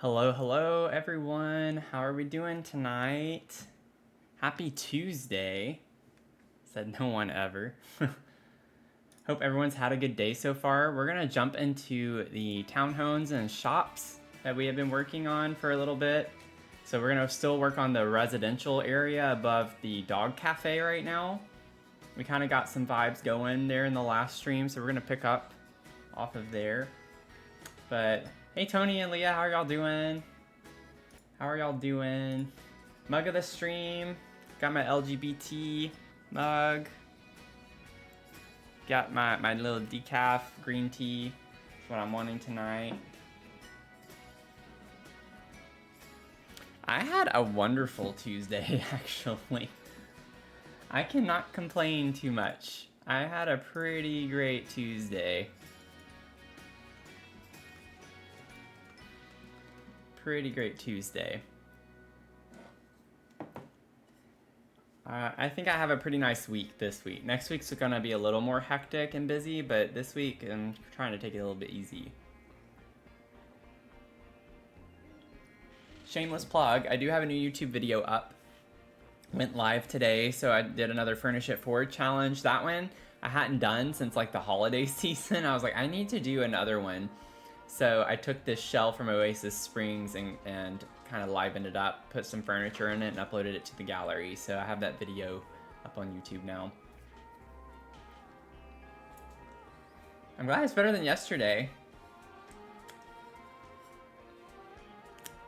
Hello, hello, everyone. How are we doing tonight? Happy Tuesday. Said no one ever. Hope everyone's had a good day so far. We're going to jump into the townhomes and shops that we have been working on for a little bit. So we're going to still work on the residential area above the dog cafe right now. We kind of got some vibes going there in the last stream, so we're going to pick up off of there. But hey, Tony and Leah, how are y'all doing? How are y'all doing? Mug of the stream. Got my LGBT mug. Got my little decaf green tea. That's what I'm wanting tonight. I had a wonderful Tuesday, actually. I cannot complain too much. I had a pretty great Tuesday. Pretty great Tuesday. I think I have a pretty nice week this week. Next week's gonna be a little more hectic and busy, but this week I'm trying to take it a little bit easy. Shameless plug, I do have a new YouTube video up. Went live today, so I did another Furnish It Forward challenge. That one I hadn't done since like the holiday season. I was like, I need to do another one. So I took this shell from Oasis Springs and kind of livened it up, put some furniture in it, and uploaded it to the gallery. So I have that video up on YouTube now. I'm glad it's better than yesterday.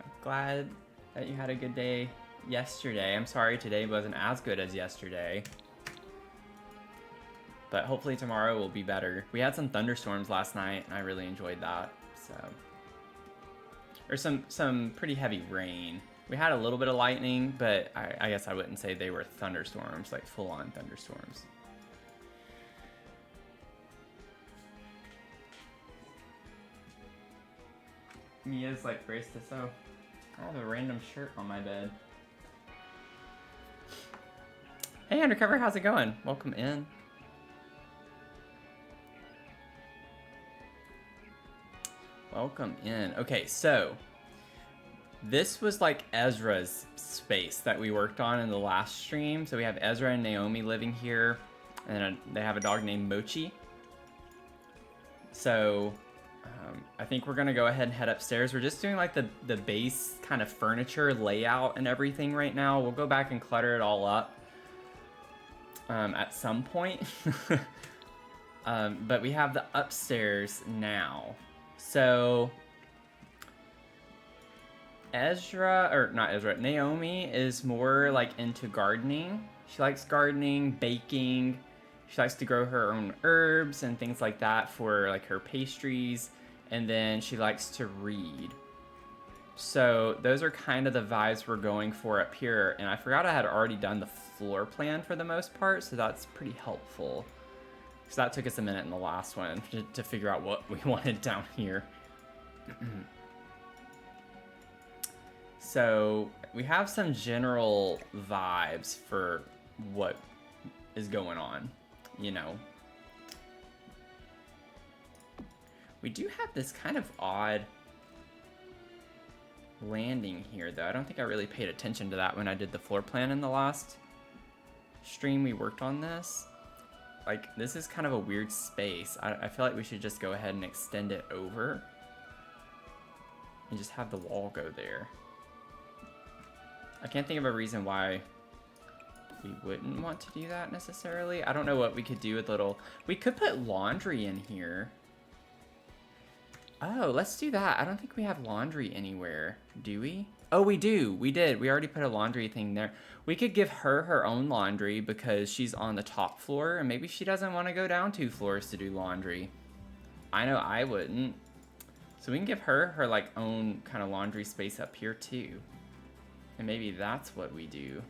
I'm glad that you had a good day yesterday. I'm sorry today wasn't as good as yesterday. But hopefully tomorrow will be better. We had some thunderstorms last night, and I really enjoyed that. So, or some pretty heavy rain. We had a little bit of lightning, but I guess I wouldn't say they were thunderstorms, like full-on thunderstorms. Mia's like brace to sew. I have a random shirt on my bed. Hey, Undercover, how's it going? Welcome in. Welcome in. Okay, so this was like Ezra's space that we worked on in the last stream. So we have Ezra and Naomi living here, and they have a dog named Mochi. So I think we're gonna go ahead and head upstairs. We're just doing like the base kind of furniture layout and everything right now. We'll go back and clutter it all up at some point. But we have the upstairs now. So Naomi is more like into gardening. She likes gardening, baking. She likes to grow her own herbs and things like that for like her pastries. And then she likes to read. So those are kind of the vibes we're going for up here. And I forgot I had already done the floor plan for the most part, so that's pretty helpful. So that took us a minute in the last one to figure out what we wanted down here. So we have some general vibes for what is going on, you know. We do have this kind of odd landing here, though. I don't think I really paid attention to that when I did the floor plan in the last stream we worked on this. Like, this is kind of a weird space. I feel like we should just go ahead and extend it over and just have the wall go there. I can't think of a reason why we wouldn't want to do that necessarily. I don't know what we could do with little... We could put laundry in here. Oh, let's do that. I don't think we have laundry anywhere, do we? Oh, we do. We did. We already put a laundry thing there. We could give her her own laundry because she's on the top floor, and maybe she doesn't want to go down 2 floors to do laundry. I know I wouldn't. So we can give her her like own kind of laundry space up here too. And maybe that's what we do.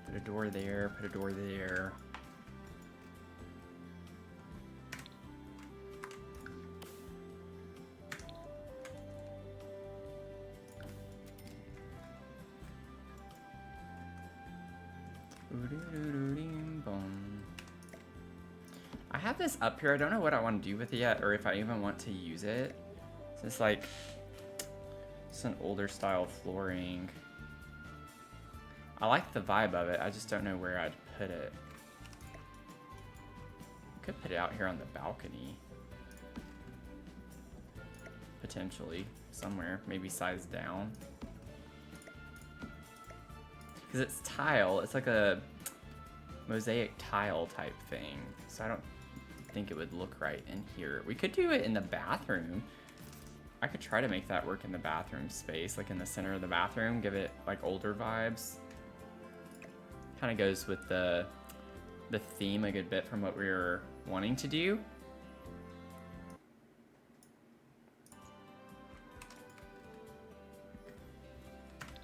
Put a door there, put a door there. have this up here. I don't know what I want to do with it yet, or if I even want to use it. So it's like, it's an older style flooring. I like the vibe of it. I just don't know where I'd put it. Could put it out here on the balcony. Potentially, somewhere, maybe size down. Because it's tile, it's like a mosaic tile type thing. So I don't think it would look right in here. We could do it in the bathroom. I could try to make that work in the bathroom space, like in the center of the bathroom, give it like older vibes. Kind of goes with the theme a good bit from what we were wanting to do.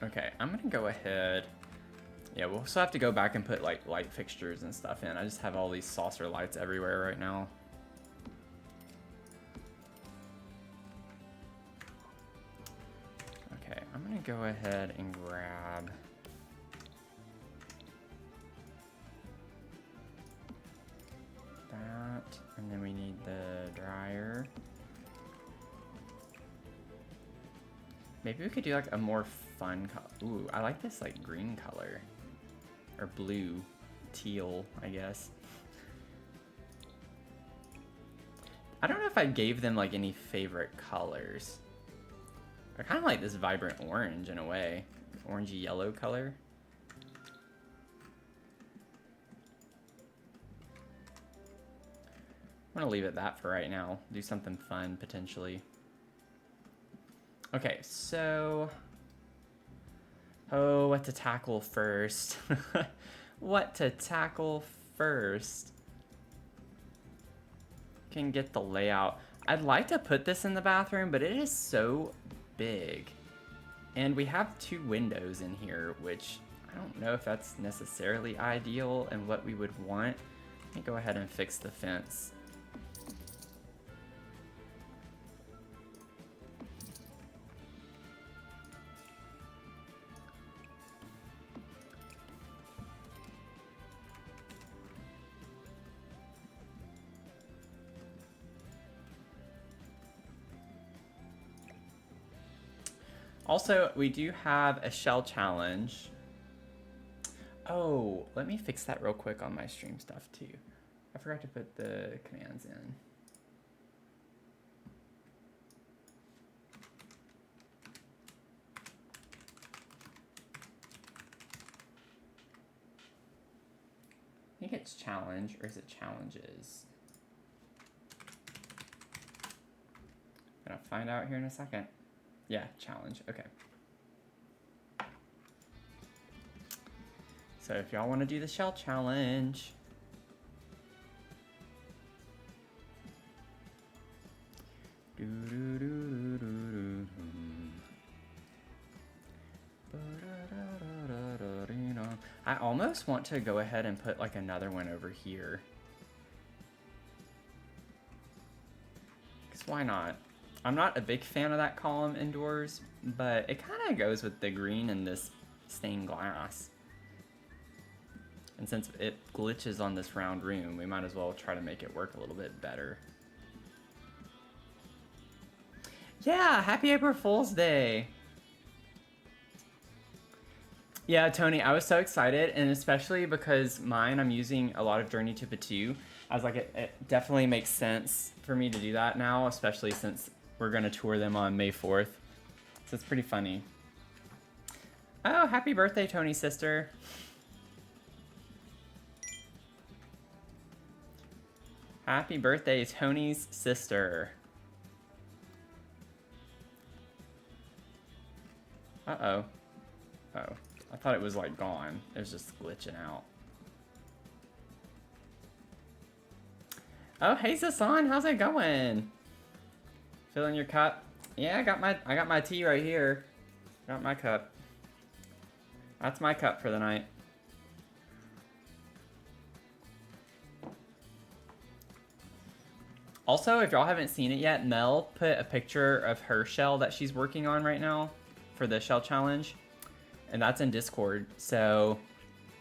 Okay, I'm gonna go ahead. Yeah, we'll still have to go back and put like light fixtures and stuff in. I just have all these saucer lights everywhere right now. Okay, I'm gonna go ahead and grab that, and then we need the dryer. Maybe we could do like a more fun color. Ooh, I like this like green color. Or blue, teal, I guess. I don't know if I gave them like any favorite colors. I kind of like this vibrant orange in a way. Orangey yellow color. I'm gonna leave it that for right now. Do something fun, potentially. Okay, so... Oh, what to tackle first? What to tackle first? Can get the layout. I'd like to put this in the bathroom, but it is so big. And we have 2 windows in here, which I don't know if that's necessarily ideal and what we would want. Let me go ahead and fix the fence. Also, we do have a shell challenge. Oh, let me fix that real quick on my stream stuff too. I forgot to put the commands in. I think it's challenge, or is it challenges? Gonna find out here in a second. Yeah, challenge, okay. So if y'all want to do the shell challenge, I almost want to go ahead and put like another one over here. 'Cause why not? I'm not a big fan of that column indoors, but it kind of goes with the green and this stained glass. And since it glitches on this round room, we might as well try to make it work a little bit better. Yeah, happy April Fool's Day! Yeah, Tony, I was so excited, and especially because mine, I'm using a lot of Journey to Batu. I was like, it definitely makes sense for me to do that now, especially since we're going to tour them on May 4th. So it's pretty funny. Oh, happy birthday, Tony's sister. Happy birthday, Tony's sister. Uh-oh. Oh, I thought it was like gone. It was just glitching out. Oh, hey, Sasan, how's it going? Filling your cup? Yeah, I got my tea right here. Got my cup. That's my cup for the night. Also, if y'all haven't seen it yet, Mel put a picture of her shell that she's working on right now for the shell challenge, and that's in Discord. So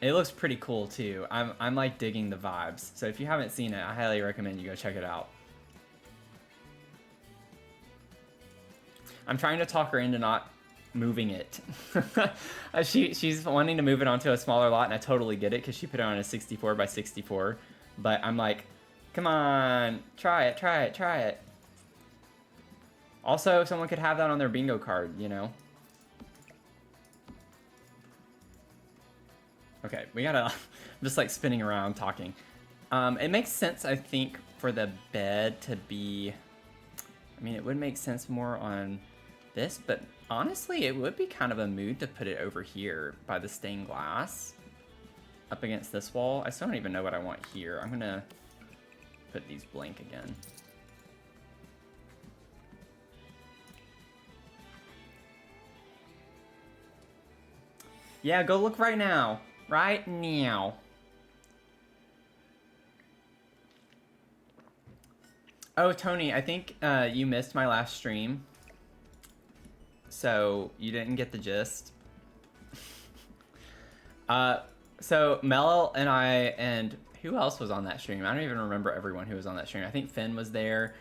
It looks pretty cool too. I'm like digging the vibes. So if you haven't seen it, I highly recommend you go check it out. I'm trying to talk her into not moving it. She's wanting to move it onto a smaller lot, and I totally get it because she put it on a 64 by 64. But I'm like, come on, try it, try it, try it. Also, someone could have that on their bingo card, you know? Okay, we gotta... I'm just like spinning around talking. It makes sense, I think, for the bed to be... I mean, it would make sense more on this, but honestly, it would be kind of a mood to put it over here by the stained glass. Up against this wall. I still don't even know what I want here. I'm gonna put these blank again. Yeah, go look right now. Right now. Oh, Tony, I think you missed my last stream. So you didn't get the gist. So Mel and I, and who else was on that stream? I don't even remember everyone who was on that stream. I think Finn was there.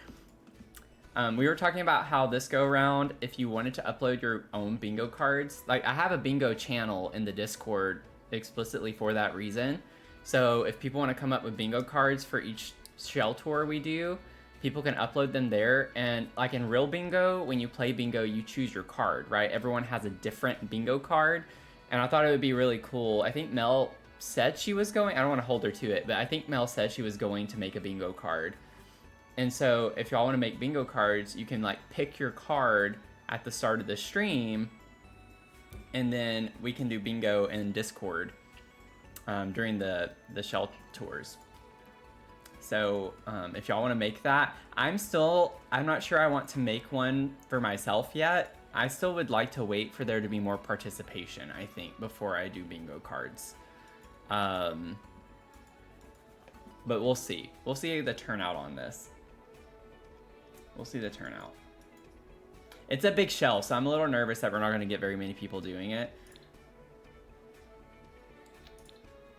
We were talking about how this go around, if you wanted to upload your own bingo cards, like I have a bingo channel in the Discord explicitly for that reason. So if people want to come up with bingo cards for each shell tour we do, people can upload them there. And like in real bingo, when you play bingo, you choose your card, right? Everyone has a different bingo card. And I thought it would be really cool. I think Mel said she was going, I don't want to hold her to it, but I think Mel said she was going to make a bingo card. And so if y'all want to make bingo cards, you can like pick your card at the start of the stream, and then we can do bingo in Discord during the shell tours. So if y'all want to make that, I'm not sure I want to make one for myself yet. I still would like to wait for there to be more participation, I think, before I do bingo cards. But we'll see. We'll see the turnout on this. We'll see the turnout. It's a big shell, so I'm a little nervous that we're not going to get very many people doing it.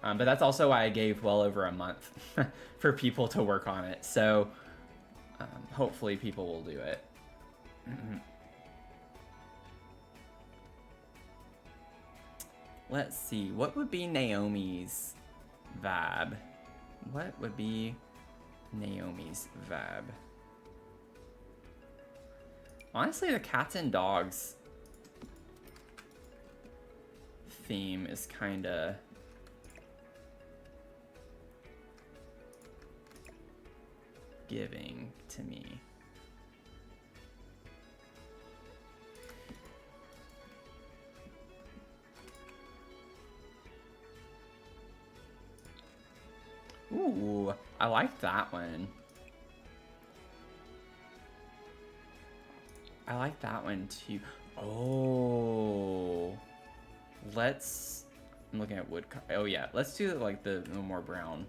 But that's also why I gave well over a month for people to work on it. So hopefully people will do it. Let's see. What would be Naomi's vibe? What would be Naomi's vibe? Honestly, the cats and dogs theme is kind of giving to me. Ooh, I like that one. I like that one too. Oh, I'm looking at wood. Oh yeah, let's do like the more brown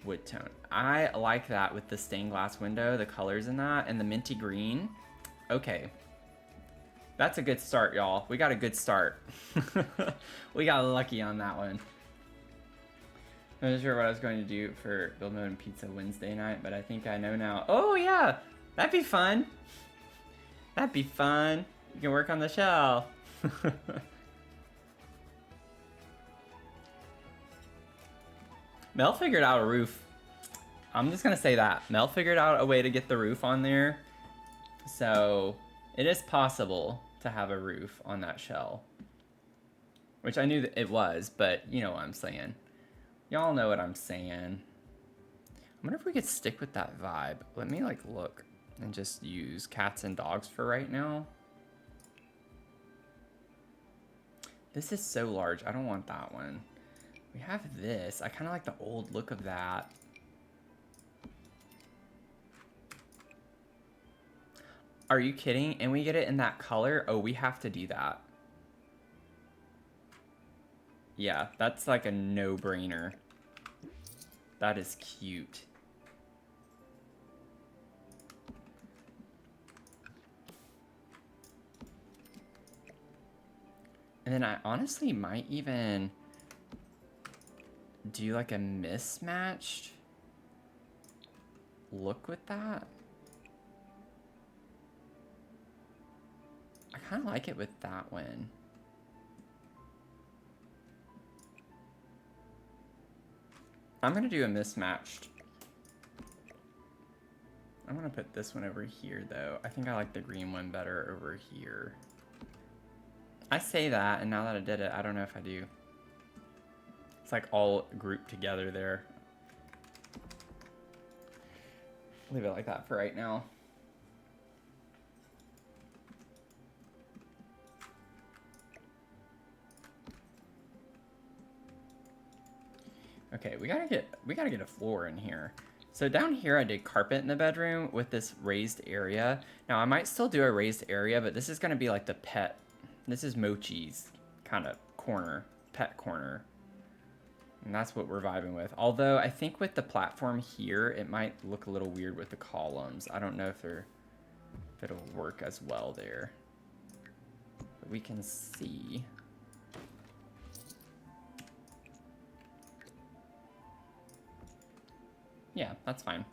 wood tone. I like that with the stained glass window, the colors in that, and the minty green. Okay, that's a good start, y'all. We got a good start. We got lucky on that one. I'm not sure what I was going to do for Build Mode and Pizza Wednesday night, but I think I know now. Oh yeah, that'd be fun. That'd be fun. You can work on the shell. Mel figured out a roof. I'm just gonna say that. Mel figured out a way to get the roof on there. So it is possible to have a roof on that shell. Which I knew that it was, but you know what I'm saying. Y'all know what I'm saying. I wonder if we could stick with that vibe. Let me like look and just use cats and dogs for right now. This is so large. I don't want that one. We have this. I kind of like the old look of that. Are you kidding? And we get it in that color? Oh, we have to do that. Yeah, that's like a no-brainer. That is cute. And then I honestly might even do like a mismatched look with that. I kind of like it with that one. I'm gonna do a mismatched. I'm gonna put this one over here though. I think I like the green one better over here. I say that, and now that I did it, I don't know if I do. It's like all grouped together there. Leave it like that for right now. Okay, we gotta get a floor in here. So down here I did carpet in the bedroom with this raised area. Now I might still do a raised area, but this is gonna be like the pet. This is Mochi's kind of corner, pet corner. And that's what we're vibing with. Although I think with the platform here, it might look a little weird with the columns. I don't know if it'll work as well there. But we can see. Yeah, that's fine.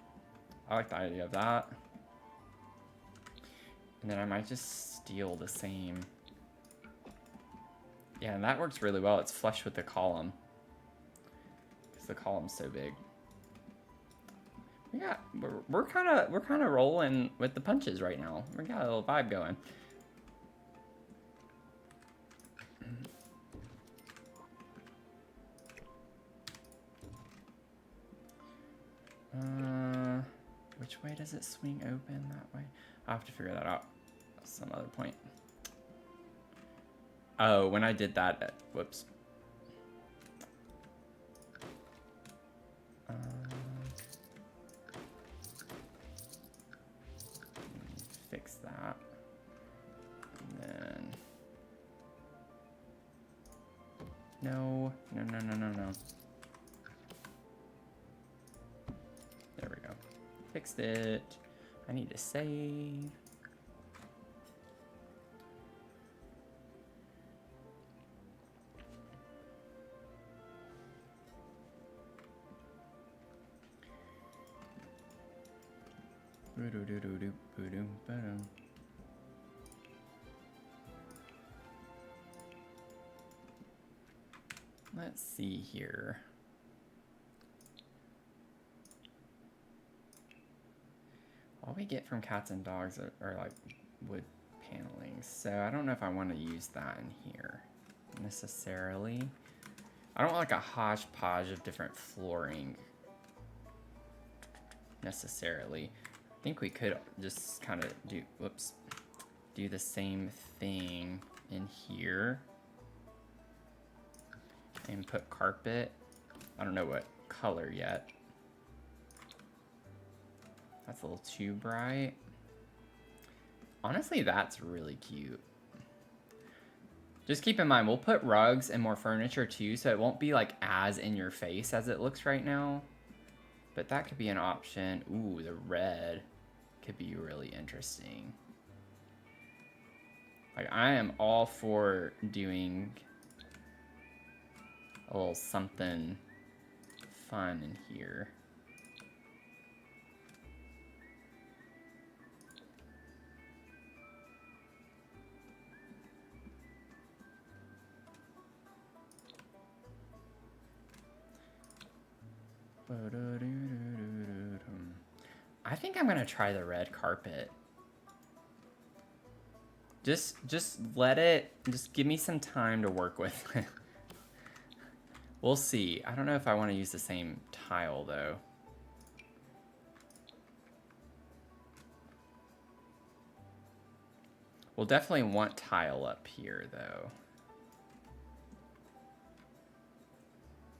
I like the idea of that. And then I might just steal the same. Yeah, and that works really well. It's flush with the column. Because the column's so big. Yeah, we're kind of rolling with the punches right now. We got a little vibe going. Which way does it swing open? That way? I'll have to figure that out at some other point. Oh, when I did that, whoops. Fix that. And then... No. There we go. Fixed it. I need to save. Let's see here. All we get from cats and dogs are like wood paneling, so I don't know if I want to use that in here necessarily. I don't want like a hodgepodge of different flooring necessarily. I think we could just kind of do the same thing in here and put carpet. I don't know what color yet. That's a little too bright. Honestly, that's really cute. Just keep in mind, we'll put rugs and more furniture too, so it won't be like as in your face as it looks right now. But that could be an option. Ooh, the red could be really interesting. Like, I am all for doing a little something fun in here. I think I'm gonna try the red carpet. Just give me some time to work with. We'll see. I don't know if I want to use the same tile though. We'll definitely want tile up here though.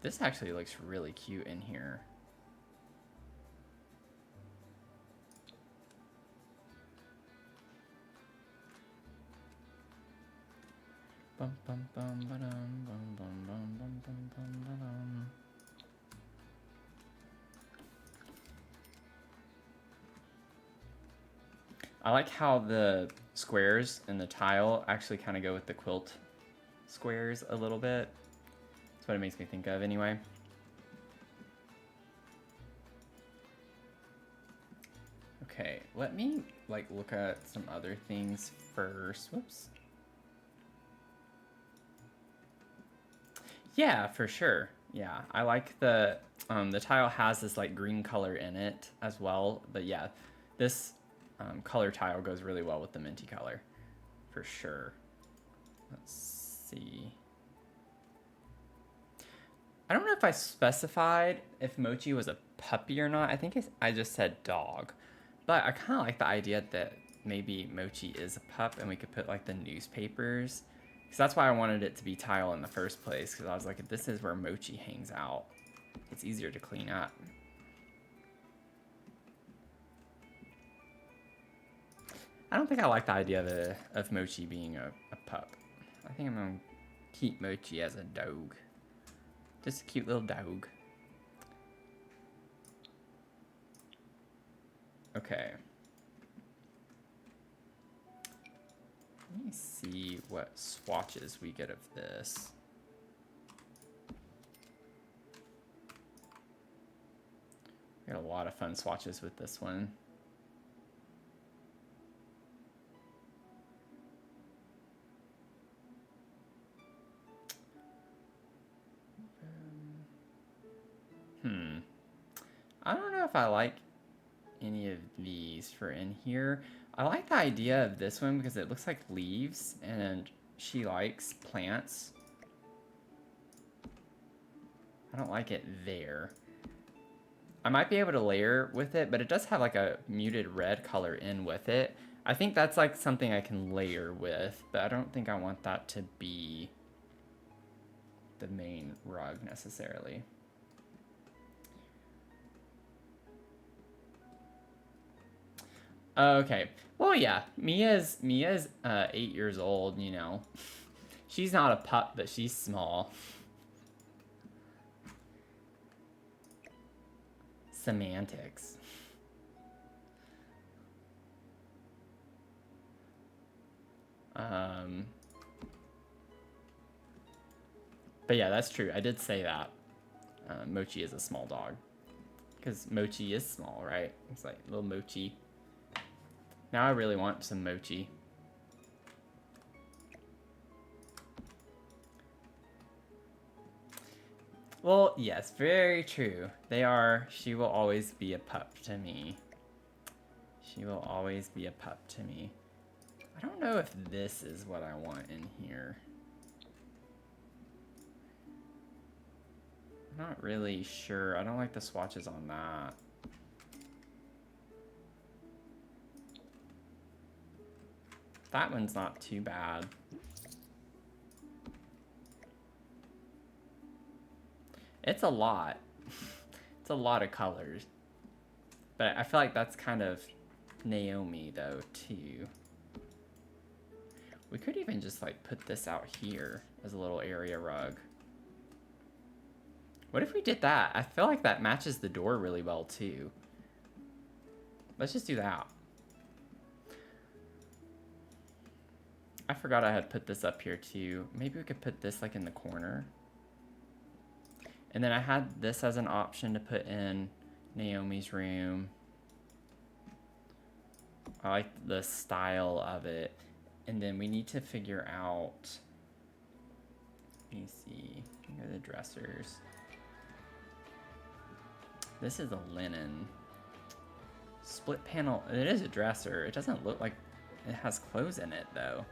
This actually looks really cute in here. Bum, bum, bum, ba-dum, bum, bum, bum, bum, bum, bum, ba-dum. I like how the squares and the tile actually kind of go with the quilt squares a little bit. That's what it makes me think of anyway. Okay, let me like look at some other things first. Whoops. Yeah, for sure. Yeah, I like the tile has this like green color in it as well. But yeah, this color tile goes really well with the minty color, for sure. Let's see. I don't know if I specified if Mochi was a puppy or not. I think I just said dog. But I kind of like the idea that maybe Mochi is a pup and we could put like the newspapers. Because that's why I wanted it to be tile in the first place. Because I was like, if this is where Mochi hangs out, it's easier to clean up. I don't think I like the idea of Mochi being a pup. I think I'm going to keep Mochi as a dog. Just a cute little dog. Okay. Let me see what swatches we get of this. We got a lot of fun swatches with this one. I don't know if I like any of these for in here. I like the idea of this one because it looks like leaves and she likes plants. I don't like it there. I might be able to layer with it, but it does have like a muted red color in with it. I think that's like something I can layer with, but I don't think I want that to be the main rug necessarily. Okay. Well, yeah. Mia's 8 years old, you know. She's not a pup, but she's small. Semantics. But yeah, that's true. I did say that. Mochi is a small dog. Because Mochi is small, right? It's like little Mochi. Now I really want some Mochi. Well, yes, very true. They are. She will always be a pup to me. She will always be a pup to me. I don't know if this is what I want in here. I'm not really sure. I don't like the swatches on that. That one's not too bad. It's a lot. It's a lot of colors. But I feel like that's kind of Naomi, though, too. We could even just, like, put this out here as a little area rug. What if we did that? I feel like that matches the door really well, too. Let's just do that. I forgot I had put this up here, too. Maybe we could put this, like, in the corner. And then I had this as an option to put in Naomi's room. I like the style of it. And then we need to figure out, let me see, here are the dressers. This is a linen. Split panel, it is a dresser. It doesn't look like it has clothes in it though.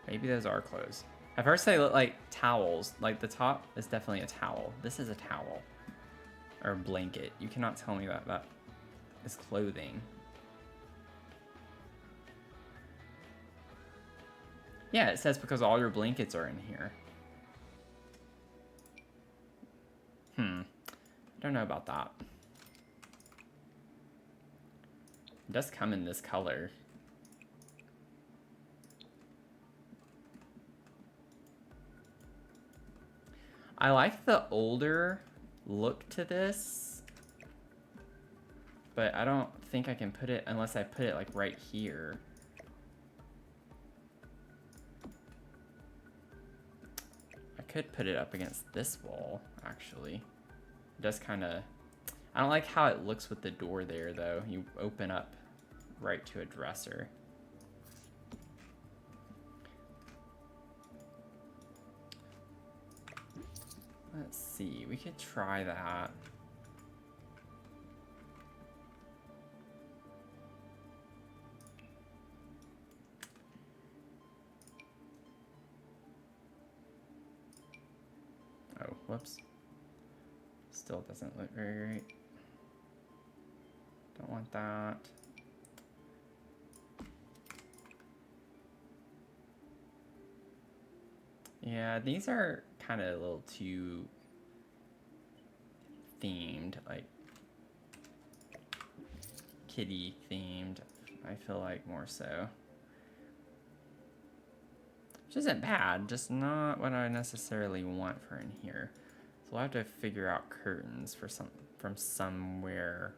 Maybe those are clothes. At first they look like towels. Like the top is definitely a towel. This is a towel. Or a blanket. You cannot tell me that that is clothing. Yeah, it says because all your blankets are in here. I don't know about that. It does come in this color. I like the older look to this, but I don't think I can put it unless I put it like right here. I could put it up against this wall, actually. It does kind of... I don't like how it looks with the door there, though. You open up right to a dresser. Let's see, we could try that. Oh, whoops. Still doesn't look very great. Don't want that. Yeah, these are kind of a little too themed, like kitty themed, I feel like more so. Which isn't bad, just not what I necessarily want for in here. So we'll have to figure out curtains for from somewhere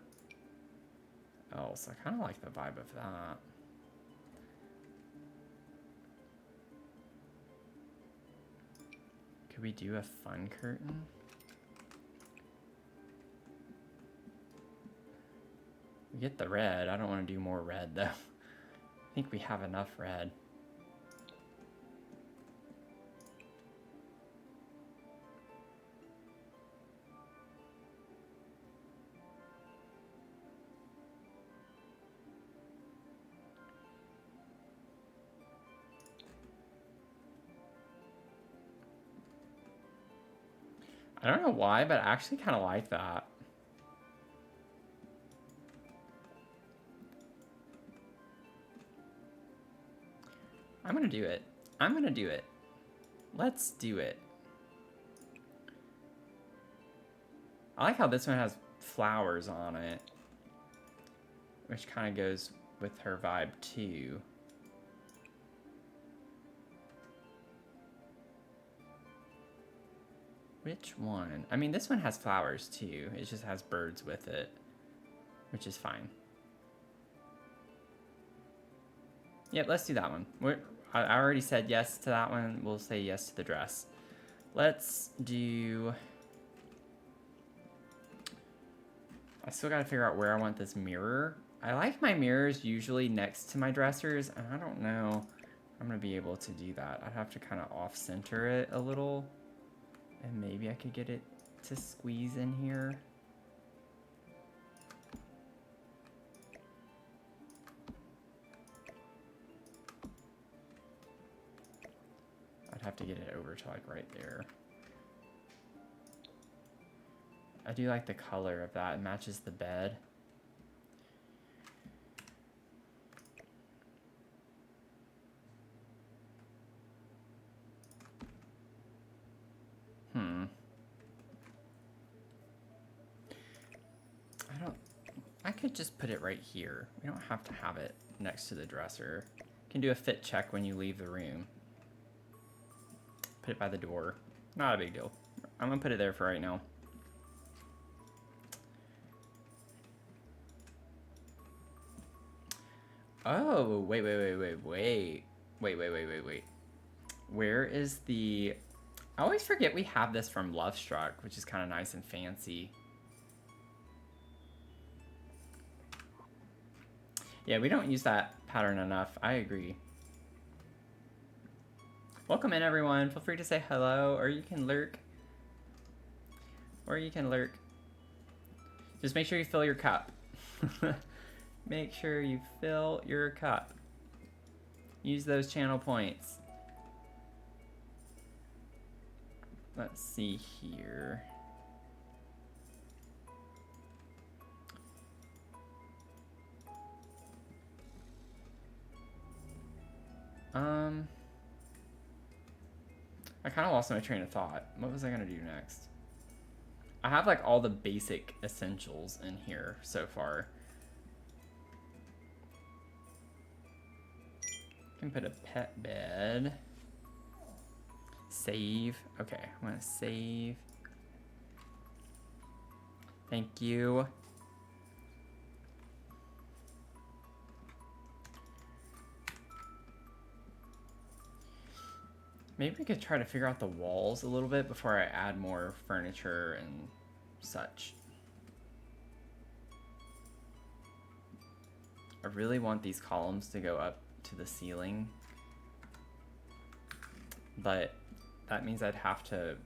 else. I kind of like the vibe of that. Could we do a fun curtain? We get the red. I don't want to do more red though. I think we have enough red. I don't know why, but I actually kind of like that. I'm gonna do it. I'm gonna do it. Let's do it. I like how this one has flowers on it, which kind of goes with her vibe too. Which one? I mean, this one has flowers too. It just has birds with it, which is fine. Yep, let's do that one. I already said yes to that one. We'll say yes to the dress. Let's do... I still gotta figure out where I want this mirror. I like my mirrors usually next to my dressers, and I don't know if I'm gonna be able to do that. I'd have to kind of off-center it a little, and maybe I could get it to squeeze in here. I'd have to get it over to like right there. I do like the color of that. It matches the bed. I could just put it right here. We don't have to have it next to the dresser. You can do a fit check when you leave the room. Put it by the door. Not a big deal. I'm gonna put it there for right now. Oh, wait. Where is the... I always forget we have this from Love Struck, which is kind of nice and fancy. Yeah, we don't use that pattern enough. I agree. Welcome in, everyone. Feel free to say hello, or you can lurk. Just make sure you fill your cup. Make sure you fill your cup. Use those channel points. Let's see here. I kind of lost my train of thought. What was I gonna do next? I have like all the basic essentials in here so far. Can put a pet bed. Save. Okay, I'm gonna save. Thank you. Maybe we could try to figure out the walls a little bit before I add more furniture and such. I really want these columns to go up to the ceiling, but that means I'd have to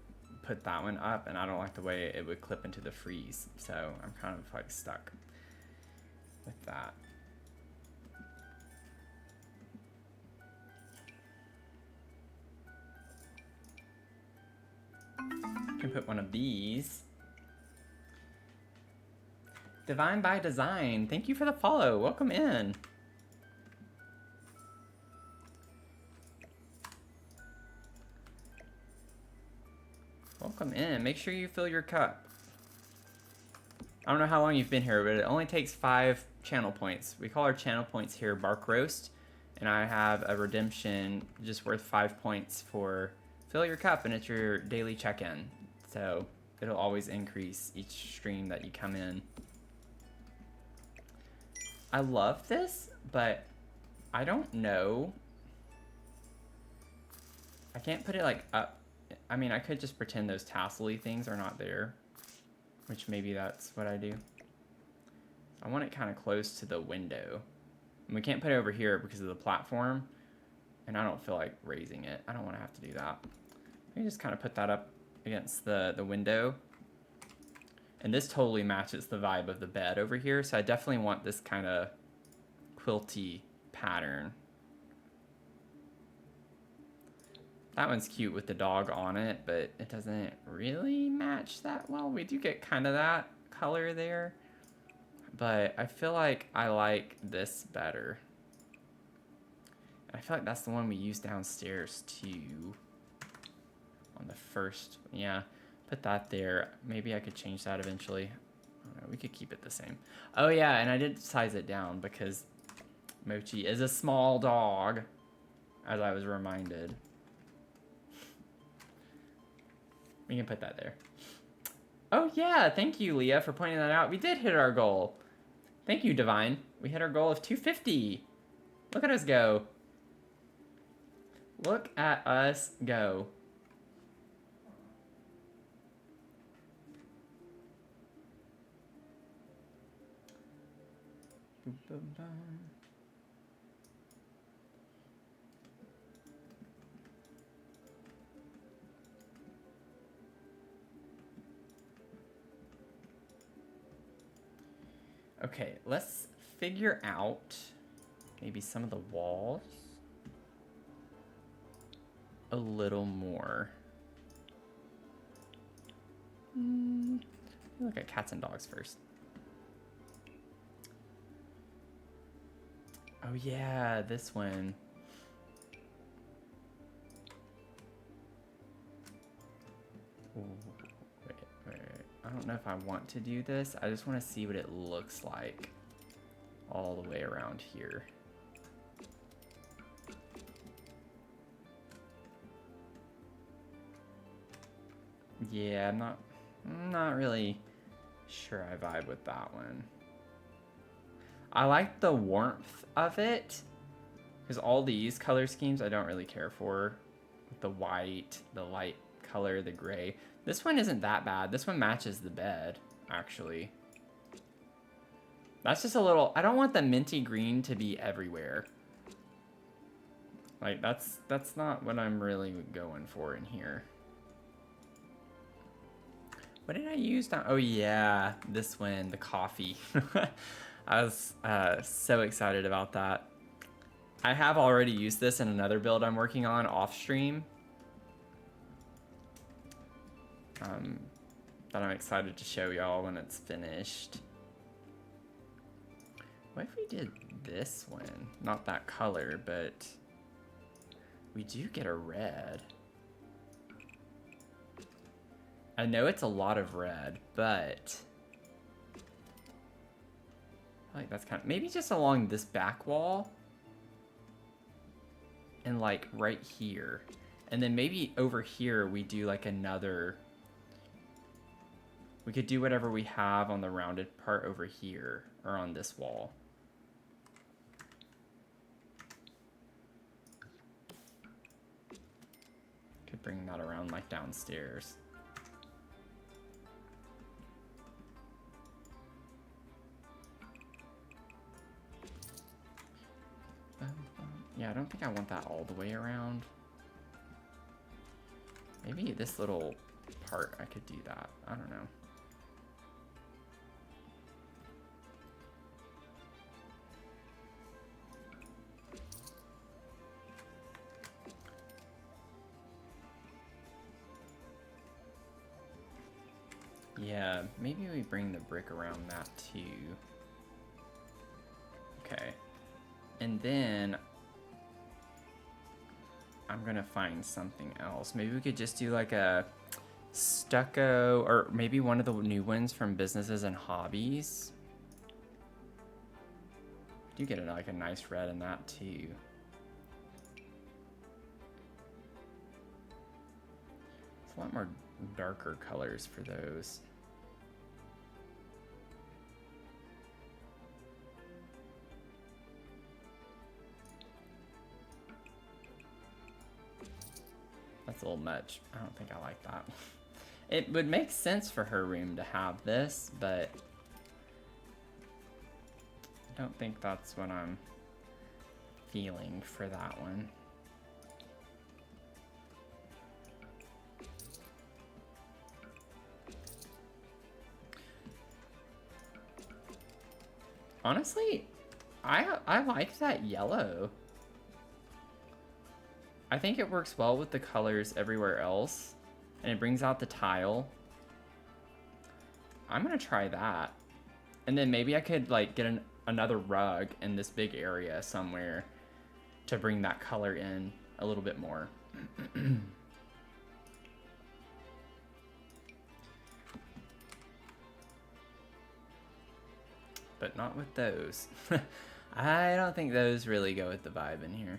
put that one up, and I don't like the way it would clip into the frieze, so I'm kind of like stuck with that. I can put one of these. Divine by Design, thank you for the follow. Welcome in. Welcome in. Make sure you fill your cup. I don't know how long you've been here, but it only takes 5 channel points. We call our channel points here Bark Roast, and I have a redemption just worth 5 points for fill your cup, and it's your daily check-in. So it'll always increase each stream that you come in. I love this, but I don't know. I can't put it like up. I mean, I could just pretend those tassel-y things are not there, which maybe that's what I do. I want it kind of close to the window. And we can't put it over here because of the platform, and I don't feel like raising it. I don't want to have to do that. Let me just kind of put that up against the window. And this totally matches the vibe of the bed over here, so I definitely want this kind of quilty pattern. That one's cute with the dog on it, but it doesn't really match that well. We do get kind of that color there, but I feel like I like this better. I feel like that's the one we used downstairs too. On the first, yeah. Put that there. Maybe I could change that eventually. I don't know, we could keep it the same. Oh yeah, and I did size it down because Mochi is a small dog, as I was reminded. We can put that there. Oh yeah, thank you, Leah, for pointing that out. We did hit our goal. Thank you, Divine. We hit our goal of 250. Look at us go. Look at us go. Okay, let's figure out maybe some of the walls a little more. Look at cats and dogs first. Oh yeah, this one. Ooh, wait. I don't know if I want to do this. I just want to see what it looks like all the way around here. Yeah, I'm not really sure I vibe with that one. I like the warmth of it, because all these color schemes I don't really care for. The white, the light color, the gray. This one isn't that bad. This one matches the bed, actually. That's just a little... I don't want the minty green to be everywhere. Like, that's not what I'm really going for in here. What did I use down? Oh yeah, this one, the coffee. I was so excited about that. I have already used this in another build I'm working on off stream. That I'm excited to show y'all when it's finished. What if we did this one? Not that color, but we do get a red. I know it's a lot of red, but I like that's kind of, maybe just along this back wall and like right here. And then maybe over here we do like another, we could do whatever we have on the rounded part over here or on this wall. Could bring that around like downstairs. Yeah, I don't think I want that all the way around. Maybe this little part, I could do that. I don't know. Yeah, maybe we bring the brick around that too. Okay. And then I'm gonna find something else. Maybe we could just do like a stucco, or maybe one of the new ones from Businesses and Hobbies. Do get like a nice red in that too. It's a lot more darker colors for those. That's a little much. I don't think I like that. It would make sense for her room to have this, but I don't think that's what I'm feeling for that one. Honestly, I like that yellow. I think it works well with the colors everywhere else, and it brings out the tile. I'm gonna try that. And then maybe I could like get another rug in this big area somewhere to bring that color in a little bit more. But not with those. I don't think those really go with the vibe in here.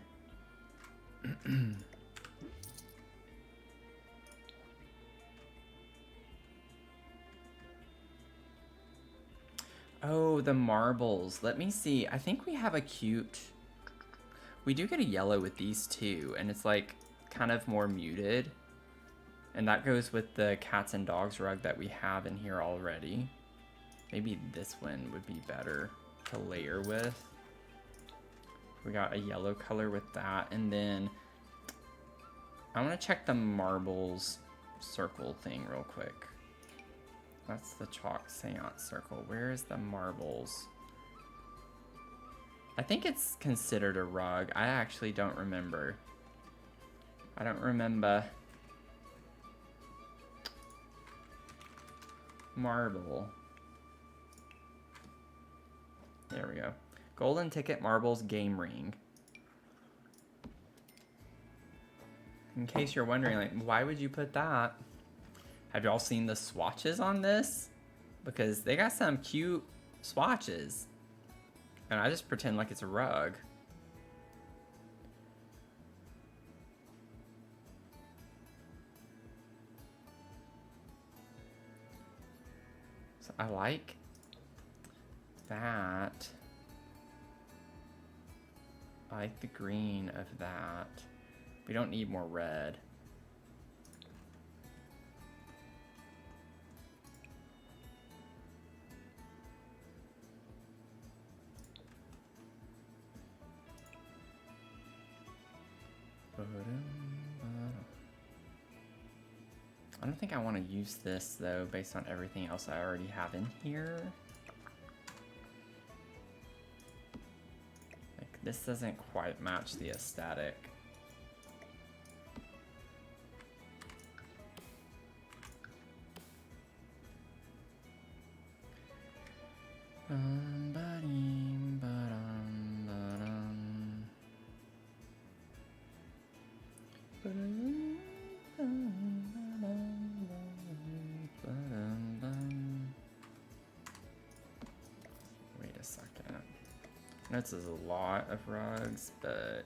Oh, the marbles. Let me see. I think we have a cute... We do get a yellow with these two, and it's like kind of more muted. And that goes with the cats and dogs rug that we have in here already. Maybe this one would be better to layer with. We got a yellow color with that, and then I want to check the marbles circle thing real quick. That's the chalk seance circle. Where is the marbles? I think it's considered a rug. I actually don't remember. I don't remember. Marble. There we go. Golden ticket marbles game ring. In case you're wondering, like, why would you put that? Have y'all seen the swatches on this? Because they got some cute swatches. And I just pretend like it's a rug. So I like that. I like the green of that. We don't need more red. I don't think I want to use this though, based on everything else I already have in here. Like, this doesn't quite match the aesthetic. Wait a second. This is a lot of rugs, but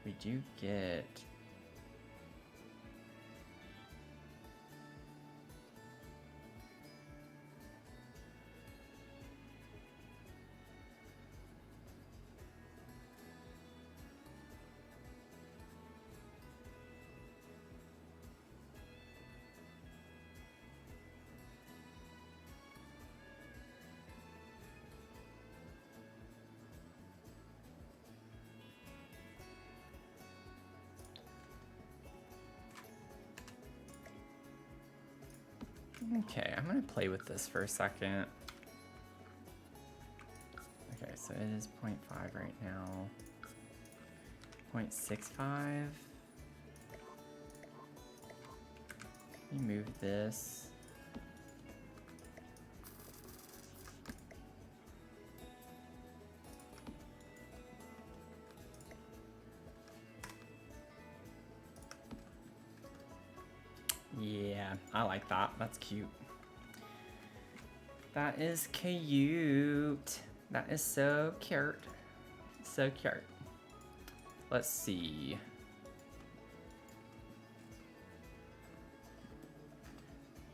we do get... Okay, I'm gonna play with this for a second. Okay, so it is 0.5 right now. 0.65. Let me move this. Yeah, I like that. That's cute. That is cute. That is so cute. So cute. Let's see.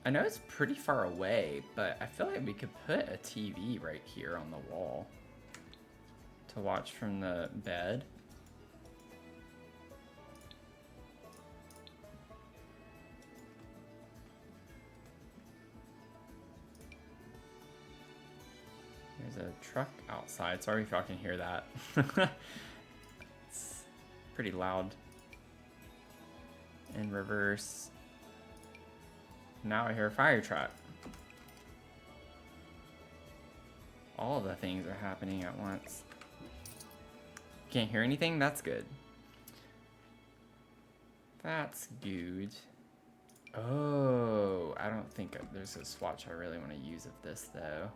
I know it's pretty far away, but I feel like we could put a TV right here on the wall to watch from the bed. There's a truck outside. Sorry if y'all can hear that. It's pretty loud. In reverse. Now I hear a fire truck. All the things are happening at once. Can't hear anything? That's good. That's good. Oh, I don't think there's a swatch I really want to use of this though.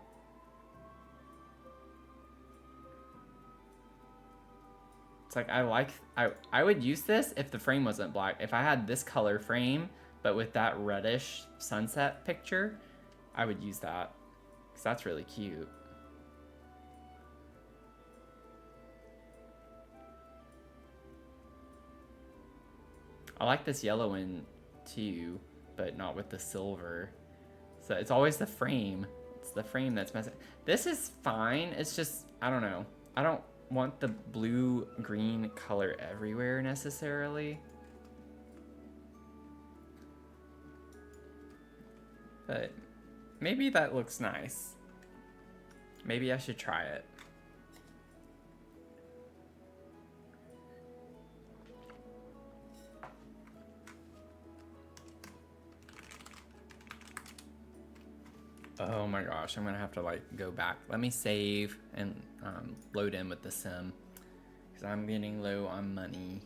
It's like I would use this if the frame wasn't black. If I had this color frame, but with that reddish sunset picture, I would use that. Because that's really cute. I like this yellow one too, but not with the silver. So it's always the frame. It's the frame that's messing. This is fine. It's just, I don't know. I don't want the blue-green color everywhere necessarily. But maybe that looks nice. Maybe I should try it. Oh my gosh, I'm gonna have to like go back. Let me save and load in with the sim because I'm getting low on money.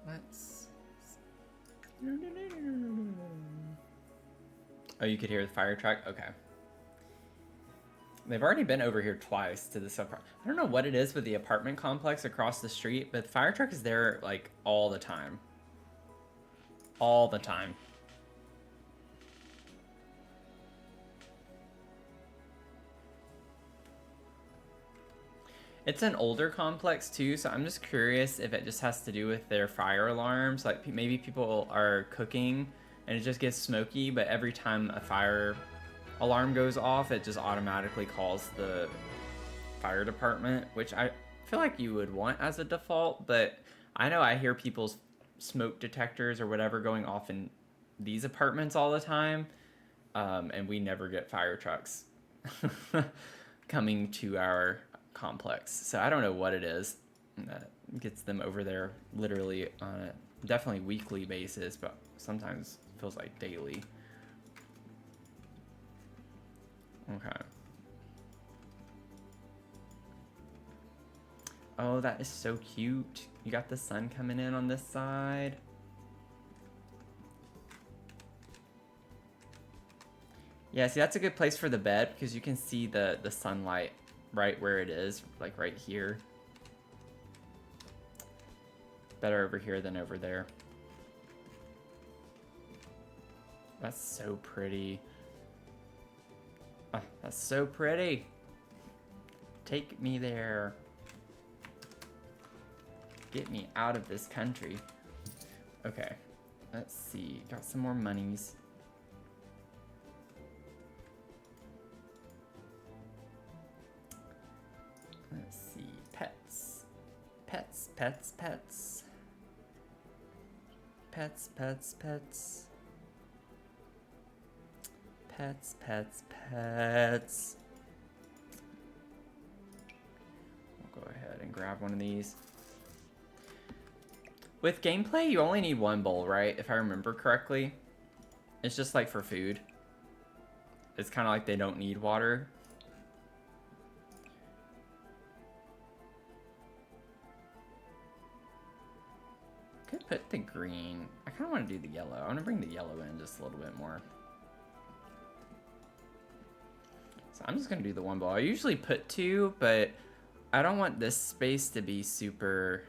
Let's. Oh, you could hear the fire truck? Okay. They've already been over here twice to this apartment. I don't know what it is with the apartment complex across the street, but the fire truck is there like all the time. All the time. It's an older complex too, so I'm just curious if it just has to do with their fire alarms. Like maybe people are cooking and it just gets smoky, but every time a fire alarm goes off, it just automatically calls the fire department, which I feel like you would want as a default, but I know I hear people's smoke detectors or whatever going off in these apartments all the time, and we never get fire trucks coming to our complex. So I don't know what it is that gets them over there literally on a definitely weekly basis, but sometimes it feels like daily. Okay. Oh, that is so cute. You got the sun coming in on this side. Yeah, see, that's a good place for the bed because you can see the sunlight right where it is, like right here. Better over here than over there. That's so pretty. Oh, that's so pretty. Take me there. Get me out of this country. Okay, let's see. Got some more monies. Let's see. Pets. Pets, pets, pets. Pets, pets, pets. Pets, pets, pets. We'll go ahead and grab one of these. With gameplay, you only need one bowl, right? If I remember correctly. It's just like for food. It's kind of like they don't need water. Could put the green. I kind of want to do the yellow. I want to bring the yellow in just a little bit more. So I'm just going to do the one bowl. I usually put two, but I don't want this space to be super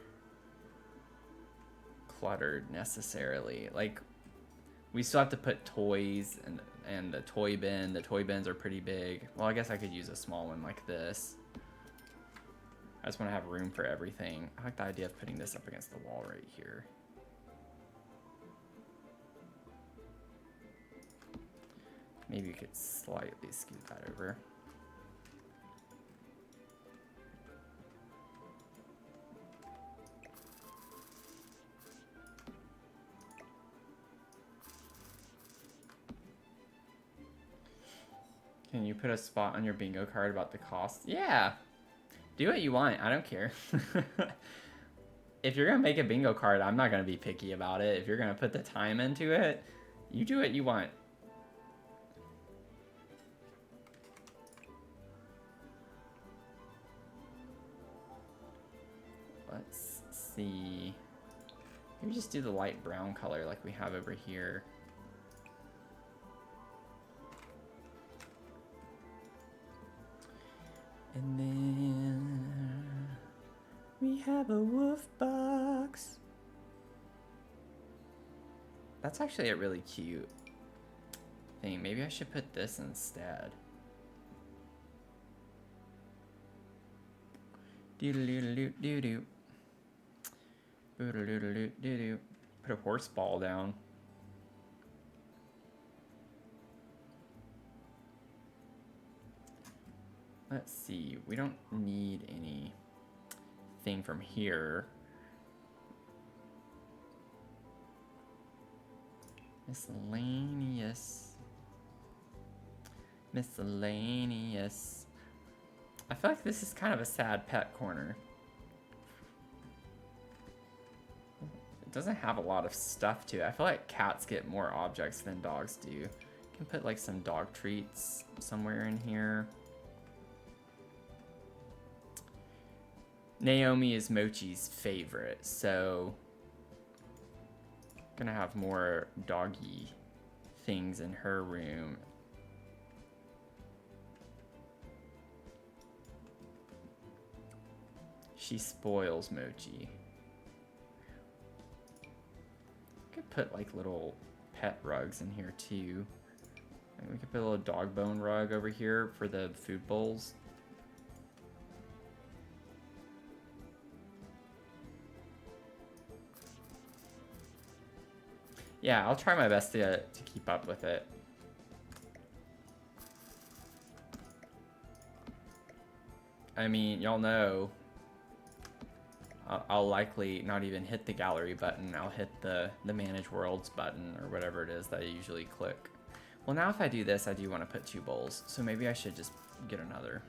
cluttered necessarily. Like, we still have to put toys and the toy bin. The toy bins are pretty big. Well, I guess I could use a small one like this. I just want to have room for everything. I like the idea of putting this up against the wall right here. Maybe you could slightly scoot that over. Can you put a spot on your bingo card about the cost? Yeah. Do what you want. I don't care. If you're going to make a bingo card, I'm not going to be picky about it. If you're going to put the time into it, you do what you want. Let's see. Maybe just do the light brown color like we have over here. And then we have a wolf box. That's actually a really cute thing. Maybe I should put this instead. Doo-doo-doo-doo-doo-doo. Boo-doo-doo-doo-doo-doo. Put a horse ball down. Let's see. We don't need anything from here. Miscellaneous. Miscellaneous. I feel like this is kind of a sad pet corner. It doesn't have a lot of stuff to it. I feel like cats get more objects than dogs do. You can put like some dog treats somewhere in here. Naomi is Mochi's favorite, so gonna have more doggy things in her room. She spoils Mochi. Could put like little pet rugs in here too. Like we could put a little dog bone rug over here for the food bowls. Yeah, I'll try my best to keep up with it. I mean, y'all know I'll likely not even hit the gallery button. I'll hit the manage worlds button or whatever it is that I usually click. Well, now if I do this, I do want to put two bowls, so maybe I should just get another.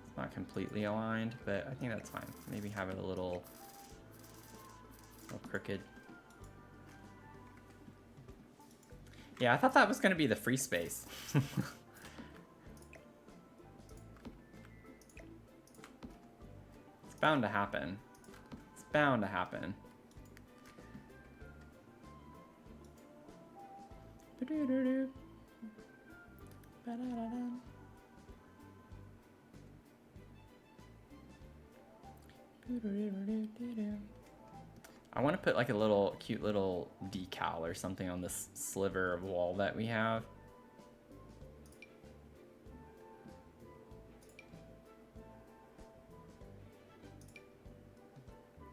It's not completely aligned, but I think that's fine. Maybe have it a little crooked. Yeah, I thought that was going to be the free space. It's bound to happen. It's bound to happen. I want to put like a little cute little decal or something on this sliver of wall that we have.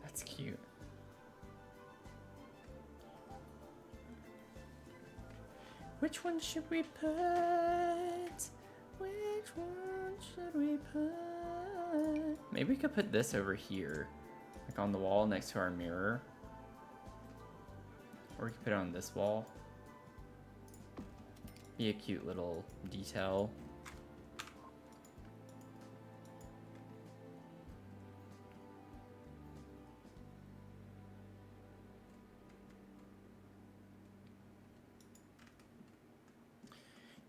That's cute. Which one should we put? Which one should we put? Maybe we could put this over here, like on the wall next to our mirror. Or we could put it on this wall. Be a cute little detail.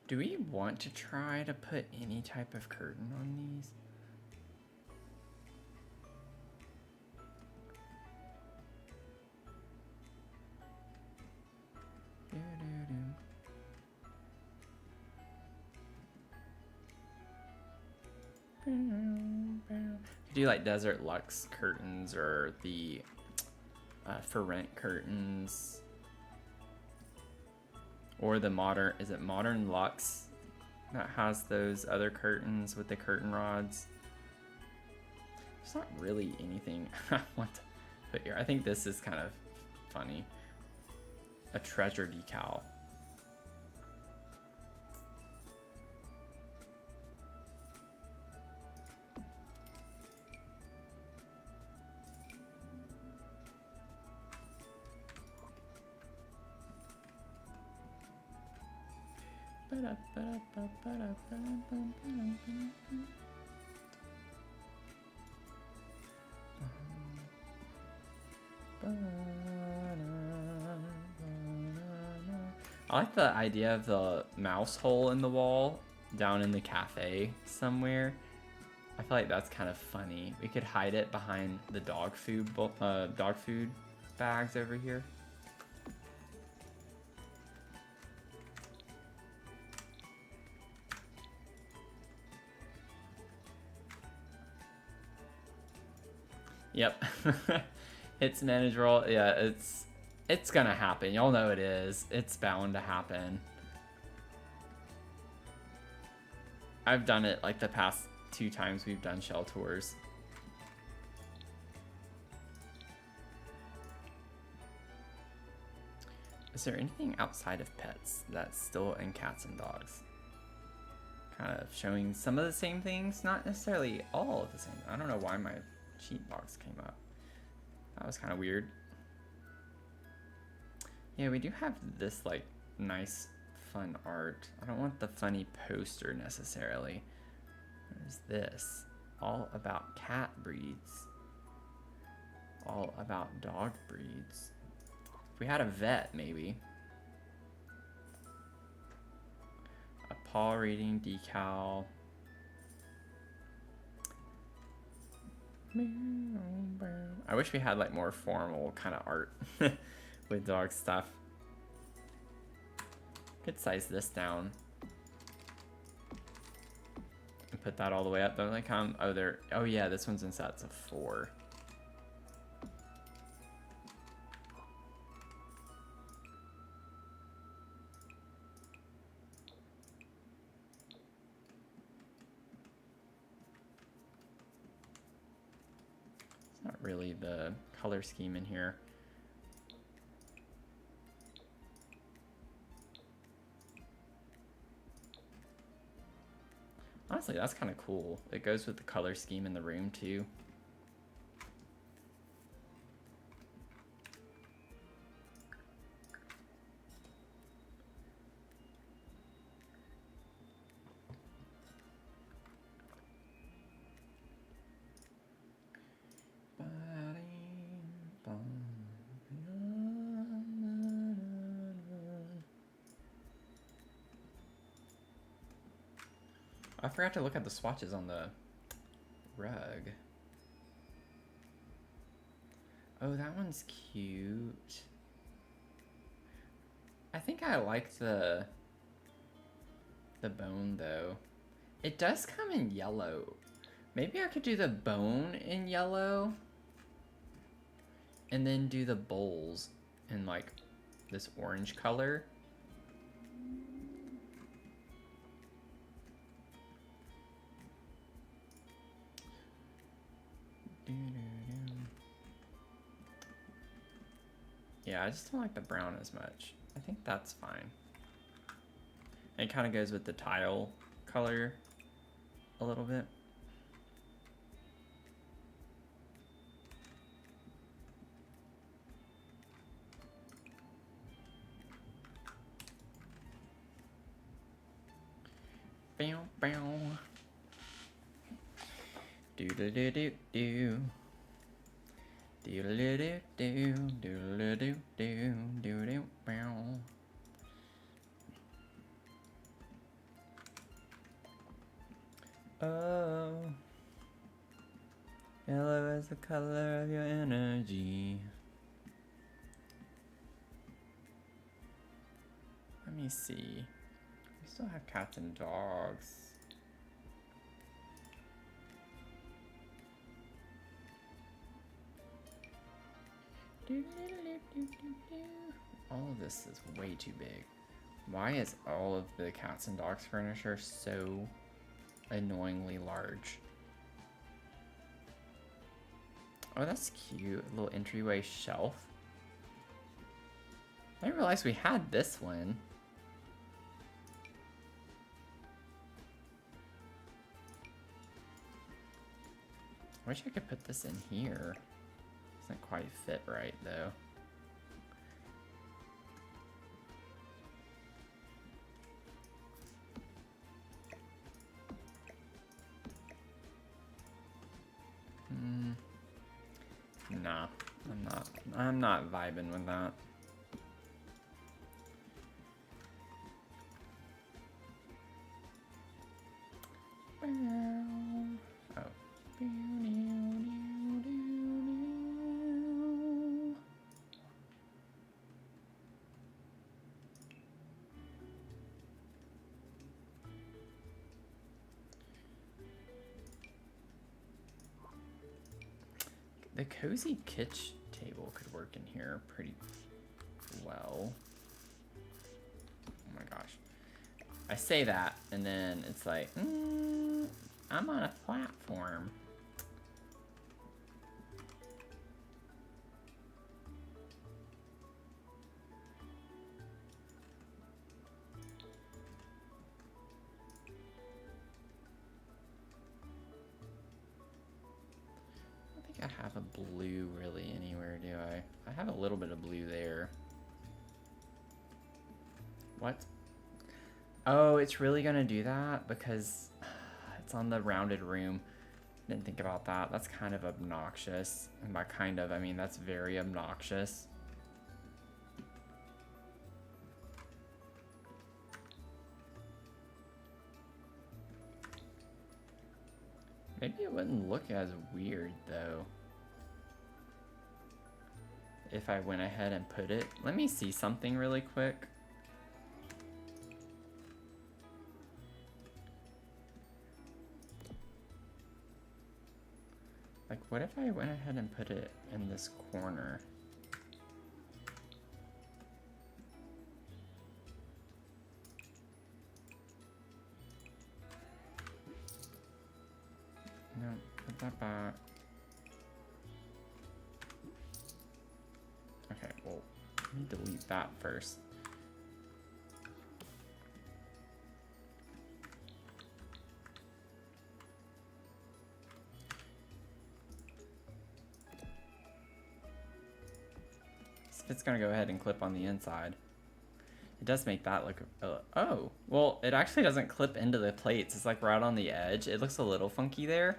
Do we want to try to put any type of curtain on these? Could do like Desert Luxe curtains or the for rent curtains. Or the modern, is it Modern Luxe that has those other curtains with the curtain rods? There's not really anything I want to put here. I think this is kind of funny. A treasure decal. I like the idea of the mouse hole in the wall down in the cafe somewhere. I feel like that's kind of funny. We could hide it behind the dog food bags over here. Yep. It's manageable. Yeah, it's gonna happen. Y'all know it is. It's bound to happen. I've done it like the past 2 times we've done shell tours. Is there anything outside of pets that's still in cats and dogs? Kind of showing some of the same things, not necessarily all of the same. I don't know why my cheat box came up. That was kind of weird. Yeah, we do have this like nice fun art. I don't want the funny poster necessarily. What is this? All about cat breeds. All about dog breeds. If we had a vet, maybe. A paw reading decal. I wish we had like more formal kind of art with dog stuff. Could size this down and put that all the way up. Don't they come? Oh, they're. Oh yeah, this one's in sets of 4. Not really the color scheme in here. Honestly, that's kind of cool. It goes with the color scheme in the room too. I forgot to look at the swatches on the rug. Oh, that one's cute. I think I like the bone though. It does come in yellow. Maybe I could do the bone in yellow and then do the bowls in like this orange color. Yeah, I just don't like the brown as much. I think that's fine. It kind of goes with the tile color a little bit. Bow, bow. Do-do-do-do-do. Do-do-do-do-do. Do-do-do-do. Do-do, bow. Oh. Yellow is the color of your energy. Let me see. We still have cats and dogs. All of this is way too big. Why is all of the cats and dogs furniture so annoyingly large? Oh, that's cute. A little entryway shelf. I didn't realize we had this one. I wish I could put this in here. Doesn't quite fit right though. Nah, I'm not vibing with that. Oh. The cozy kitchen table could work in here pretty well. Oh my gosh. I say that, and then it's like, I'm on a platform. I have a blue really anywhere, do I? I have a little bit of blue there. What? Oh, it's really gonna do that because it's on the rounded room. Didn't think about that. That's kind of obnoxious. And by kind of, I mean that's very obnoxious. Maybe it wouldn't look as weird though if I went ahead and put it. Let me see something really quick. Like, what if I went ahead and put it in this corner? No, put that back. Okay, well, let me delete that first. So it's gonna go ahead and clip on the inside. It does make that look, oh, well, it actually doesn't clip into the plates. It's like right on the edge. It looks a little funky there.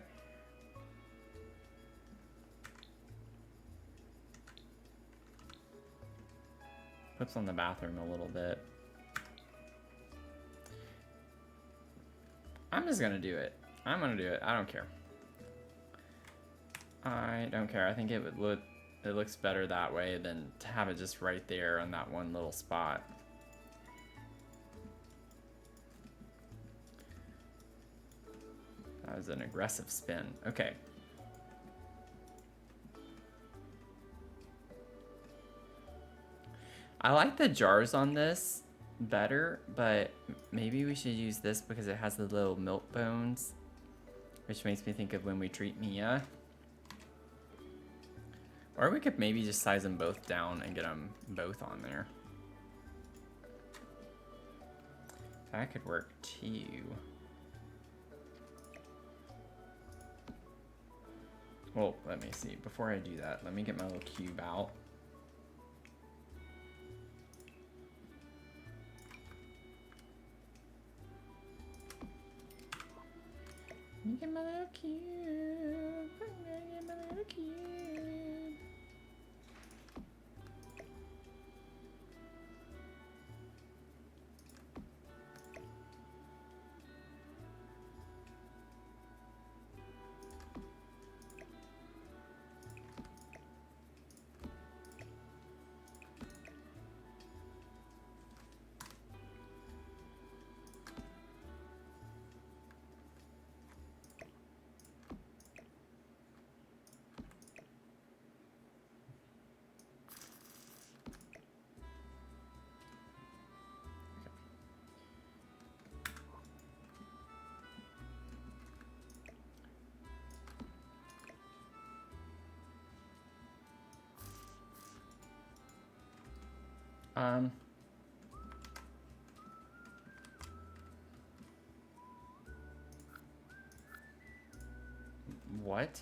Clips on the bathroom a little bit. I'm just gonna do it. I'm gonna do it. I don't care. I don't care. I think it would look, it looks better that way than to have it just right there on that one little spot. That was an aggressive spin. Okay. I like the jars on this better, but maybe we should use this because it has the little milk bones, which makes me think of when we treat Mia. Or we could maybe just size them both down and get them both on there. That could work too. Well, let me see. Before I do that, let me get my little cube out. You get my little cube. Get my little cube. What?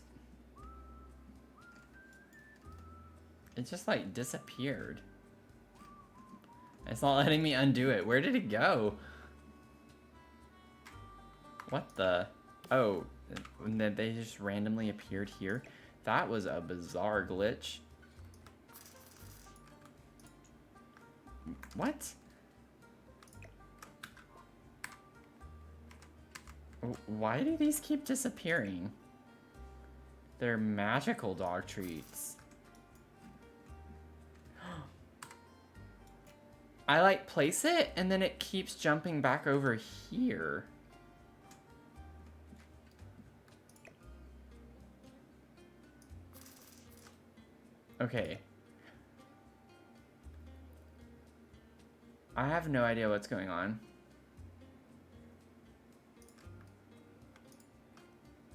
It just like disappeared. It's not letting me undo it. Where did it go? What the? Oh, and then they just randomly appeared here. That was a bizarre glitch. What? Why do these keep disappearing? They're magical dog treats. I like place it and then it keeps jumping back over here. Okay. I have no idea what's going on.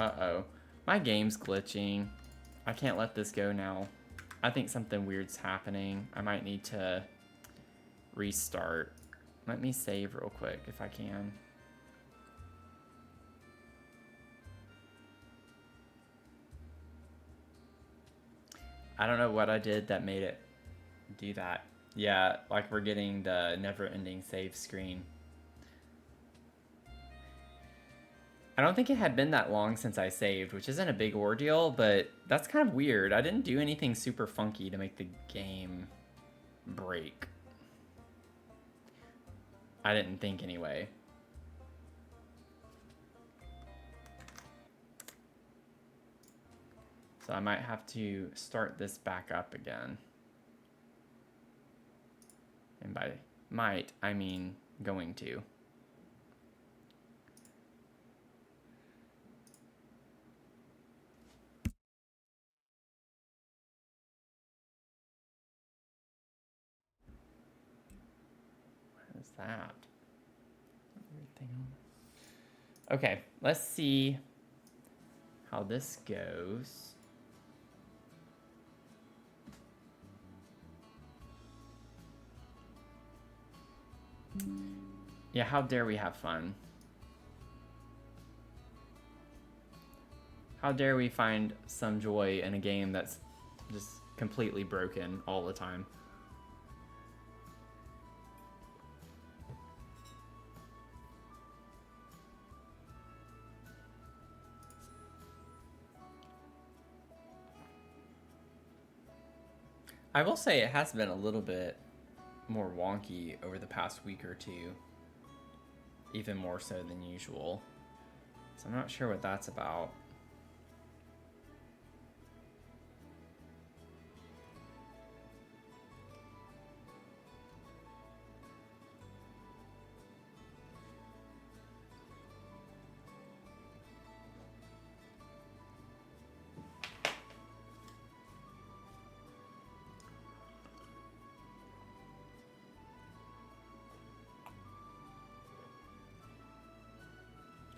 Uh-oh. My game's glitching. I can't let this go now. I think something weird's happening. I might need to restart. Let me save real quick if I can. I don't know what I did that made it do that. Yeah, like we're getting the never-ending save screen. I don't think it had been that long since I saved, which isn't a big ordeal, but that's kind of weird. I didn't do anything super funky to make the game break. I didn't think anyway. So I might have to start this back up again. And by might, I mean going to. What is that? Weird thing on. Okay, let's see how this goes. Yeah, how dare we have fun? How dare we find some joy in a game that's just completely broken all the time? I will say it has been a little bit more wonky over the past week or two. Even more so than usual. So I'm not sure what that's about.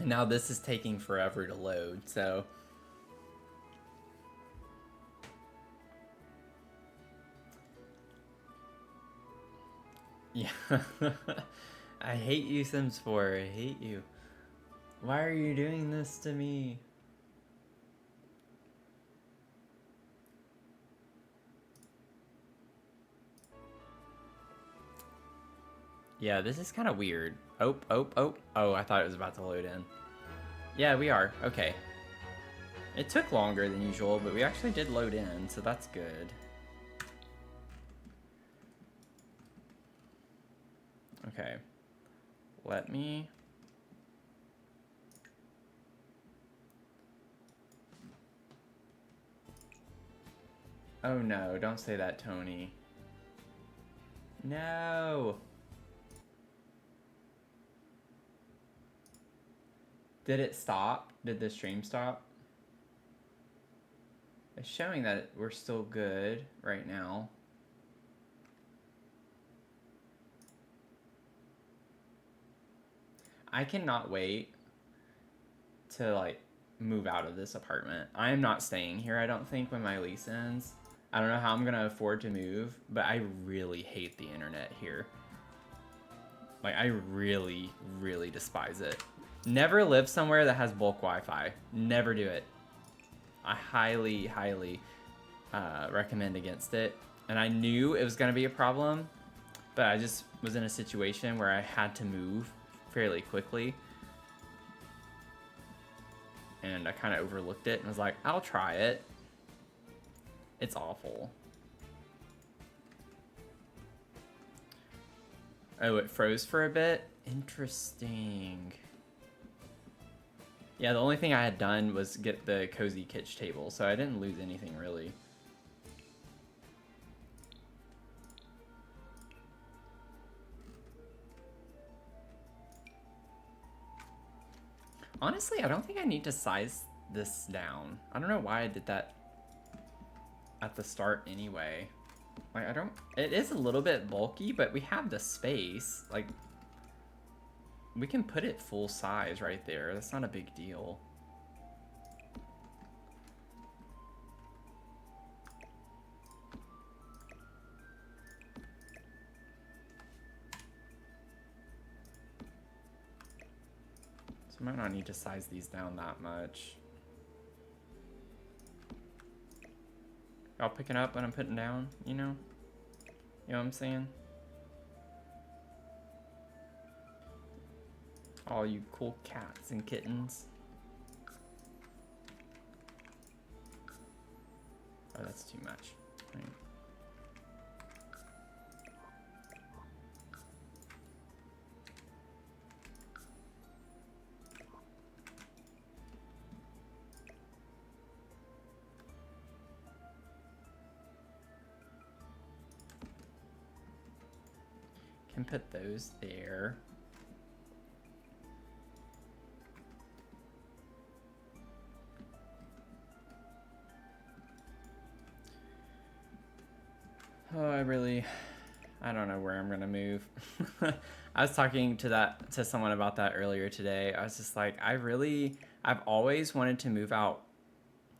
And now this is taking forever to load, so... Yeah. I hate you, Sims 4. I hate you. Why are you doing this to me? Yeah, this is kind of weird. Oh, I thought it was about to load in. Yeah, we are. Okay. It took longer than usual, but we actually did load in, so that's good. Okay. Let me... Oh no, don't say that, Tony. No! Did it stop? Did the stream stop? It's showing that we're still good right now. I cannot wait to like move out of this apartment. I am not staying here, I don't think, when my lease ends. I don't know how I'm gonna afford to move, but I really hate the internet here. Like, I really, really despise it. Never live somewhere that has bulk Wi-Fi. Never do it. I highly, highly recommend against it. And I knew it was gonna be a problem, but I just was in a situation where I had to move fairly quickly. And I kind of overlooked it and was like, I'll try it. It's awful. Oh, it froze for a bit? Interesting. Yeah, the only thing I had done was get the cozy kitchen table, so I didn't lose anything really. Honestly, I don't think I need to size this down. I don't know why I did that at the start anyway. Like, it is a little bit bulky, but we have the space. Like, we can put it full size right there. That's not a big deal. So I might not need to size these down that much. Y'all picking up what I'm putting down, you know? You know what I'm saying? All you cool cats and kittens. Oh, that's too much. Right. Can put those there. Oh, I don't know where I'm gonna move. I was talking to someone about that earlier today. I was just like, I've always wanted to move out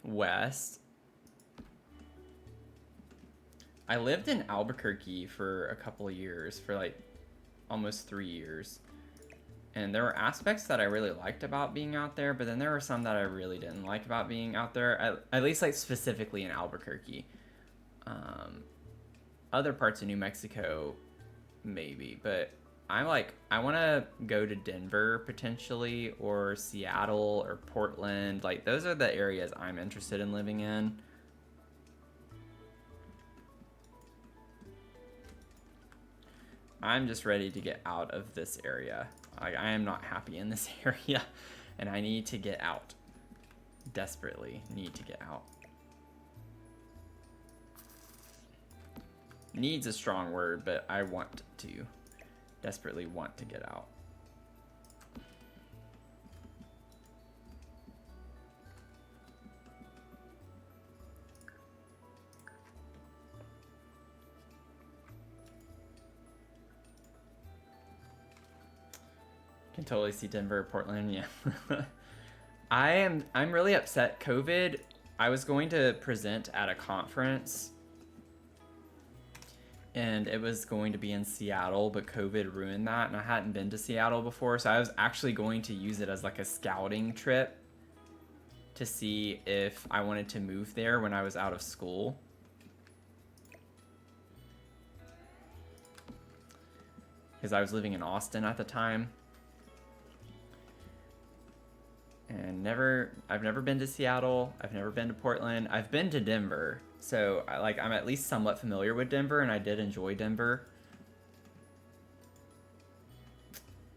west. I lived in Albuquerque for a couple of years, for like almost 3 years. And there were aspects that I really liked about being out there, but then there were some that I really didn't like about being out there, at least like specifically in Albuquerque. Other parts of New Mexico, maybe, but I want to go to Denver potentially, or Seattle or Portland. Like, those are the areas I'm interested in living in. I'm just ready to get out of this area. I am not happy in this area, and I need to get out. Desperately need to get out. Needs a strong word, but I want to. Desperately want to get out. Can totally see Denver, Portland, yeah. I'm really upset. COVID, I was going to present at a conference, and it was going to be in Seattle, but COVID ruined that, and I hadn't been to Seattle before, so I was actually going to use it as like a scouting trip to see if I wanted to move there when I was out of school. Because I was living in Austin at the time. And I've never been to Seattle. I've never been to Portland. I've been to Denver. So I'm at least somewhat familiar with Denver, and I did enjoy Denver.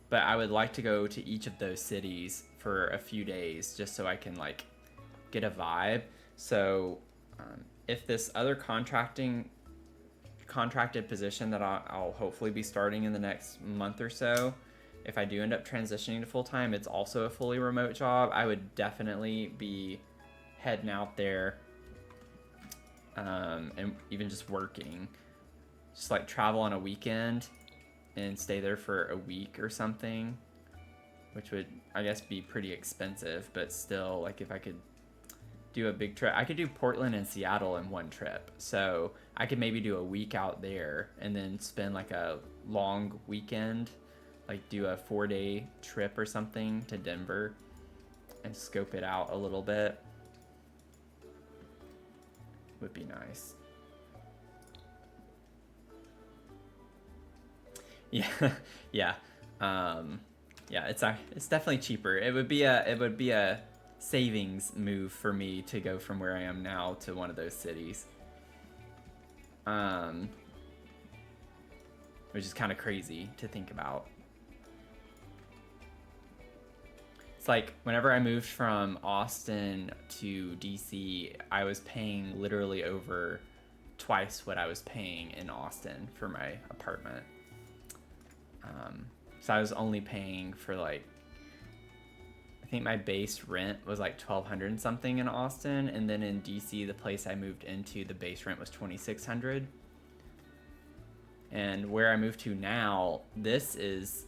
But I would like to go to each of those cities for a few days just so I can like get a vibe. So if this other contracted position that I'll hopefully be starting in the next month or so, if I do end up transitioning to full-time, it's also a fully remote job. I would definitely be heading out there and even just working. Just like travel on a weekend and stay there for a week or something, which would, I guess, be pretty expensive, but still, like if I could do a big trip, I could do Portland and Seattle in one trip. So I could maybe do a week out there and then spend like a long weekend, like do a 4-day trip or something to Denver and scope it out a little bit. Would be nice. Yeah, yeah, yeah. It's definitely cheaper. It would be a savings move for me to go from where I am now to one of those cities. Which is kind of crazy to think about. It's like whenever I moved from Austin to DC, I was paying literally over twice what I was paying in Austin for my apartment. So I was only paying for like, I think my base rent was like $1,200 and something in Austin, and then in DC, the place I moved into, the base rent was $2,600. And where I moved to now, this is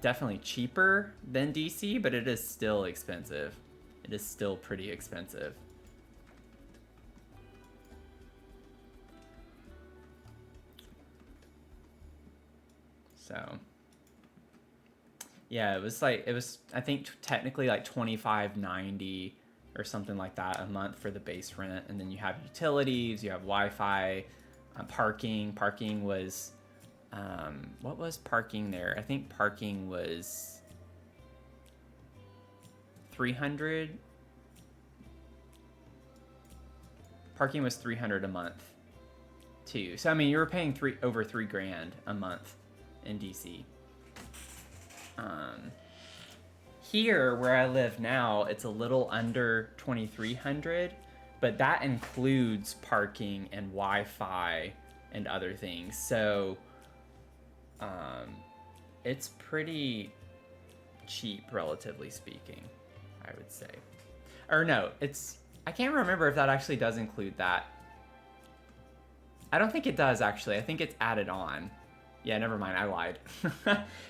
definitely cheaper than DC, but it is still expensive. It is still pretty expensive. So yeah, it was I think technically like $25.90 or something like that a month for the base rent, and then you have utilities, you have Wi-Fi, parking. Parking was what was parking there? I think parking was $300. Parking was $300 a month too. So I mean, you were paying over $3,000 a month in DC. Here where I live now, it's a little under $2,300, but that includes parking and Wi-Fi and other things. So it's pretty cheap, relatively speaking, I would say. Or no, I can't remember if that actually does include that. I don't think it does, actually. I think it's added on. Yeah, never mind, I lied.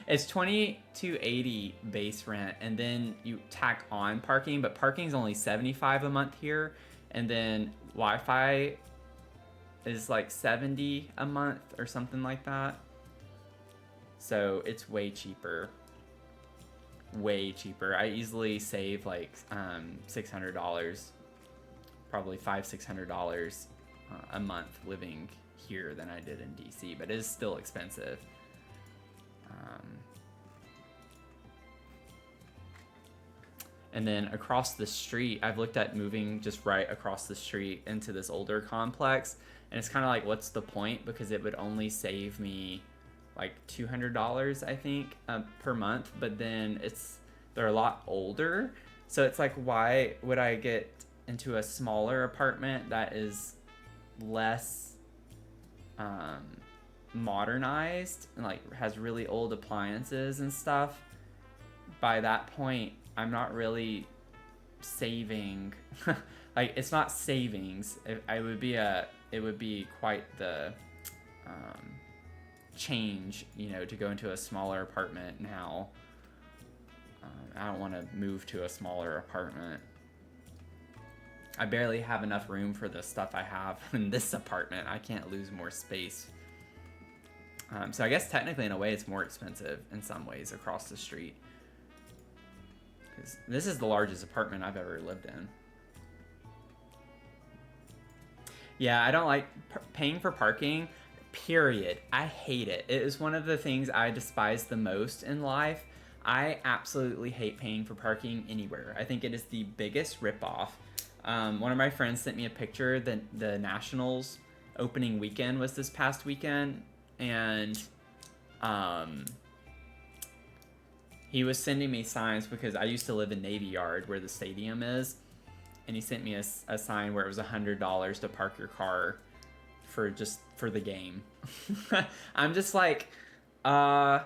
It's $2,280 base rent, and then you tack on parking, but parking's only $75 a month here, and then Wi-Fi is like $70 a month or something like that. So it's way cheaper. Way cheaper. I easily save like $600, probably $500-$600 a month living here than I did in DC, but it is still expensive. And then across the street, I've looked at moving just right across the street into this older complex, and it's kind of like, what's the point? Because it would only save me like $200, I think, per month, but then they're a lot older, so it's like, why would I get into a smaller apartment that is less modernized and like has really old appliances and stuff? By that point, I'm not really saving. Like, it's not savings. It would be quite the change, to go into a smaller apartment now. I don't want to move to a smaller apartment. I barely have enough room for the stuff I have in this apartment. I can't lose more space. So I guess technically, in a way, it's more expensive in some ways across the street. Because this is the largest apartment I've ever lived in. Yeah, I don't like paying for parking, period. I hate it. It is one of the things I despise the most in life. I absolutely hate paying for parking anywhere. I think it is the biggest ripoff. One of my friends sent me a picture that the Nationals opening weekend was this past weekend, and he was sending me signs because I used to live in Navy Yard where the stadium is, and he sent me a sign where it was $100 to park your car for the game. I'm just like, I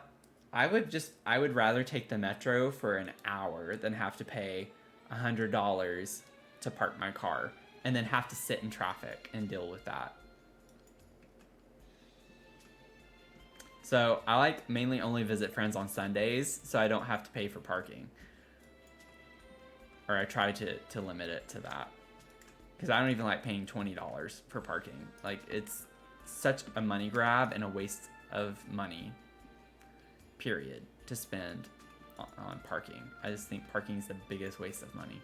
would rather take the metro for an hour than have to pay $100 to park my car and then have to sit in traffic and deal with that. So I like mainly only visit friends on Sundays, so I don't have to pay for parking. Or I try to limit it to that. Because I don't even like paying $20 for parking. Like, it's such a money grab and a waste of money, period, to spend on parking. I just think parking is the biggest waste of money.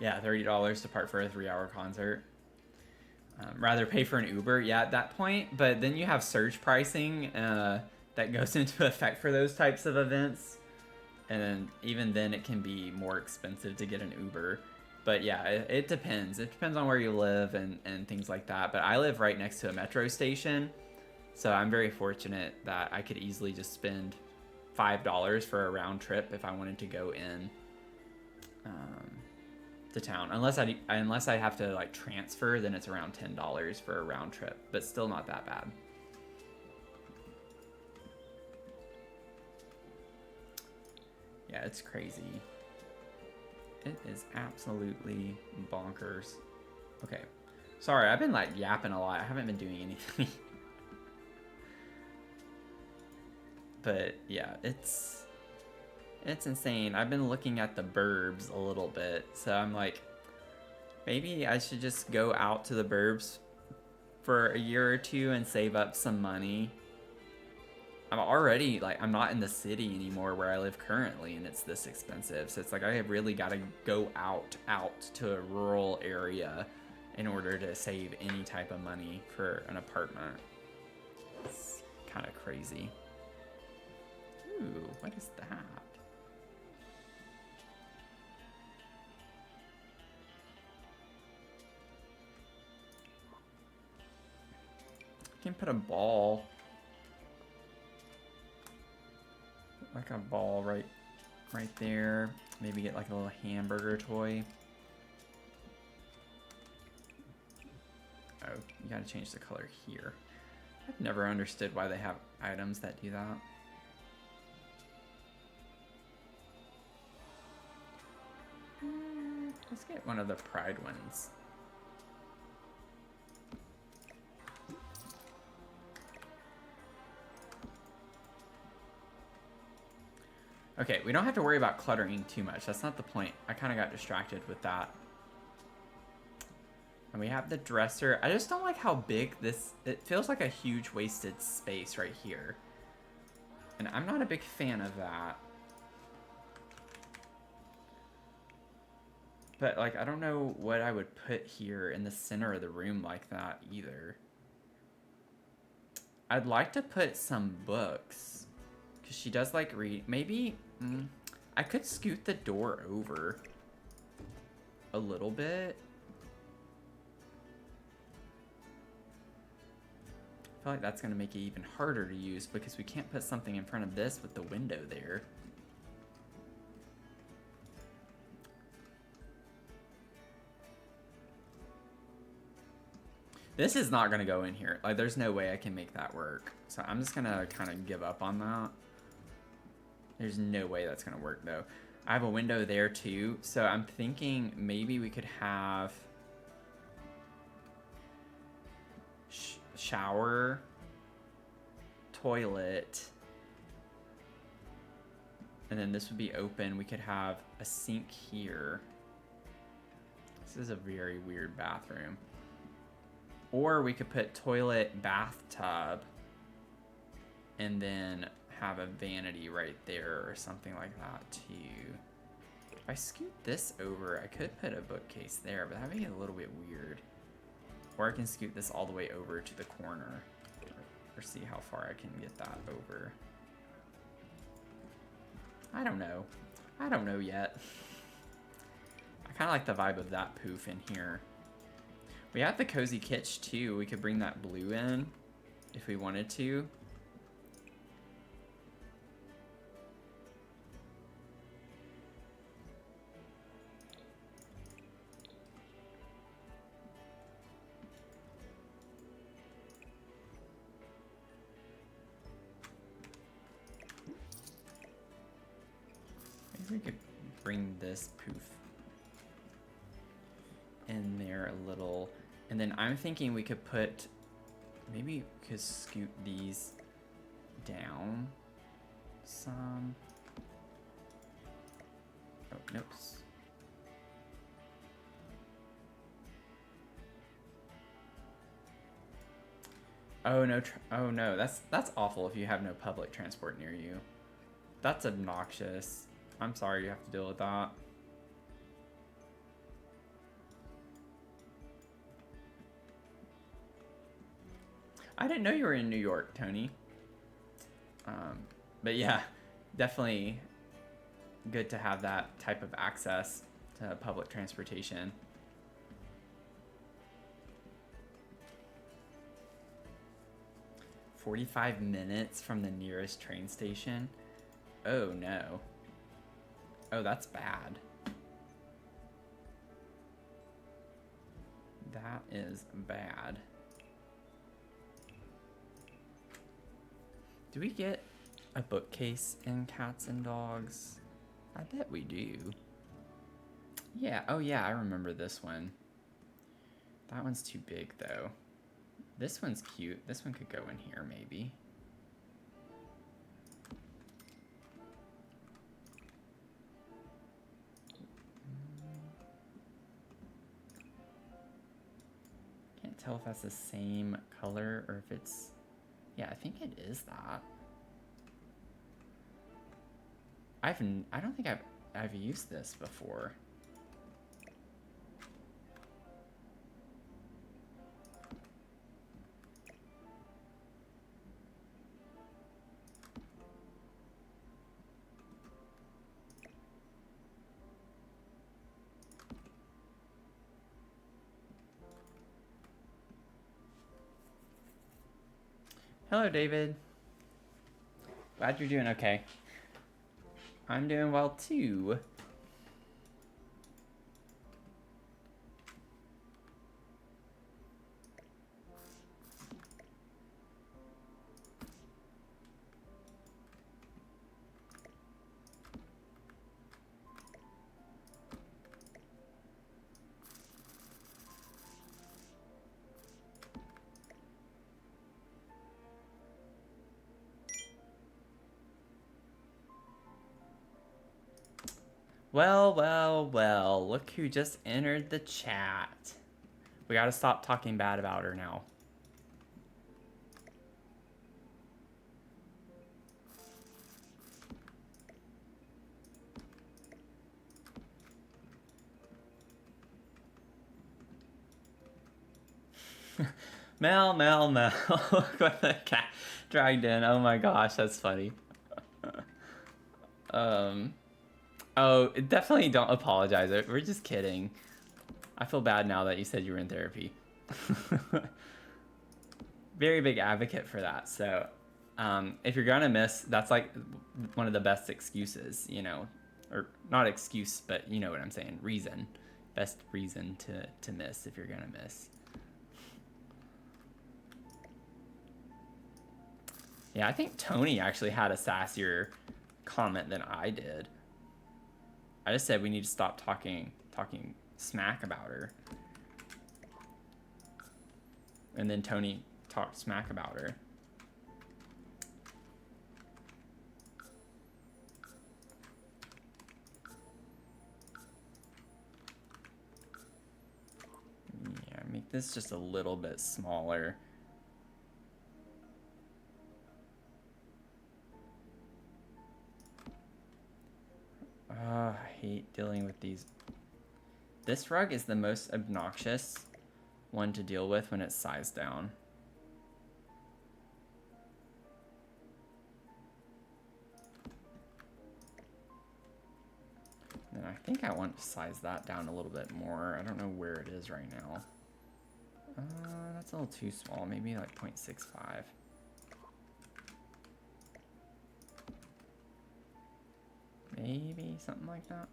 Yeah, $30 to park for a 3-hour concert. Rather pay for an Uber, yeah, at that point. But then you have surge pricing that goes into effect for those types of events. And then even then it can be more expensive to get an Uber. But yeah, it depends. It depends on where you live and things like that. But I live right next to a metro station. So I'm very fortunate that I could easily just spend $5 for a round trip if I wanted to go in to town. Unless I have to like transfer, then it's around $10 for a round trip. But still not that bad. Yeah, it's crazy. It is absolutely bonkers. Okay. Sorry, I've been like yapping a lot. I haven't been doing anything. But yeah, it's insane. I've been looking at the burbs a little bit. So I'm like, maybe I should just go out to the burbs for a year or two and save up some money. I'm already, like, I'm not in the city anymore where I live currently, and it's this expensive. So it's like I have really got to go out to a rural area in order to save any type of money for an apartment. It's kind of crazy. Ooh, what is that? I can put a ball. Like a ball right there. Maybe get like a little hamburger toy. Oh, you gotta change the color here. I've never understood why they have items that do that. Let's get one of the Pride ones. Okay, we don't have to worry about cluttering too much. That's not the point. I kind of got distracted with that. And we have the dresser. I just don't like how big this... It feels like a huge wasted space right here. And I'm not a big fan of that. But, like, I don't know what I would put here in the center of the room like that either. I'd like to put some books. Because she does like read. Maybe... I could scoot the door over a little bit. I feel like that's going to make it even harder to use because we can't put something in front of this with the window there. This is not going to go in here. Like, there's no way I can make that work. So I'm just going to kind of give up on that. There's no way that's going to work, though. I have a window there, too. So I'm thinking maybe we could have... shower, toilet, and then this would be open. We could have a sink here. This is a very weird bathroom. Or we could put toilet, bathtub, and then have a vanity right there or something like that too. If I scoot this over, I could put a bookcase there, but that would be a little bit weird. Or I can scoot this all the way over to the corner. or see how far I can get that over. I don't know. I don't know yet. I kind of like the vibe of that poof in here. We have the cozy kitsch too. We could bring that blue in if we wanted to. Maybe we could bring this poof in there a little. And then I'm thinking we could put, maybe we could scoot these down some. Oh, nope. Oh no, oh no, that's awful if you have no public transport near you. That's obnoxious. I'm sorry you have to deal with that. I didn't know you were in New York, Tony. But yeah, definitely good to have that type of access to public transportation. "45 minutes from the nearest train station? Oh no. Oh, that's bad. That is bad. Do we get a bookcase in Cats and Dogs? I bet we do. Yeah, oh yeah, I remember this one. That one's too big though. This one's cute. This one could go in here maybe. Can't tell if that's the same color or if it's... Yeah, I think it is that. I don't think I've used this before. Hello, David. Glad you're doing okay. I'm doing well too. Well, well, well, look who just entered the chat. We gotta stop talking bad about her now. Mel, Mel, Mel. Look what the cat dragged in. Oh my gosh, that's funny. Oh, definitely don't apologize. We're just kidding. I feel bad now that you said you were in therapy. Very big advocate for that. So if you're gonna miss, that's like one of the best excuses, you know, or not excuse, but you know what I'm saying, reason. Best reason to miss if you're gonna miss. Yeah, I think Tony actually had a sassier comment than I did. I just said we need to stop talking smack about her. And then Tony talked smack about her. Yeah, make this just a little bit smaller. I hate dealing with these. This rug is the most obnoxious one to deal with when it's sized down. And I think I want to size that down a little bit more. I don't know where it is right now. That's a little too small. Maybe like 0.65. Maybe something like that.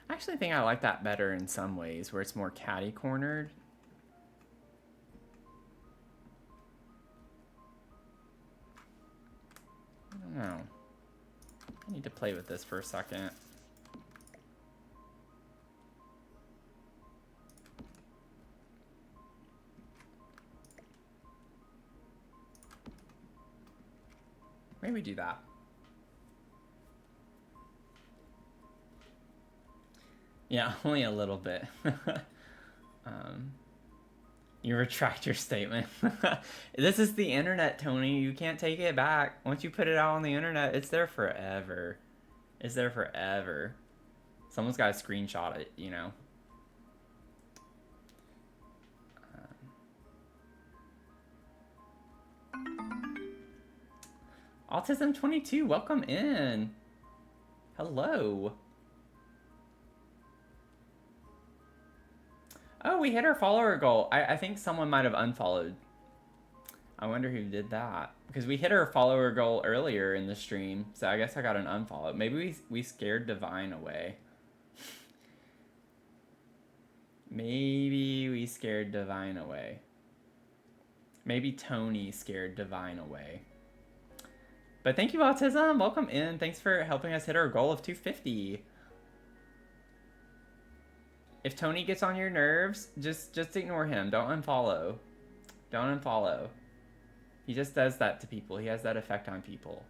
I actually think I like that better in some ways, where it's more catty-cornered. I don't know. I need to play with this for a second. Maybe do that. Yeah, only a little bit. You retract your statement. This is the internet, Tony. You can't take it back. Once you put it out on the internet, it's there forever. It's there forever. Someone's got to screenshot it, you know. Autism22, welcome in. Hello. Oh, we hit our follower goal. I think someone might have unfollowed. I wonder who did that. Because we hit our follower goal earlier in the stream, so I guess I got an unfollow. Maybe we scared Divine away. Maybe we scared Divine away. Maybe Tony scared Divine away. But thank you, Autism. Welcome in. Thanks for helping us hit our goal of 250. If Tony gets on your nerves, just ignore him. Don't unfollow. Don't unfollow. He just does that to people. He has that effect on people.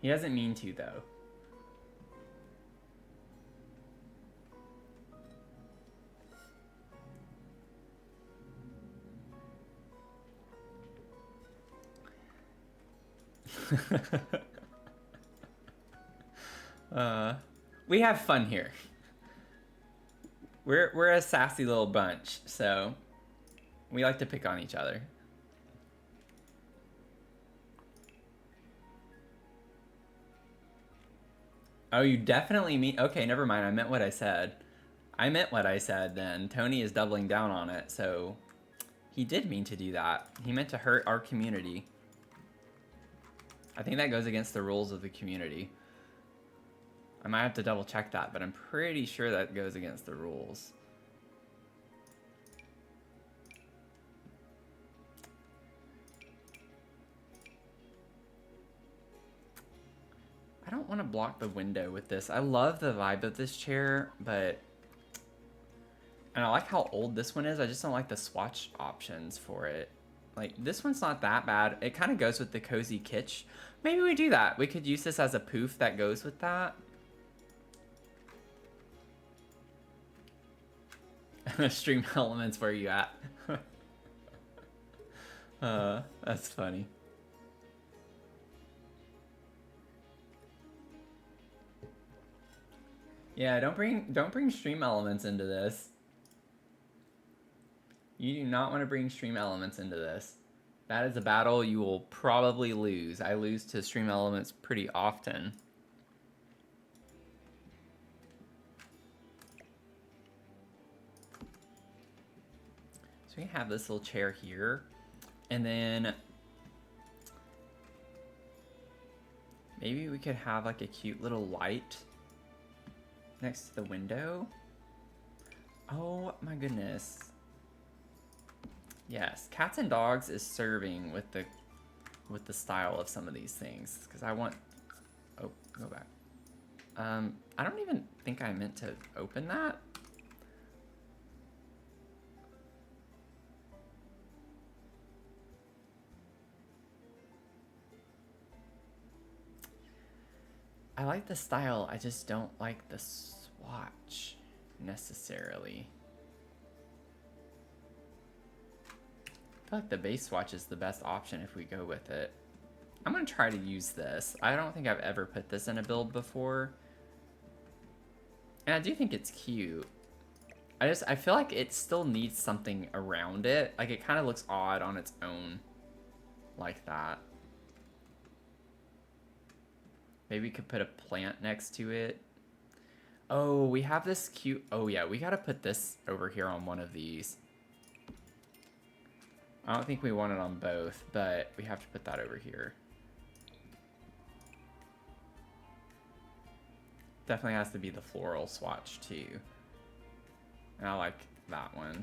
He doesn't mean to, though. We have fun here. We're a sassy little bunch, so we like to pick on each other. Oh, you definitely mean... Okay, never mind. I meant what I said. I meant what I said then. Tony is doubling down on it, so he did mean to do that. He meant to hurt our community. I think that goes against the rules of the community. I might have to double check that, but I'm pretty sure that goes against the rules. I don't want to block the window with this. I love the vibe of this chair, but... And I like how old this one is. I just don't like the swatch options for it. Like, this one's not that bad. It kind of goes with the cozy kitsch. Maybe we do that. We could use this as a poof that goes with that. Stream elements, where you at? That's funny. Yeah, don't bring stream elements into this. You do not want to bring stream elements into this. That is a battle you will probably lose. I lose to stream elements pretty often. So we have this little chair here. And then maybe we could have like a cute little light next to the window. Oh my goodness. Yes, cats and dogs is serving with the style of some of these things, because I want... Oh, go back. I don't even think I meant to open that. I like the style, I just don't like the swatch necessarily. I feel like the base swatch is the best option if we go with it. I'm gonna try to use this. I don't think I've ever put this in a build before. And I do think it's cute. I feel like it still needs something around it. Like it kind of looks odd on its own, like that. Maybe we could put a plant next to it. Oh, we have this cute... Oh, yeah, we gotta put this over here on one of these. I don't think we want it on both, but we have to put that over here. Definitely has to be the floral swatch, too. And I like that one.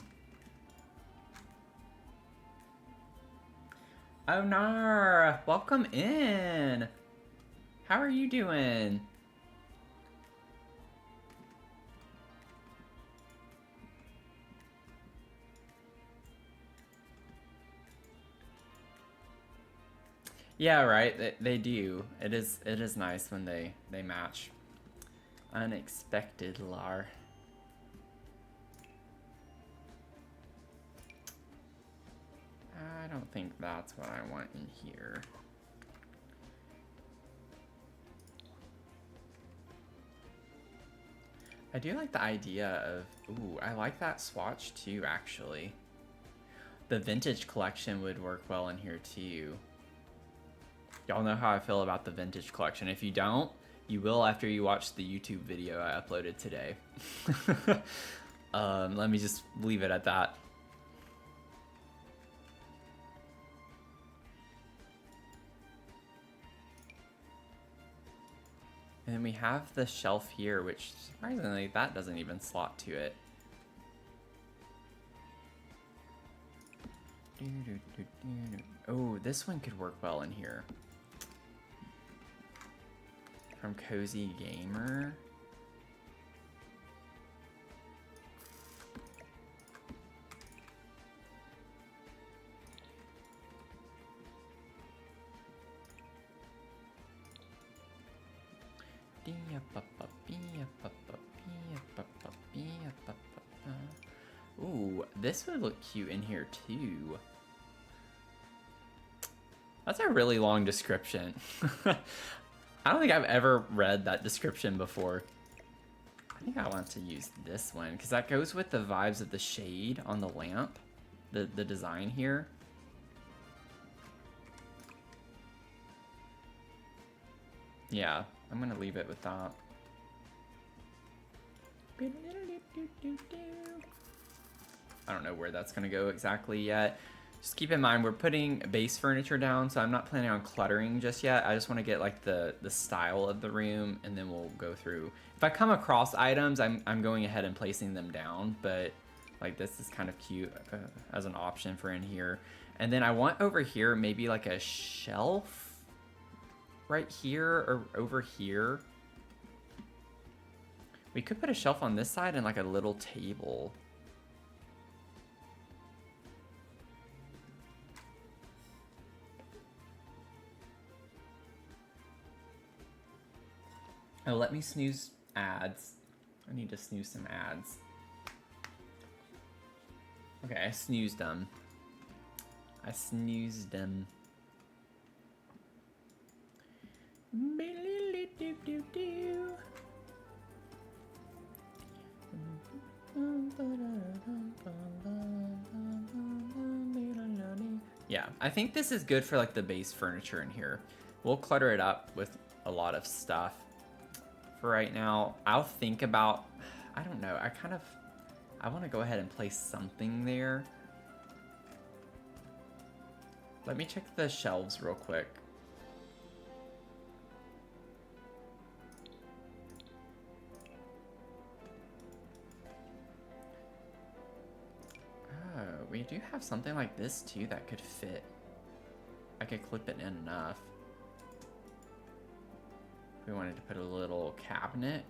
Oh, Nar! Welcome in! How are you doing? Yeah, right. They do. It is nice when they match. Unexpected, Lar. I don't think that's what I want in here. I do like the idea of... Ooh, I like that swatch too, actually. The vintage collection would work well in here too. Y'all know how I feel about the vintage collection. If you don't, you will after you watch the YouTube video I uploaded today. Let me just leave it at that. And then we have the shelf here, which surprisingly, that doesn't even slot to it. Oh, this one could work well in here. From Cozy Gamer. Ooh, this would look cute in here too. That's a really long description. I don't think I've ever read that description before. I think I want to use this one because that goes with the vibes of the shade on the lamp, the design here. Yeah, I'm gonna leave it with that. I don't know where that's gonna go exactly yet. Just keep in mind, we're putting base furniture down, so I'm not planning on cluttering just yet. I just want to get like the style of the room, and then we'll go through. If I come across items, I'm going ahead and placing them down, but like this is kind of cute as an option for in here. And then I want over here maybe like a shelf right here or over here. We could put a shelf on this side and like a little table. Oh, let me snooze ads. I need to snooze some ads. Okay, I snoozed them. I snoozed them. Yeah, I think this is good for like the base furniture in here. We'll clutter it up with a lot of stuff. For right now, I'll think about, I don't know, I want to go ahead and place something there. Let me check the shelves real quick. Oh, we do have something like this too that could fit. I could clip it in enough. If we wanted to put a little cabinet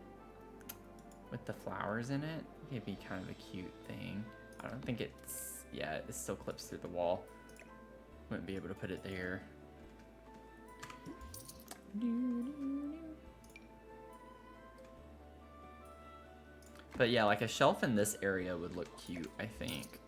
with the flowers in it, it'd be kind of a cute thing. I don't think it's, yeah, it still clips through the wall. Wouldn't be able to put it there. But yeah, like a shelf in this area would look cute, I think.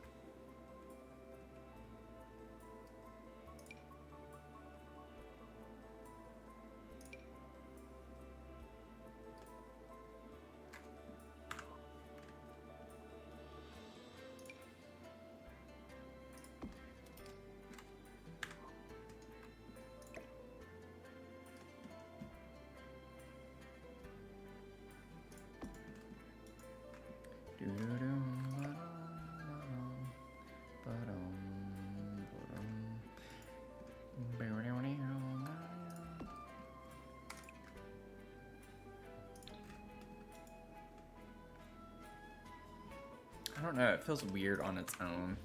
don't know, it feels weird on its own.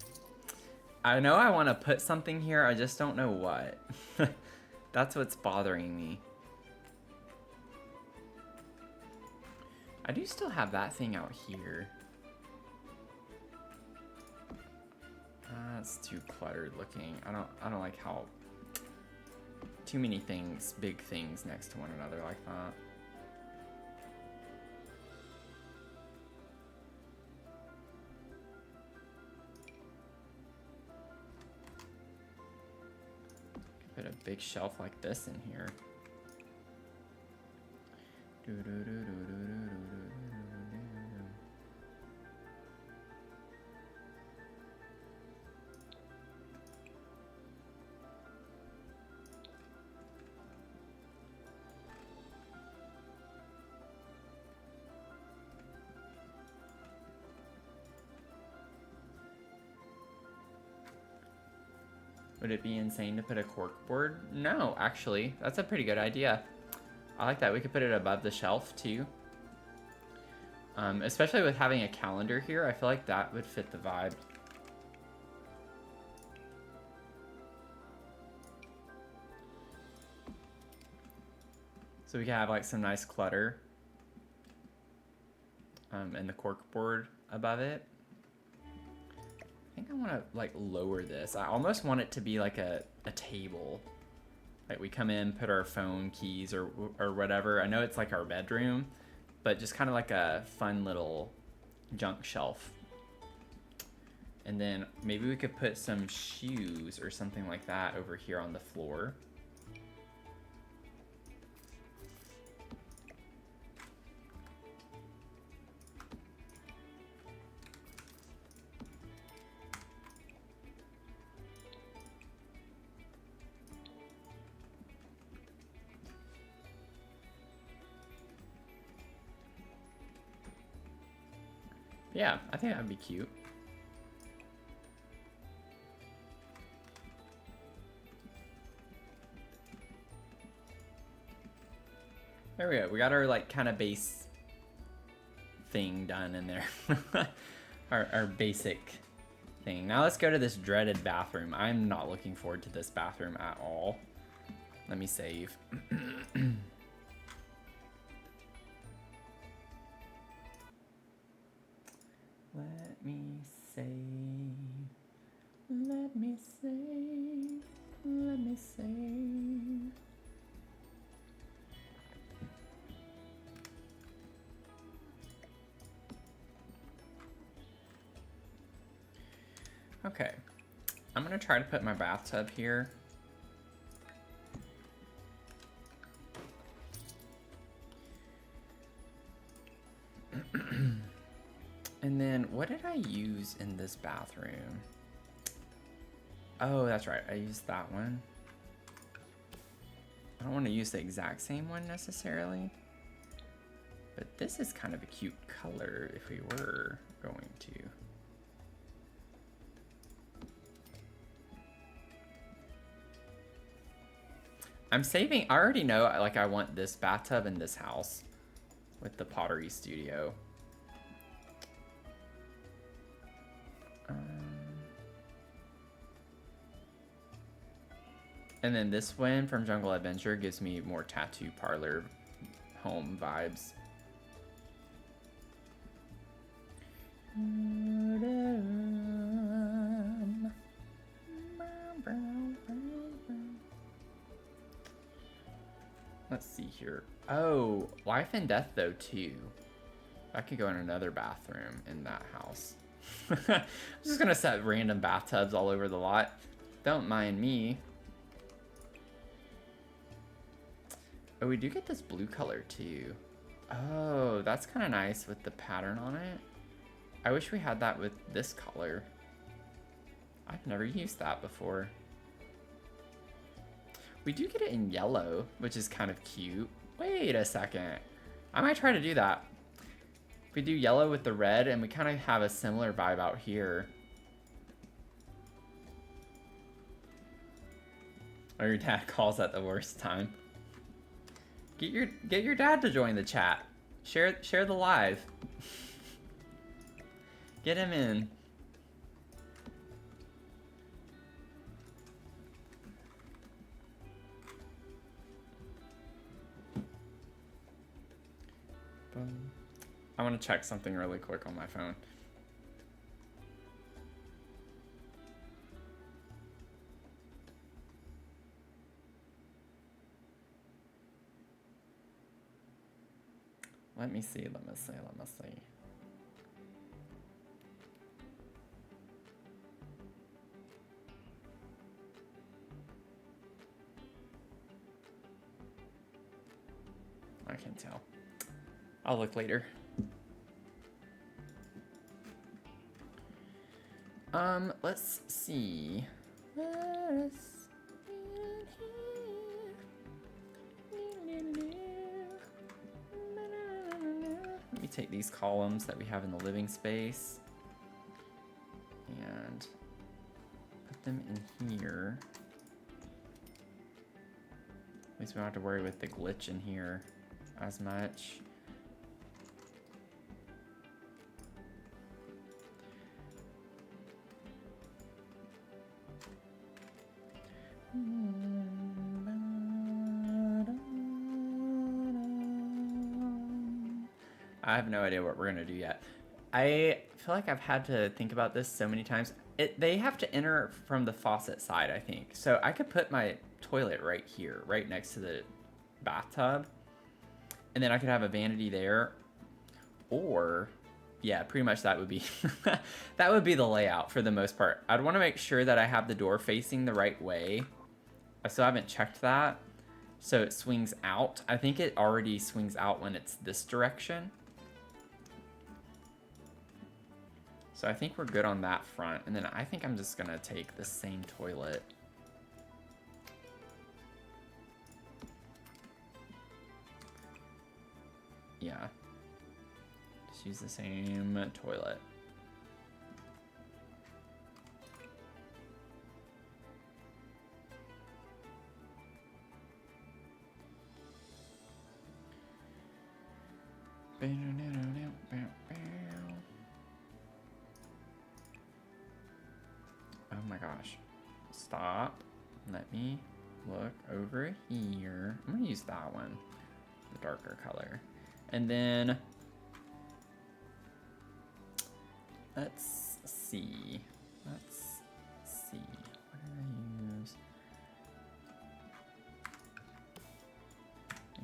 I know I want to put something here, I just don't know what. That's what's bothering me. I do still have that thing out here. That's too cluttered looking. I don't like how too many things, big things next to one another like that. Put a big shelf like this in here. Would it be insane to put a cork board? No, actually, that's a pretty good idea. I like that. We could put it above the shelf too. Especially with having a calendar here, I feel like that would fit the vibe. So we can have like some nice clutter. And the cork board above it. I think I want to like lower this. I almost want it to be like a table. Like we come in, put our phone, keys, or whatever. I know it's like our bedroom, but just kind of like a fun little junk shelf. And then maybe we could put some shoes or something like that over here on the floor. Yeah, I think that'd be cute. There we go. We got our like kind of base thing done in there. our basic thing. Now let's go to this dreaded bathroom. I'm not looking forward to this bathroom at all. Let me save. Let me save. Let me save. Let me save. Okay, I'm gonna try to put my bathtub here. And then what did I use in this bathroom? Oh, that's right, I used that one. I don't want to use the exact same one necessarily, but this is kind of a cute color if we were going to. I'm saving, I already know, like I want this bathtub in this house with the pottery studio. And then this one from Jungle Adventure gives me more tattoo parlor home vibes. Let's see here. Oh, life and death though too. I could go in another bathroom in that house. I'm just gonna set random bathtubs all over the lot. Don't mind me. Oh, we do get this blue color too. Oh, that's kind of nice with the pattern on it. I wish we had that with this color. I've never used that before. We do get it in yellow, which is kind of cute. Wait a second. I might try to do that. We do yellow with the red, and we kind of have a similar vibe out here. Or your dad calls at the worst time. Get your dad to join the chat. Share the live. Get him in. I want to check something really quick on my phone. Let me see. I can't tell. I'll look later. Let's see. Let me take these columns that we have in the living space and put them in here. At least we don't have to worry with the glitch in here as much. I have no idea what we're gonna do yet. I feel like I've had to think about this so many times. They have to enter from the faucet side, I think. So I could put my toilet right here, right next to the bathtub. And then I could have a vanity there. Or, yeah, pretty much that would be that would be the layout for the most part. I'd want to make sure that I have the door facing the right way. I still haven't checked that. So it swings out. I think it already swings out when it's this direction. So I think we're good on that front. And then I think I'm just gonna take the same toilet. Yeah. Just use the same toilet. Oh my gosh. Stop. Let me look over here. I'm gonna use that one, the darker color. And then let's see. What did I use?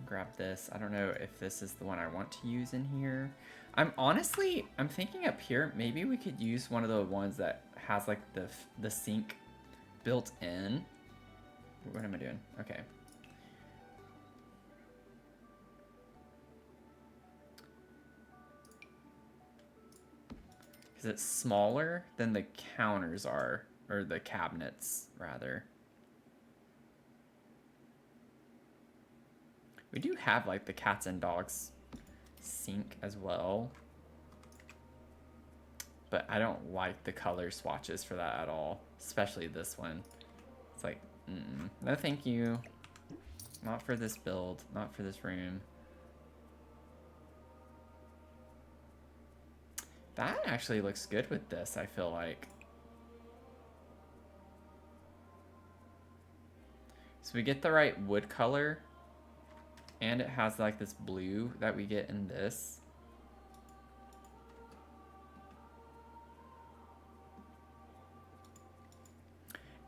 Grab this. I don't know if this is the one I want to use in here. I'm thinking up here, maybe we could use one of the ones that has like the sink built in. What am I doing? Okay. Because it's smaller than the counters are, or the cabinets rather. We do have like the cats and dogs sink as well, but I don't like the color swatches for that at all, especially this one. It's like, no thank you. Not for this build, not for this room. That actually looks good with this, I feel like. So we get the right wood color, and it has like this blue that we get in this.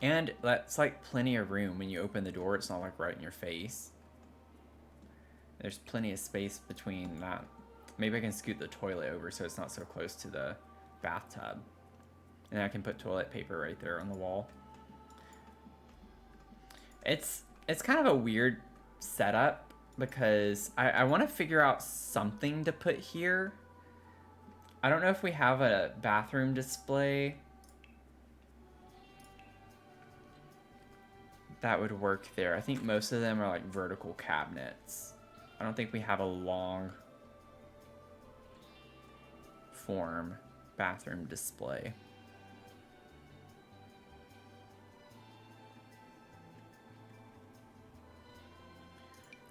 And that's like plenty of room when you open the door. It's not like right in your face. There's plenty of space between that. Maybe I can scoot the toilet over so it's not so close to the bathtub. And I can put toilet paper right there on the wall. It's kind of a weird setup because I want to figure out something to put here. I don't know if we have a bathroom display that would work there. I think most of them are like vertical cabinets. I don't think we have a long form bathroom display.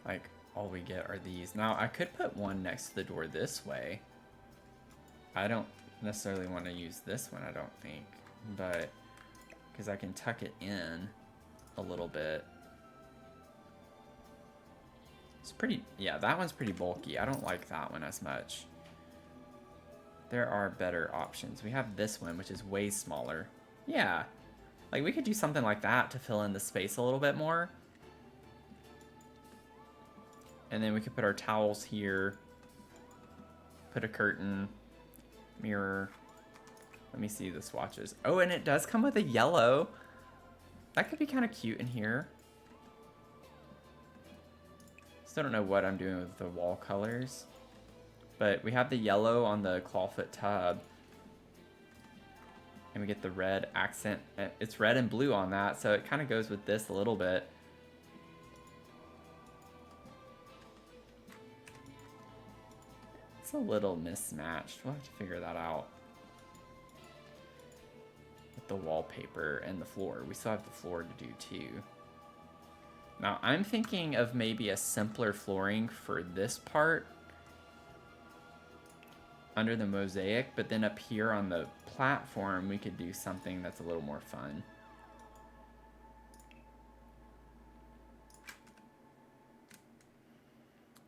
Like, all we get are these. Now, I could put one next to the door this way. I don't necessarily want to use this one, I don't think. But, because I can tuck it in a little bit. It's pretty, yeah, that one's pretty bulky. I don't like that one as much. There are better options. We have this one, which is way smaller. Yeah, like we could do something like that to fill in the space a little bit more. And then we could put our towels here. Put a curtain, mirror. Let me see the swatches. Oh, and it does come with a yellow. That could be kind of cute in here. Still don't know what I'm doing with the wall colors. But we have the yellow on the clawfoot tub. And we get the red accent. It's red and blue on that, so it kind of goes with this a little bit. It's a little mismatched. We'll have to figure that out. With the wallpaper and the floor. We still have the floor to do too. Now I'm thinking of maybe a simpler flooring for this part under the mosaic, but then up here on the platform we could do something that's a little more fun.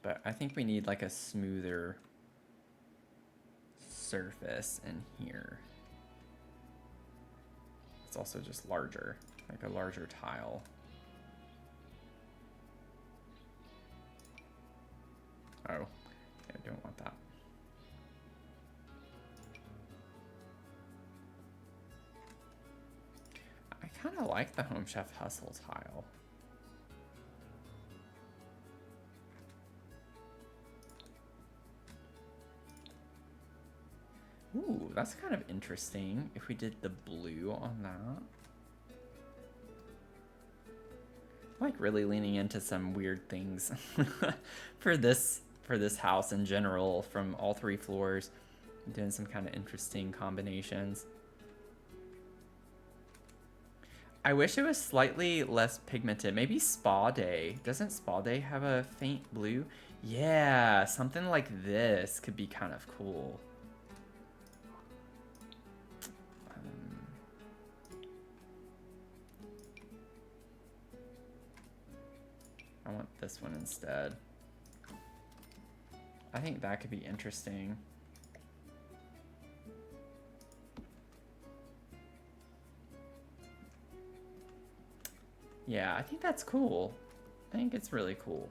But I think we need like a smoother surface in here. It's also just larger, like a larger tile. Oh, yeah, I don't want that. I kind of like the Home Chef Hustle tile. Ooh, that's kind of interesting if we did the blue on that. I'm like really leaning into some weird things for this house in general from all three floors. I'm doing some kind of interesting combinations. I wish it was slightly less pigmented. Maybe Spa Day. Doesn't Spa Day have a faint blue? Yeah, something like this could be kind of cool. I want this one instead. I think that could be interesting. Yeah, I think that's cool. I think it's really cool.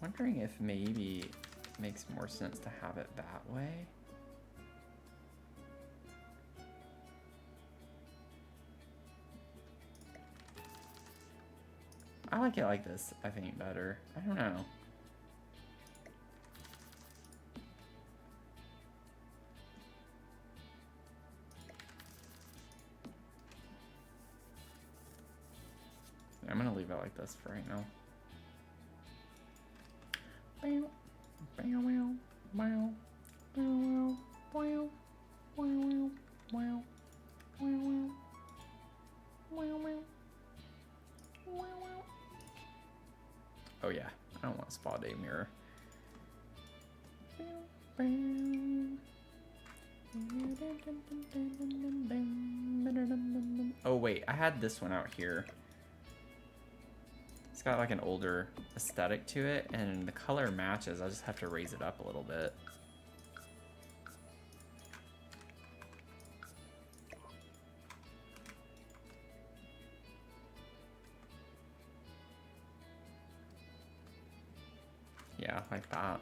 Wondering if maybe it makes more sense to have it that way. I like it like this, I think, better. I don't know. Yeah, I'm gonna leave it like this for right now. Oh yeah, I don't want a Spa Day mirror. Oh wait, I had this one out here. It's got like an older aesthetic to it, and the color matches. I just have to raise it up a little bit. Yeah, like that.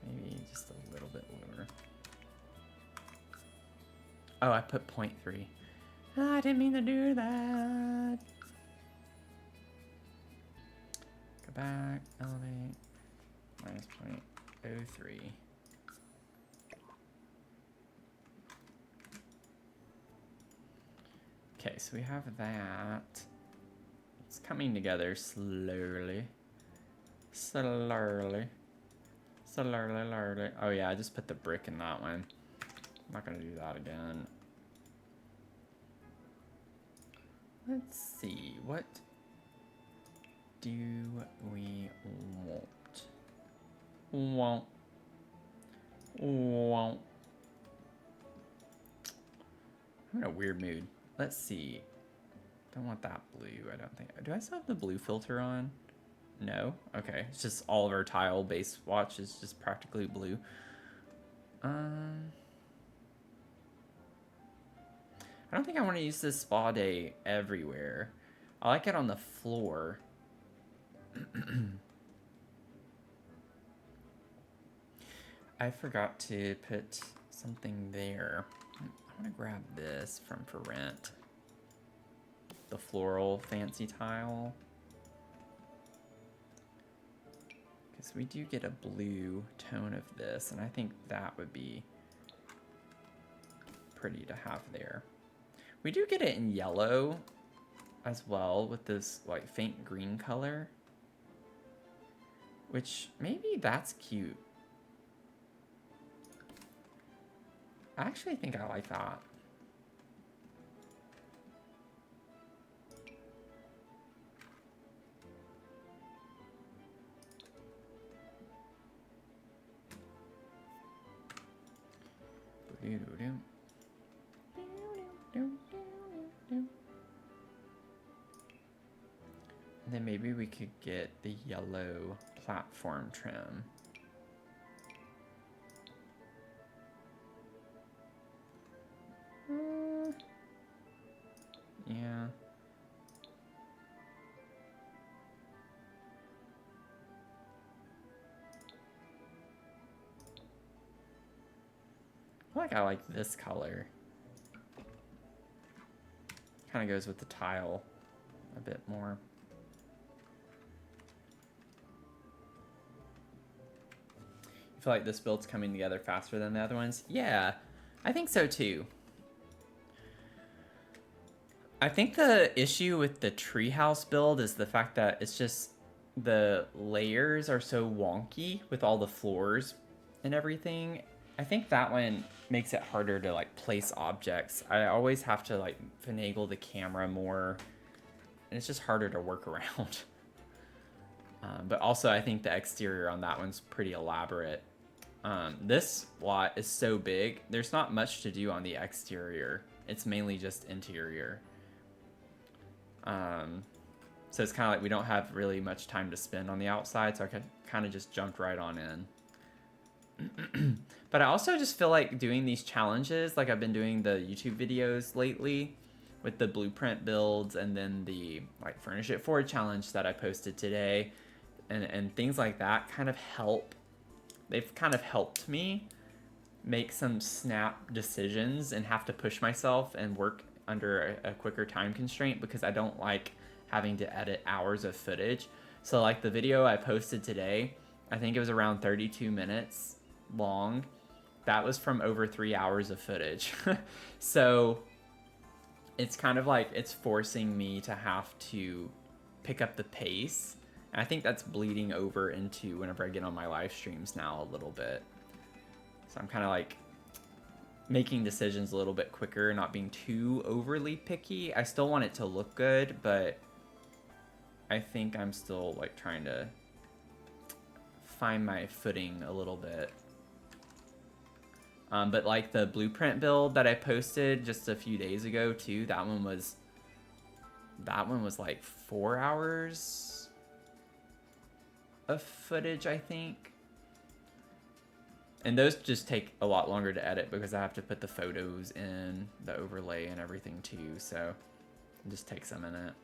Maybe just a little bit lower. Oh, I put 0.3. Oh, I didn't mean to do that. Go back, elevate, minus 0.03. Okay, so we have that. It's coming together slowly. Slowly. Slowly. Oh yeah, I just put the brick in that one. I'm not gonna do that again. Let's see, what do we want? Won't. I'm in a weird mood. Let's see. Don't want that blue, I don't think. Do I still have the blue filter on? No? Okay. It's just all of our tile base watch is just practically blue. I don't think I want to use this spa day everywhere. I like it on the floor. I forgot to put something there. I want to grab this from For Rent. The floral fancy tile. Because we do get a blue tone of this, and I think that would be pretty to have there. We do get it in yellow as well with this like faint green color. Which maybe that's cute. I actually think I like that. And then maybe we could get the yellow platform trim. Yeah. I feel like I like this color. Kind of goes with the tile a bit more. You feel like this build's coming together faster than the other ones? Yeah, I think so too. I think the issue with the treehouse build is the fact that it's just the layers are so wonky with all the floors and everything. I think that one makes it harder to like place objects. I always have to like finagle the camera more, and it's just harder to work around. But also I think the exterior on that one's pretty elaborate. This lot is so big, there's not much to do on the exterior. It's mainly just interior. So it's kind of like we don't have really much time to spend on the outside, so I could kind of just jump right on in. But I also just feel like doing these challenges, like I've been doing the YouTube videos lately with the blueprint builds and then the like Furnish It Forward challenge that I posted today and things like that kind of help. They've kind of helped me make some snap decisions and have to push myself and work under a quicker time constraint because I don't like having to edit hours of footage. So like the video I posted today, I think it was around 32 minutes long. That was from over 3 hours of footage. So it's kind of like it's forcing me to have to pick up the pace. And I think that's bleeding over into whenever I get on my live streams now a little bit. So I'm kind of like making decisions a little bit quicker, not being too overly picky. I still want it to look good, but I think I'm still like trying to find my footing a little bit. But like the blueprint build that I posted just a few days ago too, that one was like 4 hours of footage, I think. And those just take a lot longer to edit because I have to put the photos in, the overlay and everything too, so it just takes a minute.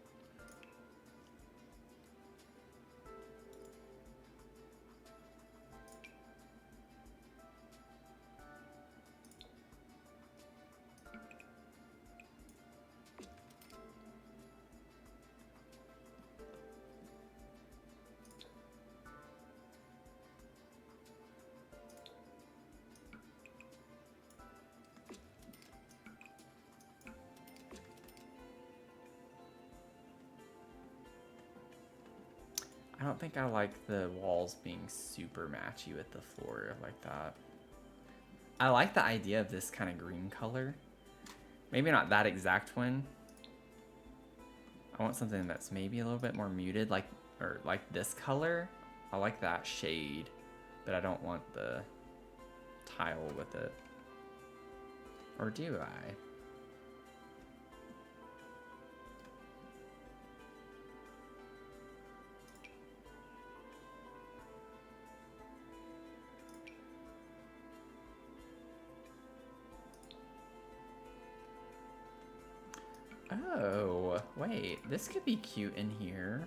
I don't think I like the walls being super matchy with the floor like that. I like the idea of this kind of green color. Maybe not that exact one. I want something that's maybe a little bit more muted. Like or like this color. I like that shade, but I don't want the tile with it. Or do I? Oh, wait, this could be cute in here.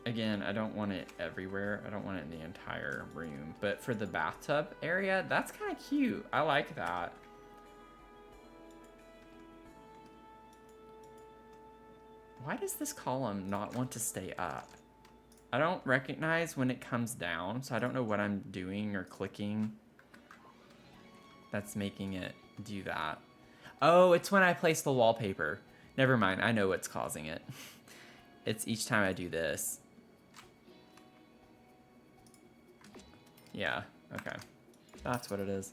Again, I don't want it everywhere. I don't want it in the entire room. But for the bathtub area, that's kind of cute. I like that. Why does this column not want to stay up? I don't recognize when it comes down, so I don't know what I'm doing or clicking that's making it do that. Oh, it's when I place the wallpaper. Never mind, I know what's causing it. It's each time I do this. Yeah, okay. That's what it is.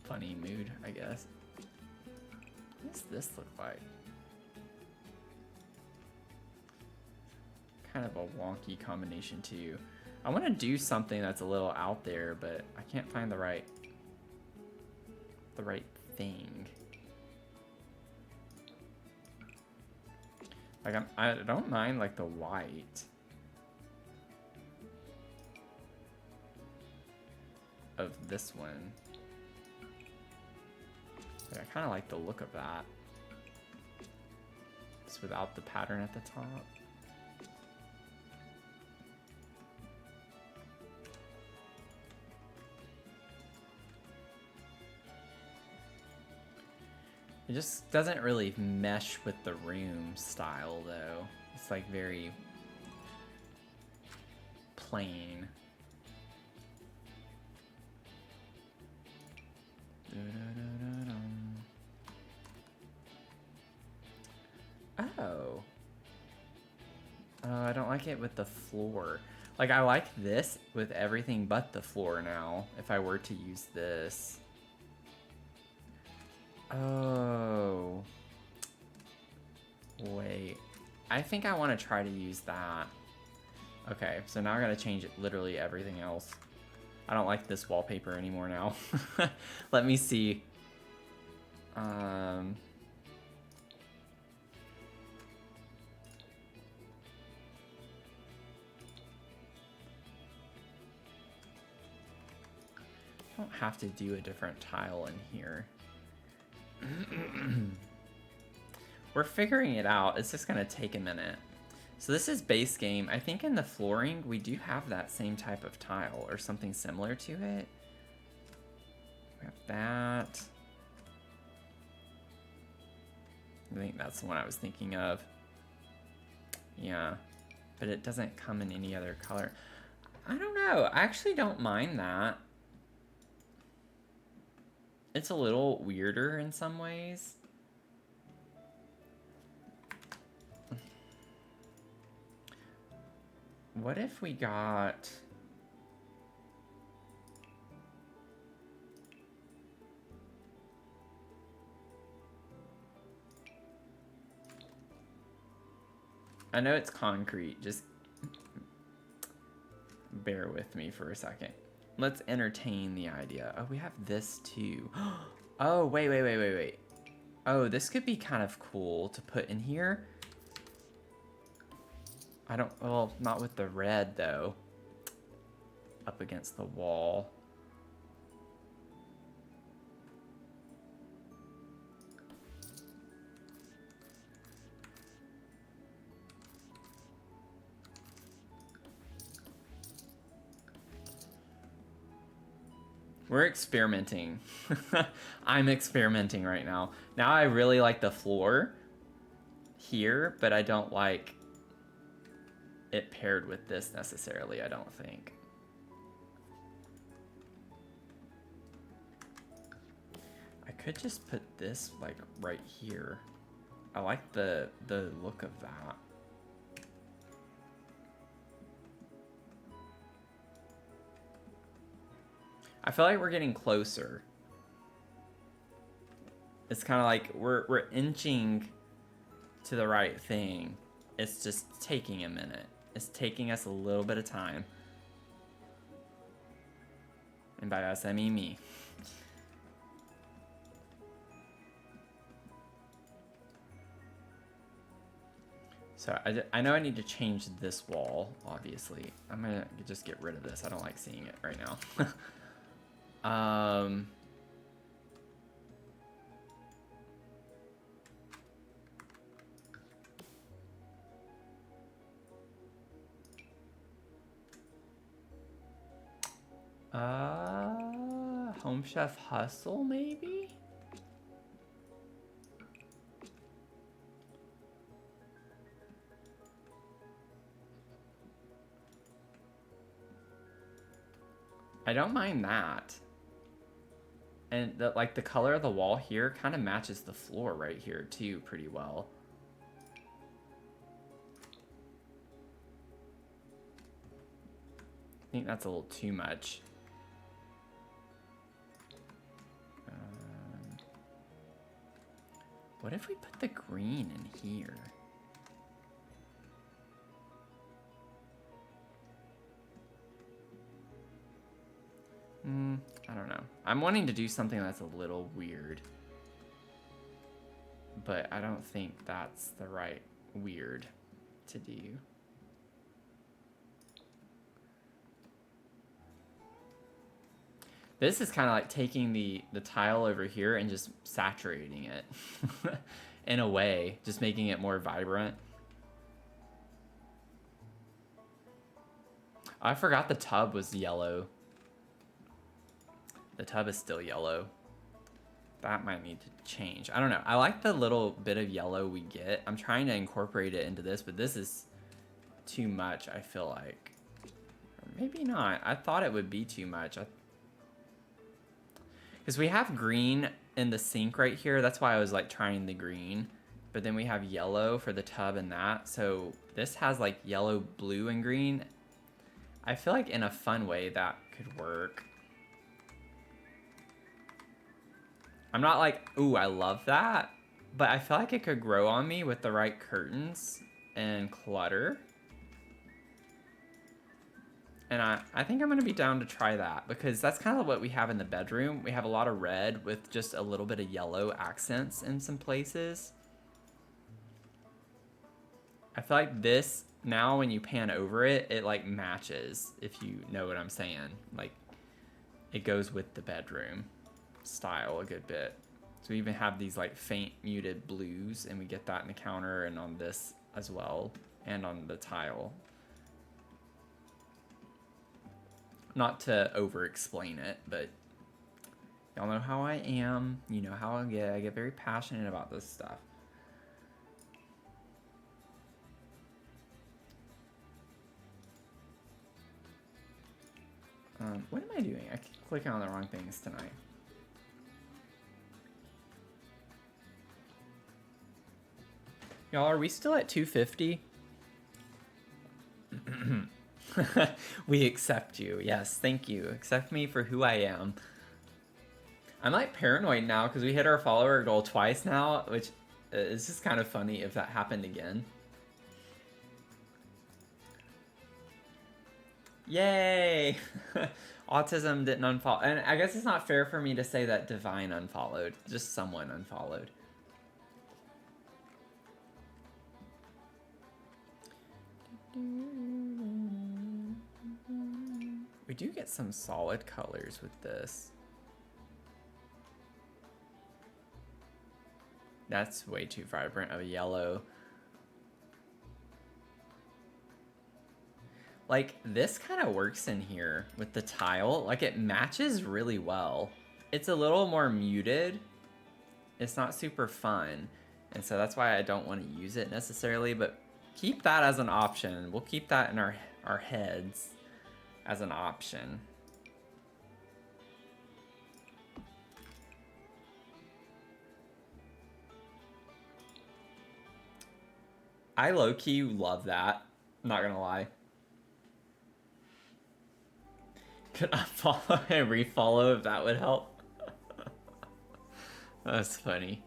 Funny mood, I guess. What does this look like? Kind of a wonky combination too. I want to do something that's a little out there, but I can't find the right thing. Like I don't mind like the white of this one. Like, I kind of like the look of that. Just without the pattern at the top. It just doesn't really mesh with the room style though. It's like very plain. Oh. Oh, I don't like it with the floor. Like, I like this with everything but the floor now, if I were to use this. Oh. Wait. I think I want to try to use that. Okay, so now I gotta change it, literally everything else. I don't like this wallpaper anymore now. Let me see. I don't have to do a different tile in here. We're figuring it out. It's just gonna take a minute. So this is base game. I think in the flooring, we do have that same type of tile or something similar to it. We have that. I think that's the one I was thinking of. Yeah, but it doesn't come in any other color. I don't know. I actually don't mind that. It's a little weirder in some ways. What if we got... I know it's concrete, just bear with me for a second. Let's entertain the idea. Oh, we have this too. Oh, wait. Oh, this could be kind of cool to put in here. I don't, well, not with the red though. Up against the wall. We're experimenting. I'm experimenting right now. Now I really like the floor here, but I don't like it paired with this necessarily, I don't think. I could just put this like right here. I like the look of that. I feel like we're getting closer. It's kind of like we're inching to the right thing. It's just taking a minute. It's taking us a little bit of time. And by us, I mean me. So I know I need to change this wall, obviously. I'm gonna just get rid of this. I don't like seeing it right now. Home Chef Hustle, maybe? I don't mind that. And like the color of the wall here kind of matches the floor right here too pretty well. I think that's a little too much. What if we put the green in here? I don't know. I'm wanting to do something that's a little weird. But I don't think that's the right weird to do. This is kind of like taking the tile over here and just saturating it in a way, just making it more vibrant. I forgot the tub was yellow. The tub is still yellow. That might need to change. I don't know. I like the little bit of yellow we get. I'm trying to incorporate it into this, but this is too much, I feel like. Or maybe not. I thought it would be too much. Because we have green in the sink right here. That's why I was like trying the green. But then we have yellow for the tub and that. So this has like yellow, blue, and green. I feel like in a fun way that could work. I'm not like, ooh, I love that. But I feel like it could grow on me with the right curtains and clutter. And I think I'm going to be down to try that. Because that's kind of what we have in the bedroom. We have a lot of red with just a little bit of yellow accents in some places. I feel like this, now when you pan over it, it like matches, if you know what I'm saying. Like, it goes with the bedroom style a good bit. So we even have these like faint muted blues, and we get that in the counter and on this as well, and on the tile. Not to over explain it, but y'all know how I am. You know how I get. I get very passionate about this stuff. What am I doing? I keep clicking on the wrong things tonight. Y'all, are we still at 250? We accept you. Yes, thank you. Accept me for who I am. I'm like paranoid now because we hit our follower goal twice now, which is just kind of funny if that happened again. Yay! Autism didn't unfollow. And I guess it's not fair for me to say that Divine unfollowed. Just someone unfollowed. We do get some solid colors with this. That's way too vibrant of a yellow. Like, this kind of works in here with the tile. Like, it matches really well. It's a little more muted. It's not super fun. And so that's why I don't want to use it necessarily, but keep that as an option. We'll keep that in our heads as an option. I low-key love that. Not gonna lie. Could unfollow and refollow if that would help? That's funny.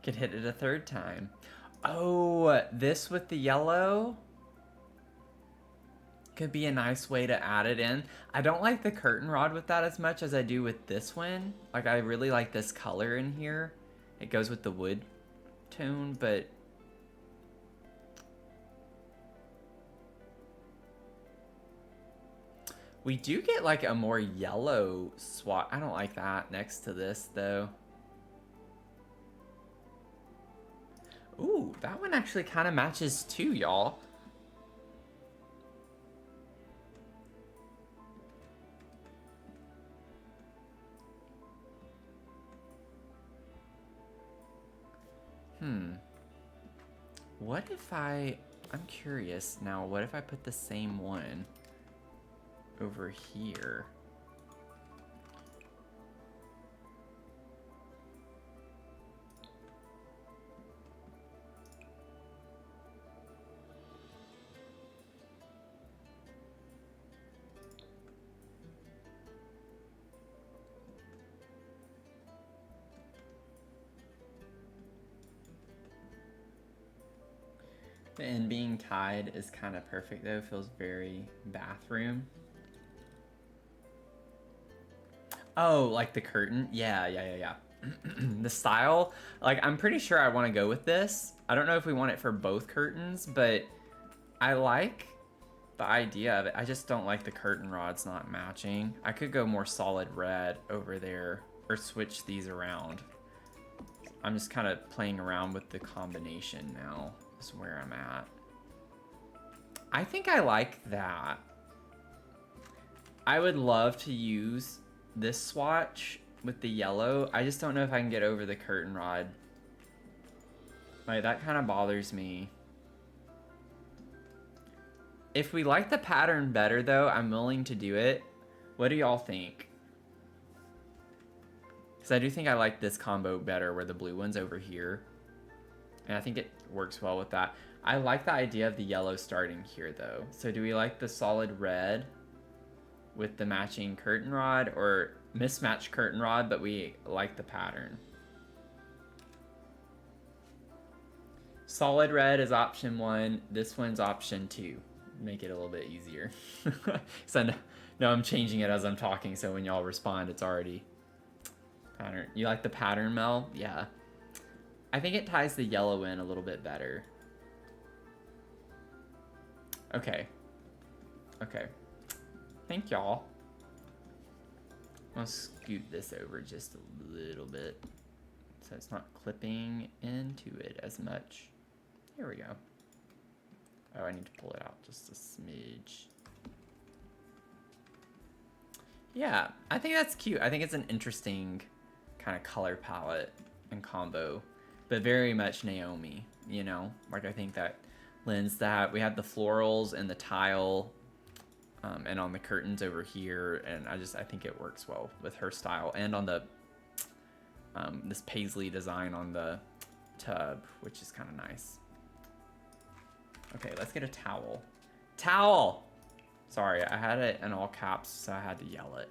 Could hit it a third time. Oh, this with the yellow could be a nice way to add it in. I don't like the curtain rod with that as much as I do with this one. Like, I really like this color in here. It goes with the wood tone, but we do get like a more yellow swatch. I don't like that next to this though. Ooh, that one actually kind of matches too, y'all. What if I'm curious now, what if I put the same one over here? And being tied is kind of perfect though. Feels very bathroom. Oh, like the curtain? Yeah. The style, like, I'm pretty sure I want to go with this. I don't know if we want it for both curtains, but I like the idea of it. I just don't like the curtain rods not matching. I could go more solid red over there or switch these around. I'm just kind of playing around with the combination now. Is where I'm at. I think I like that. I would love to use this swatch with the yellow. I just don't know if I can get over the curtain rod. Like, that kind of bothers me. If we like the pattern better though, I'm willing to do it. What do y'all think? Because I do think I like this combo better where the blue one's over here. And I think it works well with that. I like the idea of the yellow starting here though. So do we like the solid red with the matching curtain rod, or mismatched curtain rod, but we like the pattern? Solid red is option 1. This one's option 2. Make it a little bit easier. So no, I'm changing it as I'm talking, so when y'all respond, it's already pattern. You like the pattern, Mel? Yeah. I think it ties the yellow in a little bit better. Okay. Thank y'all. I'll scoot this over just a little bit so it's not clipping into it as much. Here we go. Oh, I need to pull it out just a smidge. Yeah, I think that's cute. I think it's an interesting kind of color palette and combo. But very much Naomi, you know? Like, I think that lends that. We have the florals and the tile and on the curtains over here. And I think it works well with her style. And on the this paisley design on the tub, which is kind of nice. Okay, let's get a towel. Towel! Sorry, I had it in all caps, so I had to yell it.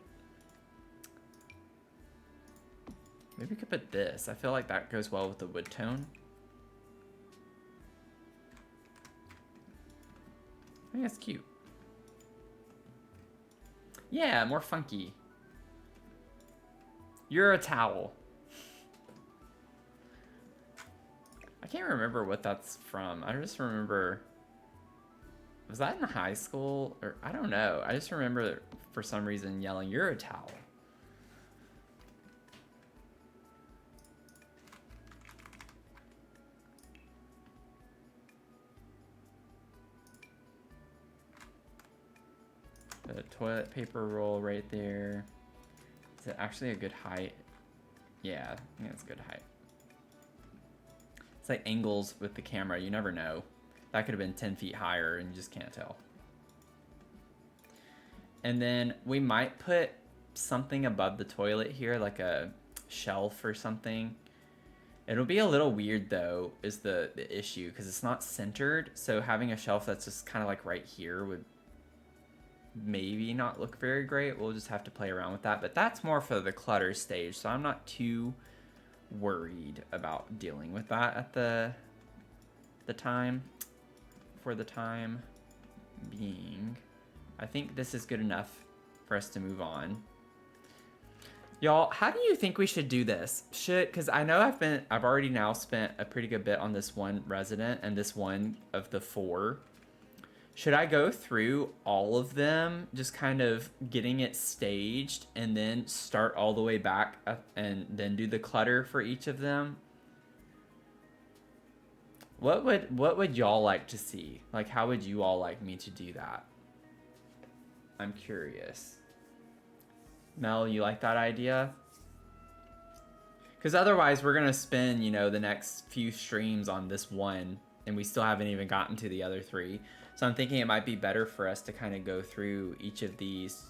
Maybe we could put this. I feel like that goes well with the wood tone. I think that's cute. Yeah, more funky. You're a towel. I can't remember what that's from. I just remember... Was that in high school? Or I don't know. I just remember for some reason yelling, "You're a towel." the toilet paper roll right there. Is it actually a good height? Yeah, I think it's good height. It's like angles with the camera, you never know. That could have been 10 feet higher and you just can't tell. And then we might put something above the toilet here, like a shelf or something. It'll be a little weird though, is the issue, because it's not centered. So having a shelf that's just kind of like right here would maybe not look very great. We'll just have to play around with that. But that's more for the clutter stage, so I'm not too worried about dealing with that at the time. For the time being, I think this is good enough for us to move on. Y'all, how do you think we should do this? Because I know I've already now spent a pretty good bit on this one resident and this one of the 4. Should I go through all of them, just kind of getting it staged and then start all the way back up and then do the clutter for each of them? What would y'all like to see? Like, how would you all like me to do that? I'm curious. Mel, you like that idea? Because otherwise we're gonna spend, you know, the next few streams on this one and we still haven't even gotten to the other 3. So I'm thinking it might be better for us to kind of go through each of these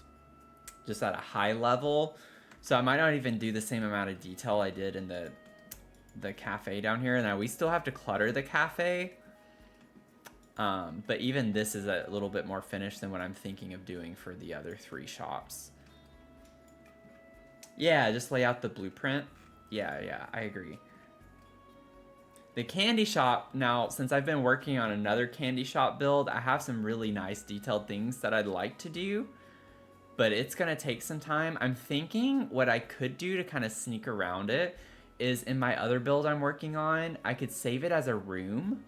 just at a high level. So I might not even do the same amount of detail I did in the cafe down here. Now we still have to clutter the cafe. But even this is a little bit more finished than what I'm thinking of doing for the other 3 shops. Yeah, just lay out the blueprint. Yeah, I agree. The candy shop, now, since I've been working on another candy shop build, I have some really nice detailed things that I'd like to do, but it's gonna take some time. I'm thinking what I could do to kind of sneak around it is in my other build I'm working on, I could save it as a room,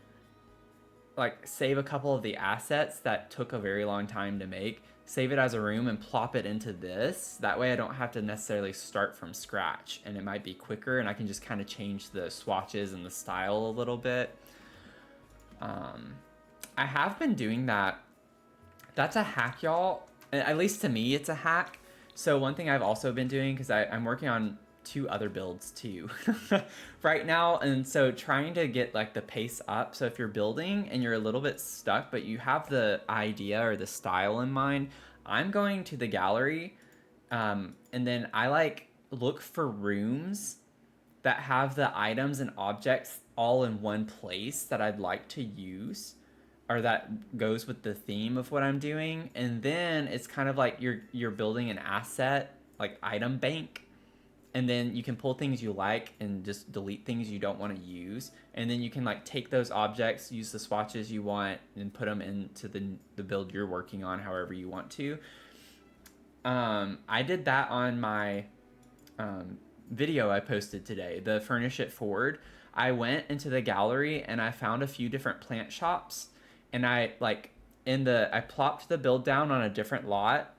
like save a couple of the assets that took a very long time to make, save it as a room and plop it into this. That way I don't have to necessarily start from scratch and it might be quicker and I can just kind of change the swatches and the style a little bit. I have been doing that. That's a hack, y'all. At least to me, it's a hack. So one thing I've also been doing, because I'm working on 2 other builds too right now, and so trying to get like the pace up. So if you're building and you're a little bit stuck but you have the idea or the style in mind, I'm going to the gallery and then I like look for rooms that have the items and objects all in one place that I'd like to use or that goes with the theme of what I'm doing. And then it's kind of like you're building an asset like item bank. And then you can pull things you like and just delete things you don't want to use. And then you can like take those objects, use the swatches you want, and put them into the build you're working on however you want to. I did that on my video I posted today, the Furnish It Forward. I went into the gallery and I found a few different plant shops. And I plopped the build down on a different lot.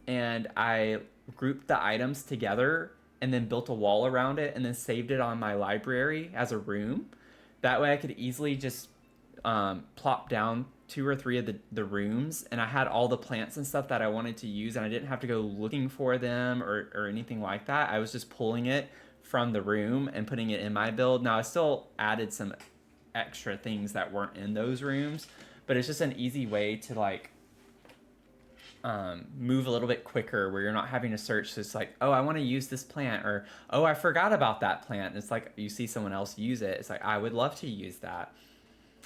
And I grouped the items together and then built a wall around it and then saved it on my library as a room. That way I could easily just plop down 2 or 3 of the rooms, and I had all the plants and stuff that I wanted to use, and I didn't have to go looking for them or anything like that. I was just pulling it from the room and putting it in my build. Now I still added some extra things that weren't in those rooms, but it's just an easy way to like move a little bit quicker where you're not having to search. So it's like, oh, I want to use this plant, or oh, I forgot about that plant. And it's like you see someone else use it. It's like, I would love to use that.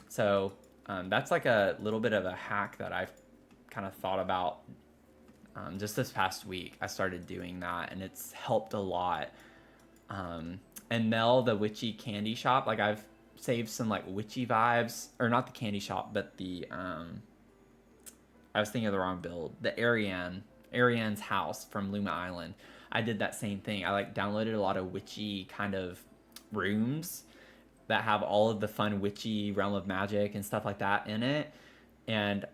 So that's like a little bit of a hack that I've kind of thought about just this past week. I started doing that and it's helped a lot. And Mel, the witchy candy shop, like I've saved some like witchy vibes, or not the candy shop, but the I was thinking of the wrong build. The Ariane's house from Luma Island. I did that same thing. I like downloaded a lot of witchy kind of rooms that have all of the fun witchy realm of magic and stuff like that in it, and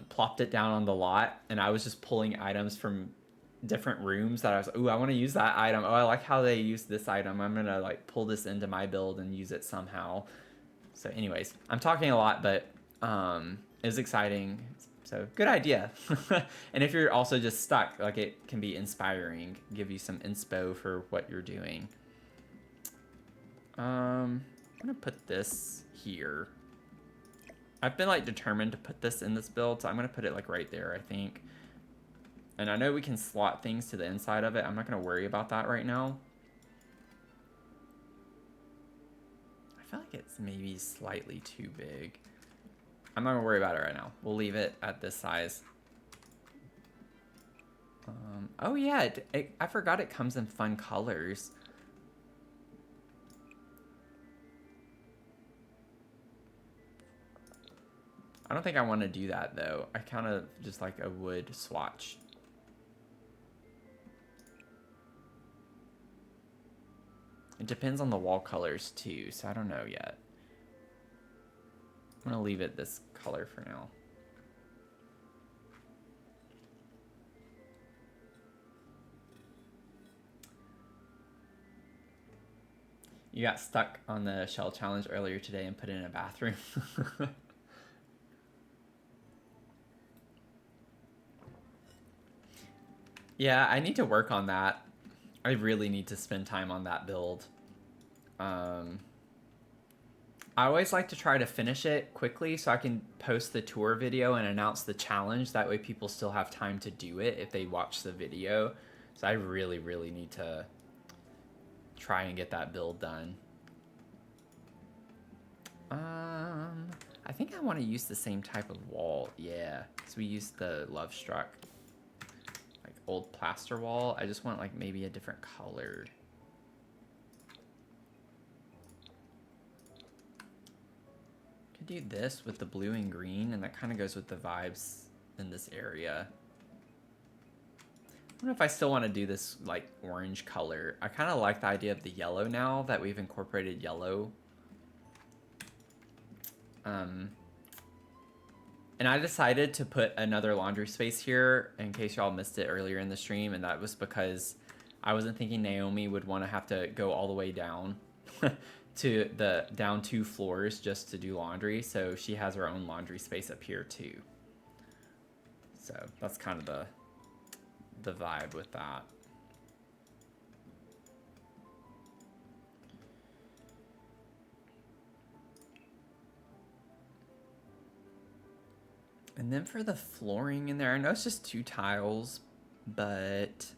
plopped it down on the lot. And I was just pulling items from different rooms that I was, ooh, I want to use that item. Oh, I like how they use this item. I'm gonna like pull this into my build and use it somehow. So anyways, I'm talking a lot, but it's exciting. So good idea. And if you're also just stuck, like it can be inspiring, give you some inspo for what you're doing. I'm gonna put this here. I've been like determined to put this in this build, so I'm gonna put it like right there, I think. And I know we can slot things to the inside of it. I'm not gonna worry about that right now. I feel like it's maybe slightly too big. I'm not gonna worry about it right now. We'll leave it at this size. Oh yeah, I forgot it comes in fun colors. I don't think I want to do that though. I kind of just like a wood swatch. It depends on the wall colors too, so I don't know yet. I'm gonna leave it this color for now. You got stuck on the shell challenge earlier today and put it in a bathroom. Yeah, I need to work on that. I really need to spend time on that build. I always like to try to finish it quickly so I can post the tour video and announce the challenge. That way people still have time to do it if they watch the video. So I really, really need to try and get that build done. I think I want to use the same type of wall. Yeah, so we used the Love Struck. Old plaster wall. I just want like maybe a different color. Could do this with the blue and green, and that kind of goes with the vibes in this area. I don't know if I still want to do this like orange color. I kind of like the idea of the yellow now that we've incorporated yellow. And I decided to put another laundry space here in case y'all missed it earlier in the stream, and that was because I wasn't thinking Naomi would want to have to go all the way down to the down 2 floors just to do laundry, so she has her own laundry space up here too. So that's kind of the vibe with that. And then for the flooring in there, I know it's just 2 tiles, but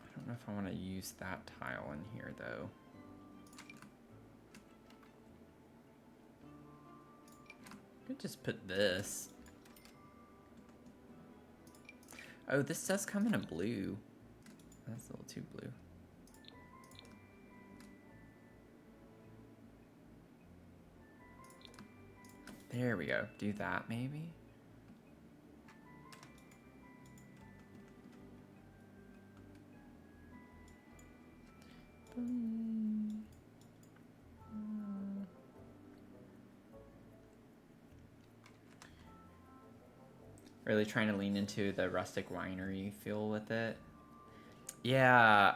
I don't know if I want to use that tile in here though. I could just put this. Oh, this does come in a blue. That's a little too blue. There we go. Do that maybe. Really trying to lean into the rustic winery feel with it. Yeah,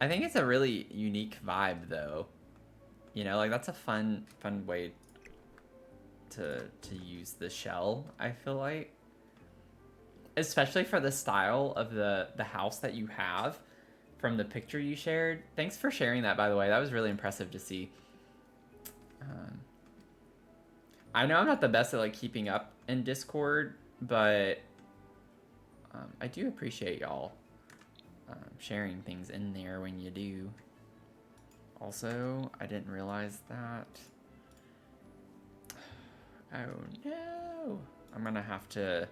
I think it's a really unique vibe though. You know, like that's a fun way to use the shell, I feel like. Especially for the style of the house that you have from the picture you shared. Thanks for sharing that, by the way. That was really impressive to see. I know I'm not the best at like keeping up in Discord, but I do appreciate y'all sharing things in there when you do. Also, I didn't realize that. Oh no! I'm gonna have to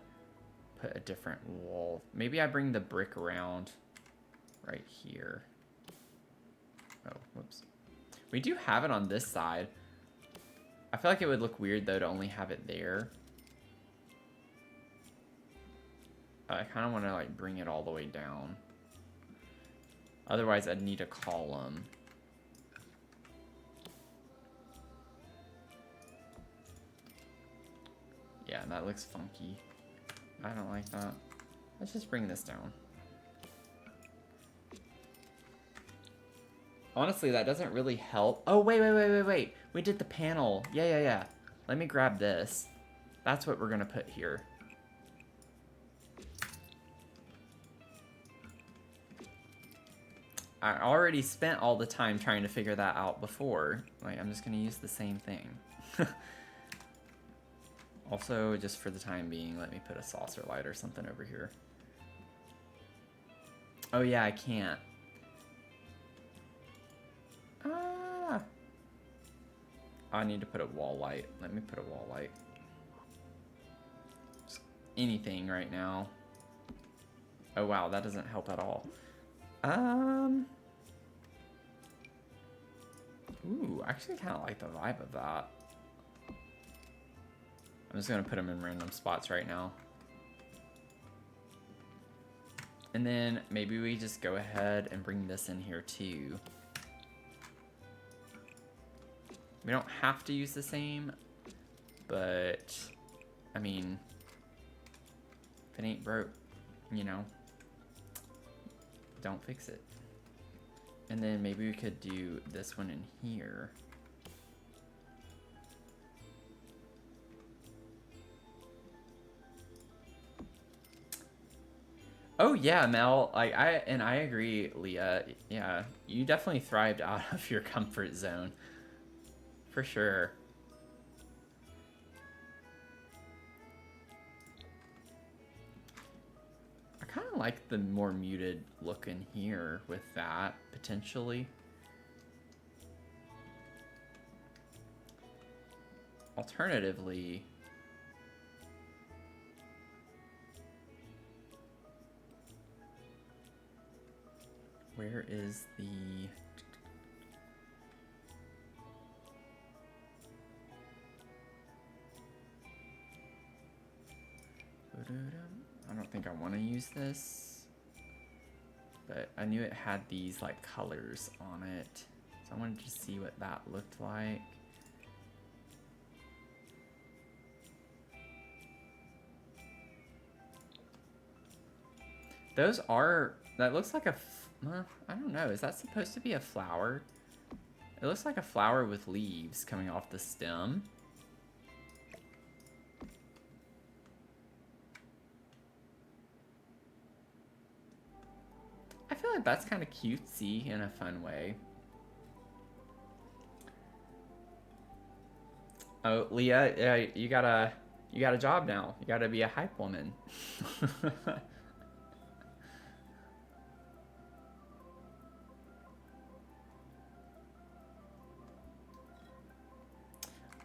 put a different wall. Maybe I bring the brick around right here. Oh, whoops. We do have it on this side. I feel like it would look weird though to only have it there. I kind of want to like bring it all the way down. Otherwise, I'd need a column. Yeah, that looks funky. I don't like that. Let's just bring this down. Honestly, that doesn't really help. Oh, wait. We did the panel. Yeah. Let me grab this. That's what we're gonna put here. I already spent all the time trying to figure that out before. Like, I'm just gonna use the same thing. Also, just for the time being, let me put a saucer light or something over here. Oh yeah, I can't. Ah! I need to put a wall light. Let me put a wall light. Just anything right now. Oh wow, that doesn't help at all. Ooh, I actually kind of like the vibe of that. I'm just gonna put them in random spots right now. And then maybe we just go ahead and bring this in here too. We don't have to use the same, but I mean, if it ain't broke, you know, don't fix it. And then maybe we could do this one in here. Oh yeah, Mel. Like I agree, Leah. Yeah, you definitely thrived out of your comfort zone, for sure. I kind of like the more muted look in here with that potentially. Alternatively, where is the... I don't think I want to use this, but I knew it had these like colors on it, so I wanted to see what that looked like. Those are, that looks like a, I don't know, is that supposed to be a flower? It looks like a flower with leaves coming off the stem. I feel like that's kind of cutesy in a fun way. Oh, Leah, you got a job now. You gotta be a hype woman.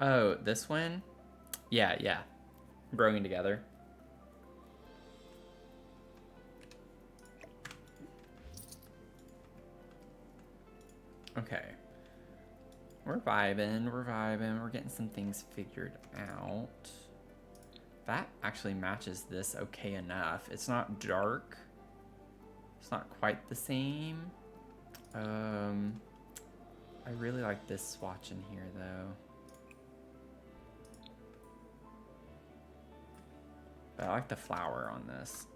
Oh, this one? Yeah. Growing together. Okay. We're vibing, we're getting some things figured out. That actually matches this okay enough. It's not dark. It's not quite the same. I really like this swatch in here though. But I like the flower on this.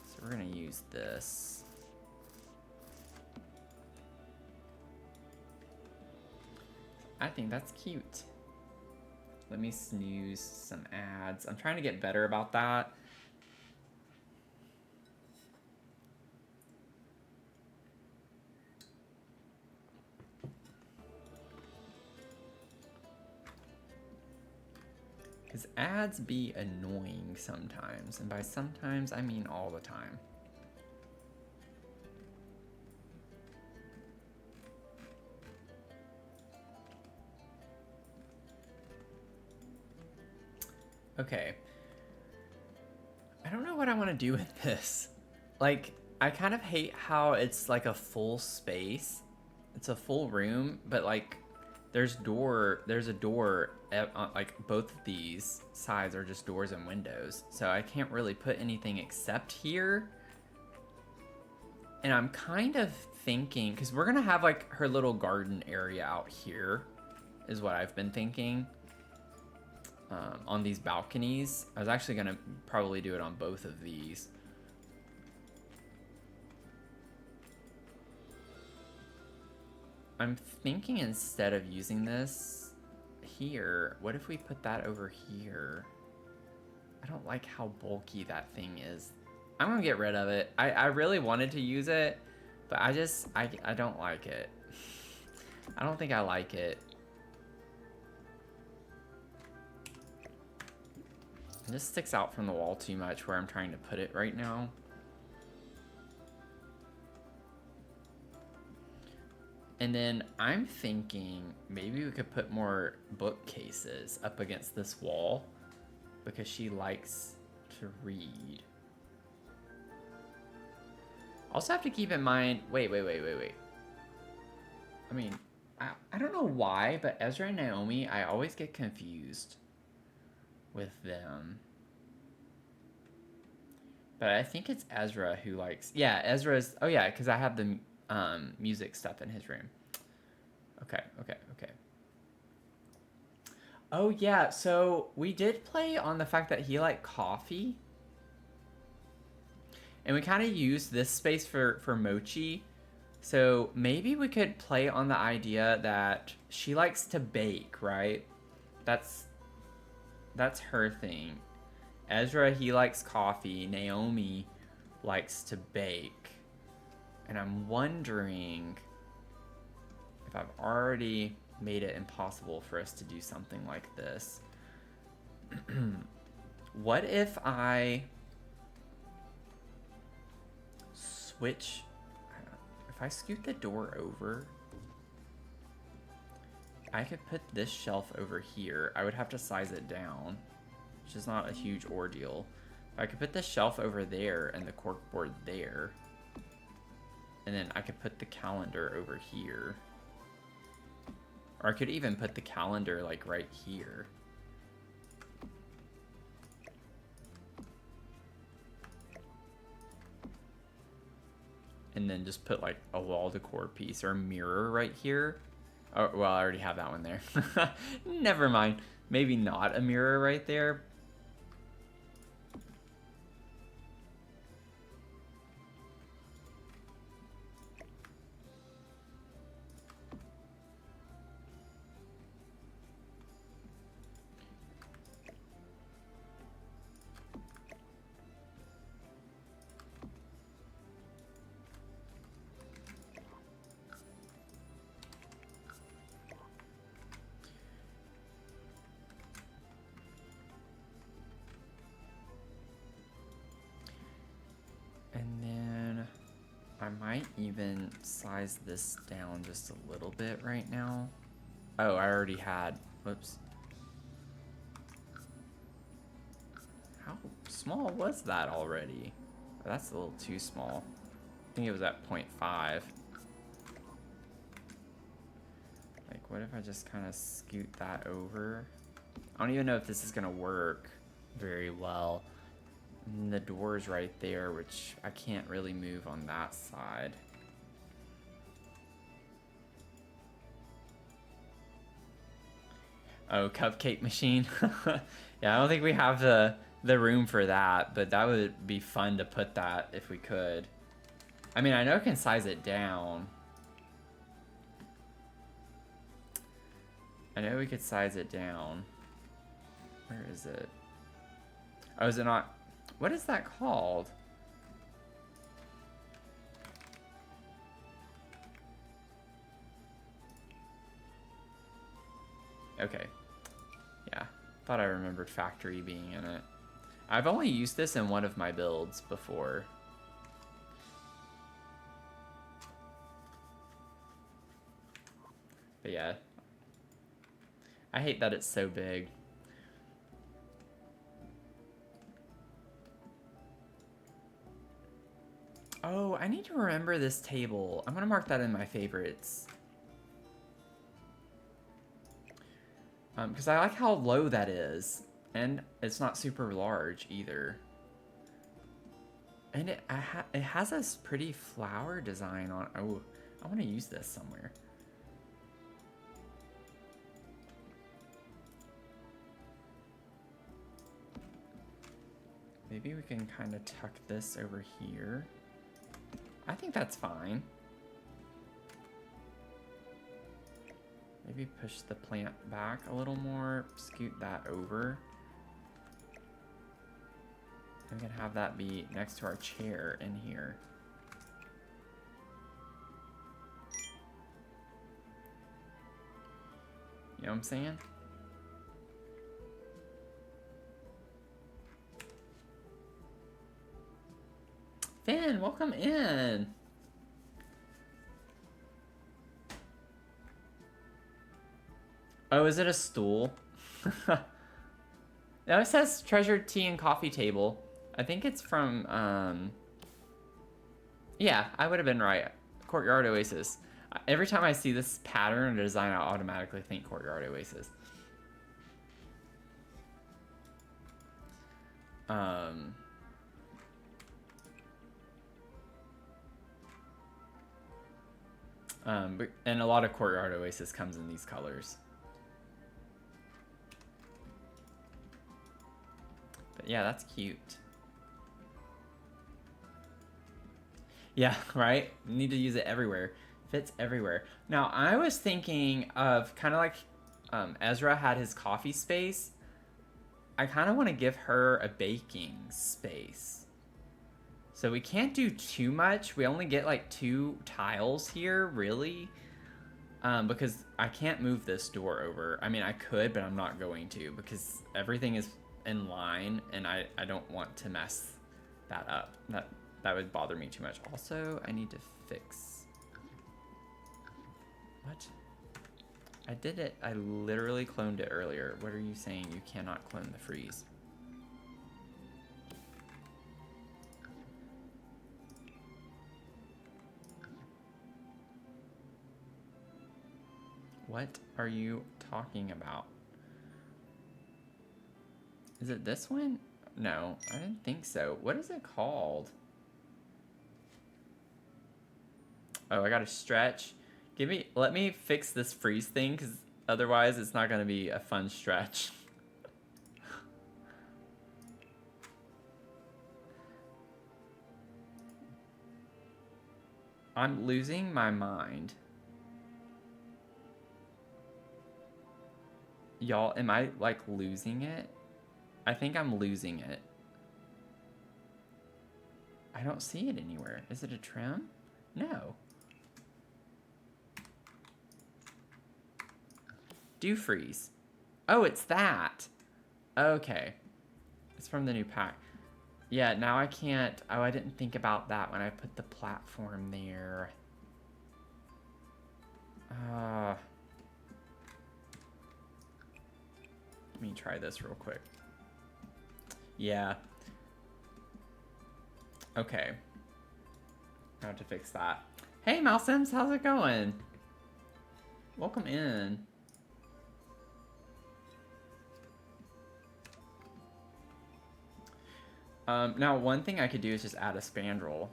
So we're gonna use this. I think that's cute. Let me snooze some ads. I'm trying to get better about that. Because ads be annoying sometimes. And by sometimes, I mean all the time. Okay. I don't know what I want to do with this. Like, I kind of hate how it's like a full space. It's a full room, but like there's a door at, like both of these sides are just doors and windows. So I can't really put anything except here. And I'm kind of thinking, because we're going to have like her little garden area out here is what I've been thinking. On these balconies. I was actually going to probably do it on both of these. I'm thinking instead of using this here, what if we put that over here? I don't like how bulky that thing is. I'm gonna get rid of it. I really wanted to use it, but I don't like it. I don't think I like it. It just sticks out from the wall too much where I'm trying to put it right now. And then I'm thinking maybe we could put more bookcases up against this wall because she likes to read. Also have to keep in mind, wait. I mean, I don't know why, but Ezra and Naomi, I always get confused with them. But I think it's Ezra who likes, yeah, Ezra's, oh yeah, because I have the music stuff in his room. Okay. Oh yeah, so we did play on the fact that he liked coffee. And we kind of used this space for Mochi. So maybe we could play on the idea that she likes to bake, right? That's her thing. Ezra, he likes coffee. Naomi likes to bake. And I'm wondering if I've already made it impossible for us to do something like this. What if I switch, if I scoot the door over, I could put this shelf over here. I would have to size it down, which is not a huge ordeal. I could put the shelf over there and the corkboard there. And then I could put the calendar over here. Or I could even put the calendar like right here. And then just put like a wall decor piece or a mirror right here. Oh, well, I already have that one there. Never mind. Maybe not a mirror right there. And then I might even size this down just a little bit right now. Oh, I already had, whoops. How small was that already? Oh, that's a little too small. I think it was at 0.5. Like, what if I just kind of scoot that over? I don't even know if this is gonna work very well. And the door's right there, which I can't really move on that side. Oh, cupcake machine. Yeah, I don't think we have the room for that, but that would be fun to put that if we could. I mean, I know I can size it down. I know we could size it down. Where is it? Oh, is it not? What is that called? Okay. Yeah. Thought I remembered factory being in it. I've only used this in one of my builds before. But yeah. I hate that it's so big. Oh, I need to remember this table. I'm gonna mark that in my favorites. Because I like how low that is. And it's not super large either. And it has a pretty flower design on. Oh, I want to use this somewhere. Maybe we can kind of tuck this over here. I think that's fine. Maybe push the plant back a little more, scoot that over. We can have that be next to our chair in here. You know what I'm saying? Finn, welcome in. Oh, is it a stool? No, it says treasured tea and coffee table. I think it's from, yeah, I would have been right. Courtyard Oasis. Every time I see this pattern or design, I automatically think Courtyard Oasis. And a lot of Courtyard Oasis comes in these colors. But yeah, that's cute. Yeah, right? Need to use it everywhere. Fits everywhere. Now, I was thinking of kind of like Ezra had his coffee space. I kind of want to give her a baking space. So we can't do too much. We only get like 2 tiles here, really. Because I can't move this door over. I mean, I could, but I'm not going to because everything is in line and I don't want to mess that up. That would bother me too much. Also, I need to fix... What? I did it. I literally cloned it earlier. What are you saying? You cannot clone the freeze. What are you talking about? Is it this one? No, I didn't think so. What is it called? Oh, I gotta stretch. Let me fix this freeze thing, because otherwise it's not gonna be a fun stretch. I'm losing my mind. Y'all, am I like losing it? I think I'm losing it. I don't see it anywhere. Is it a trim? No. Do freeze. Oh, it's that. Okay. It's from the new pack. Yeah, now I can't. Oh, I didn't think about that when I put the platform there. Let me try this real quick. Yeah. Okay. I have to fix that. Hey, Malsims, how's it going? Welcome in. Now, one thing I could do is just add a spandrel.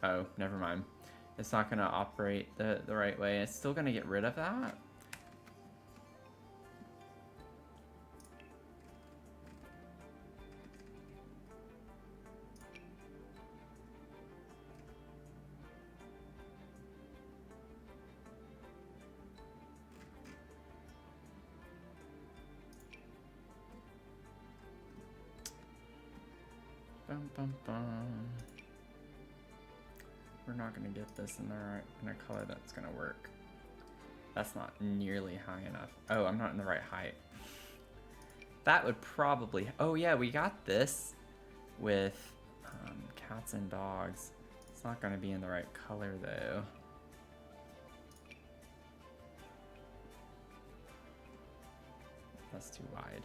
Oh, never mind. It's not going to operate the right way. It's still going to get rid of that. Bum, bum, bum. We're not going to get this in a color that's going to work. That's not nearly high enough. Oh, I'm not in the right height. That would probably... Oh, yeah, we got this with cats and dogs. It's not going to be in the right color, though. That's too wide.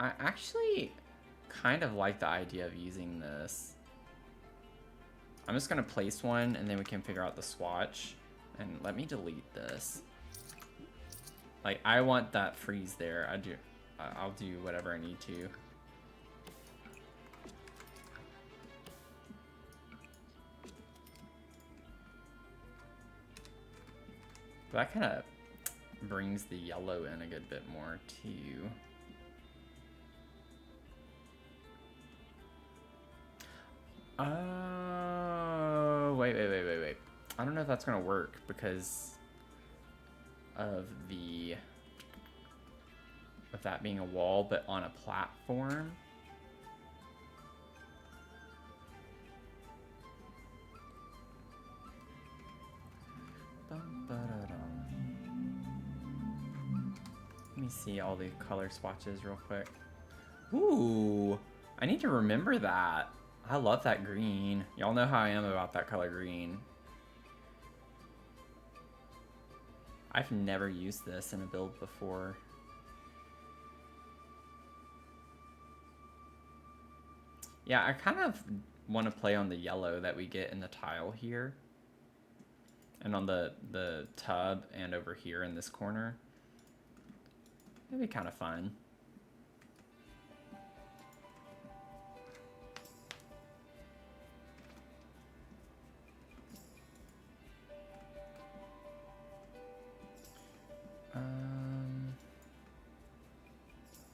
I actually kind of like the idea of using this. I'm just gonna place one and then we can figure out the swatch. And let me delete this. Like, I want that freeze there. I'll do whatever I need to. That kind of brings the yellow in a good bit more too. Oh, wait. I don't know if that's gonna work because of that being a wall, but on a platform. Let me see all the color swatches real quick. Ooh, I need to remember that. I love that green. Y'all know how I am about that color green. I've never used this in a build before. Yeah, I kind of want to play on the yellow that we get in the tile here. And on the tub and over here in this corner. It'd be kind of fun.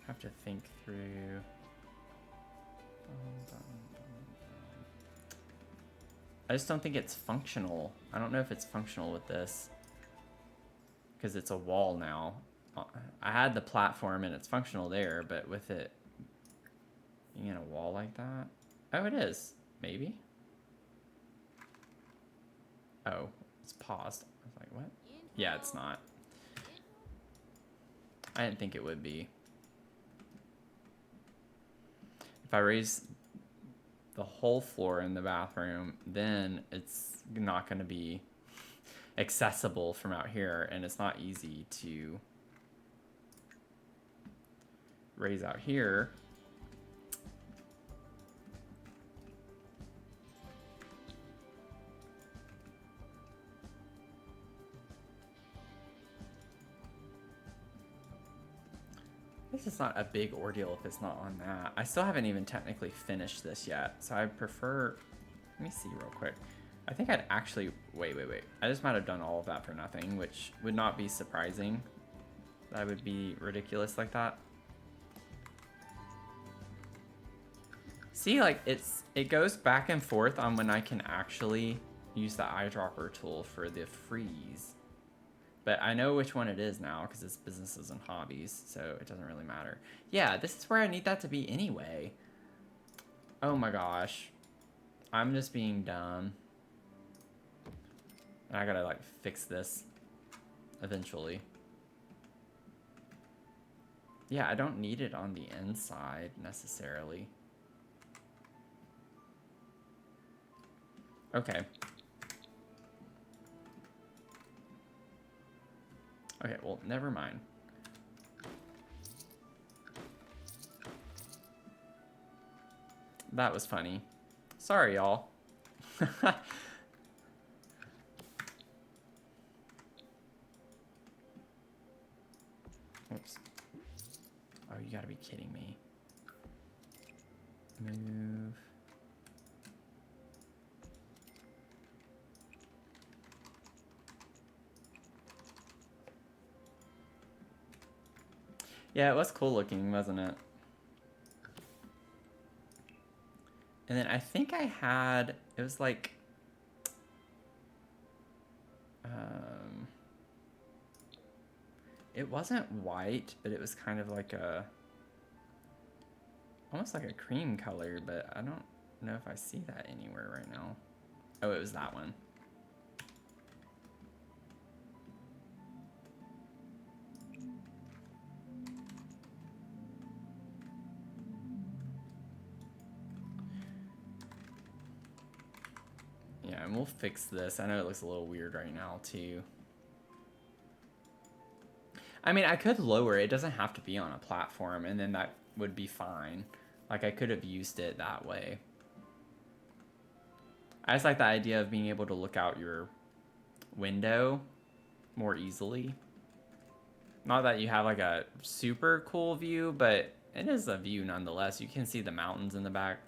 Have to think through. I just don't think it's functional. I don't know if it's functional with this. Because it's a wall now. I had the platform and it's functional there, but with it being in a wall like that. Oh, it is. Maybe. Oh, it's paused. I was like, what? Yeah, it's not. I didn't think it would be. If I raise the whole floor in the bathroom, then it's not going to be accessible from out here, and it's not easy to raise out here. This is not a big ordeal if it's not on that. I still haven't even technically finished this yet, so I prefer... Let me see real quick. I think I'd actually... Wait. I just might have done all of that for nothing, which would not be surprising. That would be ridiculous like that. See, like, it goes back and forth on when I can actually use the eyedropper tool for the freeze. But I know which one it is now because it's businesses and hobbies, so it doesn't really matter. Yeah, this is where I need that to be anyway. Oh my gosh. I'm just being dumb. And I gotta, like, fix this eventually. Yeah, I don't need it on the inside necessarily. Okay. Okay, well, never mind. That was funny. Sorry, y'all. Oops. Oh, you gotta be kidding me. Move. Yeah, it was cool looking, wasn't it? And then I think I had, it was like, it wasn't white, but it was kind of like almost like a cream color, but I don't know if I see that anywhere right now. Oh, it was that one. Yeah, and we'll fix this. I know it looks a little weird right now, too. I mean, I could lower it. It doesn't have to be on a platform, and then that would be fine. Like, I could have used it that way. I just like the idea of being able to look out your window more easily. Not that you have, like, a super cool view, but it is a view nonetheless. You can see the mountains in the back.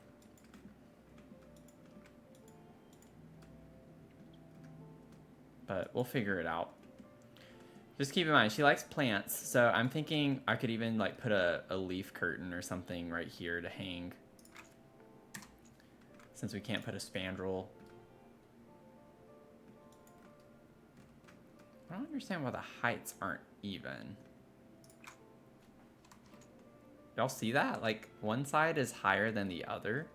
But we'll figure it out. Just keep in mind, she likes plants, so I'm thinking I could even like put a leaf curtain or something right here to hang. Since we can't put a spandrel. I don't understand why the heights aren't even. Y'all see that? Like, one side is higher than the other.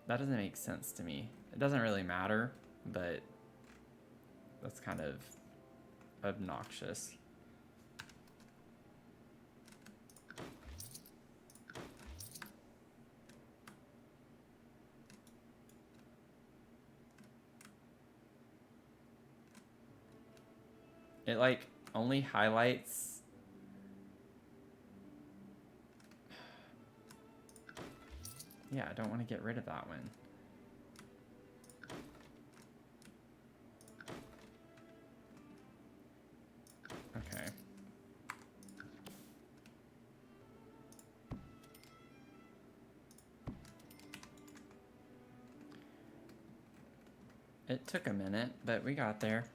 That doesn't make sense to me. It doesn't really matter, but that's kind of obnoxious. It like only highlights. Yeah, I don't want to get rid of that one. Okay. It took a minute, but we got there.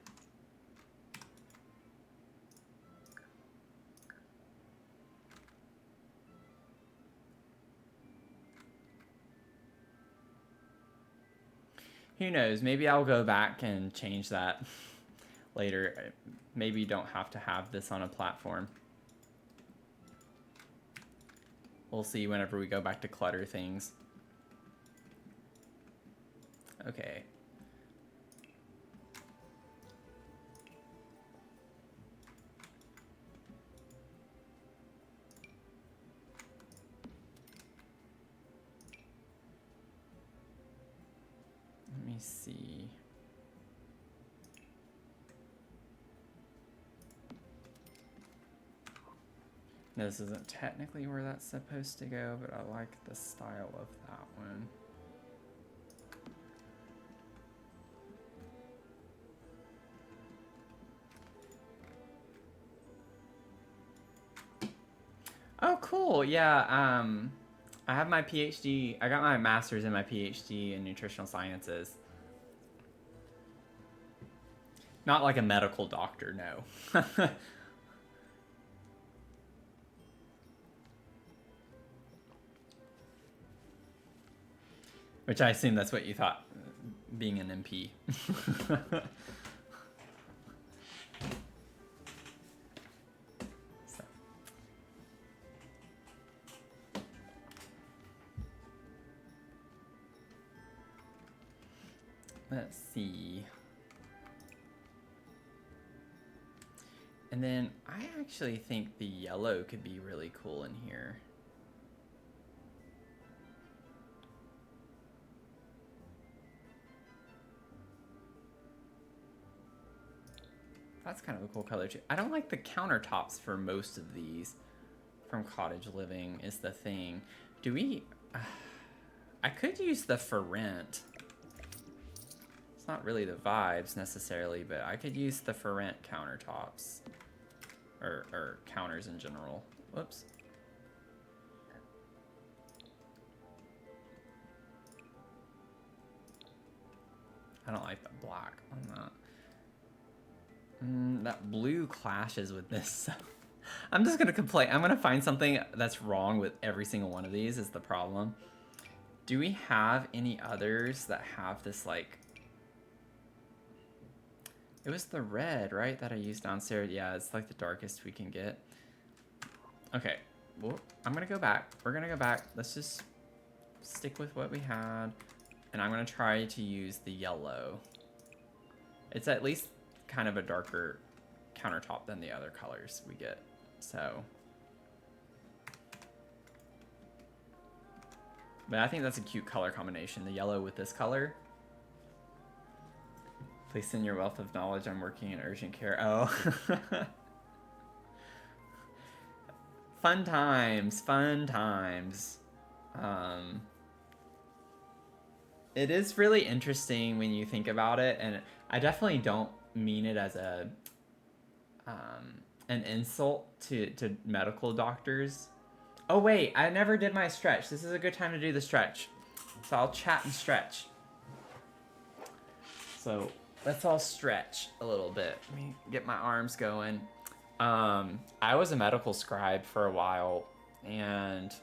Who knows? Maybe I'll go back and change that later. Maybe you don't have to have this on a platform. We'll see whenever we go back to clutter things. Okay. Let me see. No, this isn't technically where that's supposed to go, but I like the style of that one. Oh, cool. Yeah, I have my PhD. I got my master's and my PhD in nutritional sciences. Not like a medical doctor, no. Which I assume that's what you thought, being an MP. So. Let's see. And then I actually think the yellow could be really cool in here. That's kind of a cool color too. I don't like the countertops for most of these from Cottage Living is the thing. Do we... I could use the for rent. It's not really the vibes necessarily, but I could use the for rent countertops. Or counters in general. Whoops. I don't like the black on that. That blue clashes with this. I'm just gonna complain. I'm gonna find something that's wrong with every single one of these is the problem. Do we have any others that have this like... It was the red, right, that I used downstairs. Yeah, it's like the darkest we can get. Okay, well, I'm gonna go back. We're gonna go back. Let's just stick with what we had. And I'm gonna try to use the yellow. It's at least kind of a darker countertop than the other colors we get, so. But I think that's a cute color combination, the yellow with this color. Please send your wealth of knowledge. I'm working in urgent care. Oh. Fun times, fun times. It is really interesting when you think about it, and I definitely don't mean it as a an insult to medical doctors. Oh wait, I never did my stretch. This is a good time to do the stretch. So I'll chat and stretch. So let's all stretch a little bit. Let me get my arms going. I was a medical scribe for a while, and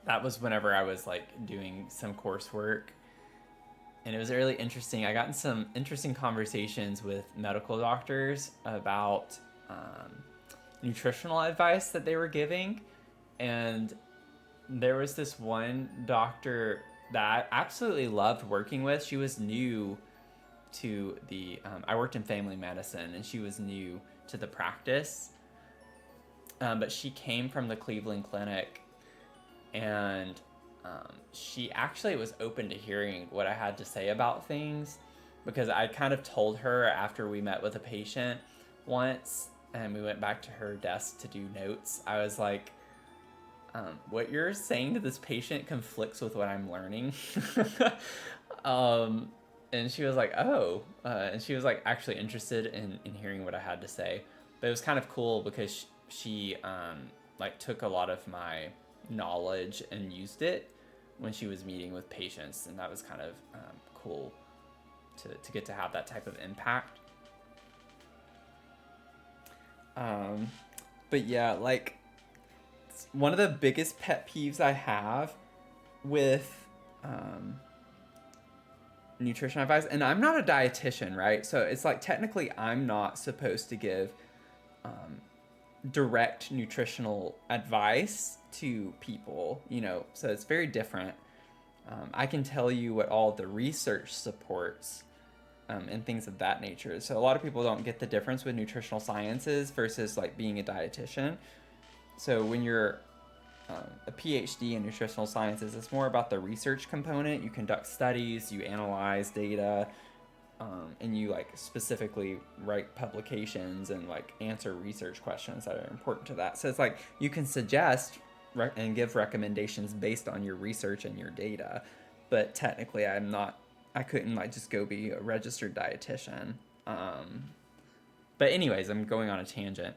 that was whenever I was like doing some coursework, and it was really interesting. I got in some interesting conversations with medical doctors about nutritional advice that they were giving, and there was this one doctor that I absolutely loved working with. She was new to the I worked in family medicine, and she was new to the practice, but she came from the Cleveland Clinic, and she actually was open to hearing what I had to say about things, because I kind of told her after we met with a patient once and we went back to her desk to do notes. I was like, what you're saying to this patient conflicts with what I'm learning. And she was like, oh, and she was like actually interested in hearing what I had to say. But it was kind of cool because she like took a lot of my knowledge and used it when she was meeting with patients, and that was kind of cool to get to have that type of impact. But yeah, like one of the biggest pet peeves I have with nutrition advice, and I'm not a dietitian, right? So it's like technically I'm not supposed to give direct nutritional advice to people, you know, so it's very different. I can tell you what all the research supports and things of that nature. So a lot of people don't get the difference with nutritional sciences versus like being a dietitian. So when you're a PhD in nutritional sciences, it's more about the research component. You conduct studies, you analyze data, and you like specifically write publications and like answer research questions that are important to that. So it's like you can suggest and give recommendations based on your research and your data, but technically I couldn't like just go be a registered dietitian. But anyways, I'm going on a tangent.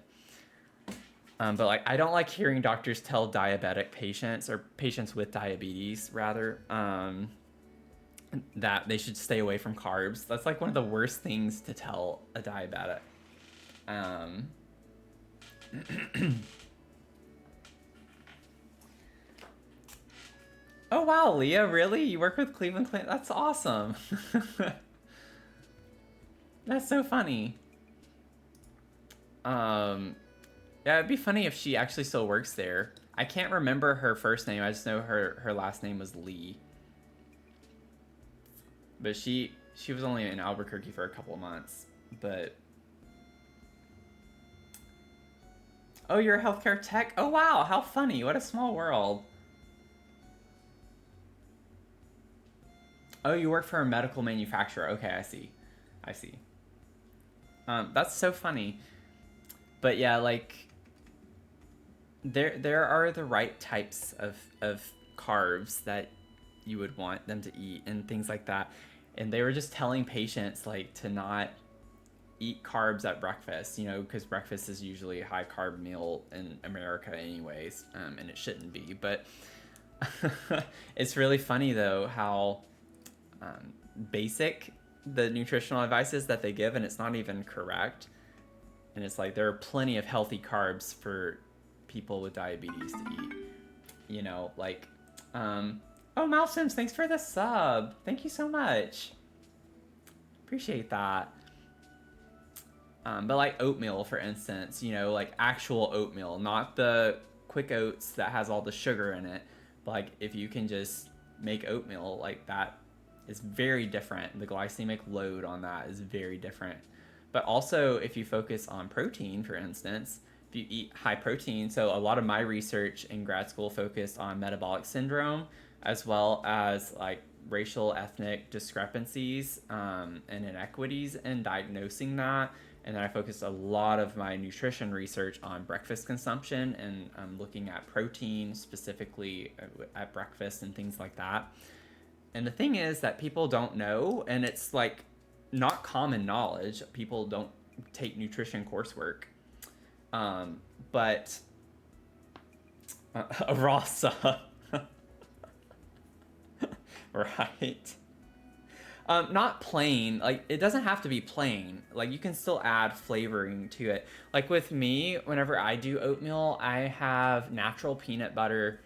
But like I don't like hearing doctors tell diabetic patients, or patients with diabetes rather, that they should stay away from carbs. That's like one of the worst things to tell a diabetic. Oh wow, Leah, really? You work with Cleveland Clinic? That's awesome. That's so funny. Yeah, it'd be funny if she actually still works there. I can't remember her first name. I just know her last name was Lee. But she was only in Albuquerque for a couple of months. But oh, you're a healthcare tech? Oh wow, how funny. What a small world. Oh, you work for a medical manufacturer. Okay, I see. That's so funny. But yeah, like there are the right types of carbs that you would want them to eat and things like that. And they were just telling patients like to not eat carbs at breakfast, you know, because breakfast is usually a high carb meal in America anyways, and it shouldn't be. But it's really funny though how basic the nutritional advice is that they give, and it's not even correct. And it's like there are plenty of healthy carbs for people with diabetes to eat, you know, like oh, Malsims, thanks for the sub. Thank you so much, appreciate that. But like oatmeal, for instance, you know, like actual oatmeal, not the quick oats that has all the sugar in it, but like if you can just make oatmeal, like that is very different. The glycemic load on that is very different. But also if you focus on protein, for instance, if you eat high protein, so a lot of my research in grad school focused on metabolic syndrome, as well as like racial ethnic discrepancies and inequities in diagnosing that. And then I focused a lot of my nutrition research on breakfast consumption and looking at protein specifically at breakfast and things like that. And the thing is that people don't know, and it's like not common knowledge. People don't take nutrition coursework. But a raw sub. Right. Not plain. Like, it doesn't have to be plain. Like, you can still add flavoring to it. Like with me, whenever I do oatmeal, I have natural peanut butter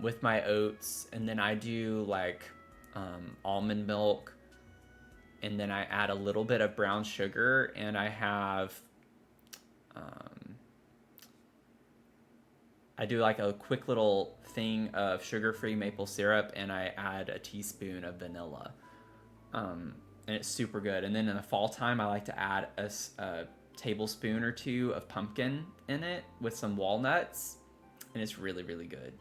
with my oats, and then I do like almond milk, and then I add a little bit of brown sugar, and I have I do like a quick little thing of sugar-free maple syrup, and I add a teaspoon of vanilla. And it's super good. And then in the fall time, I like to add a tablespoon or two of pumpkin in it with some walnuts, and it's really, really good.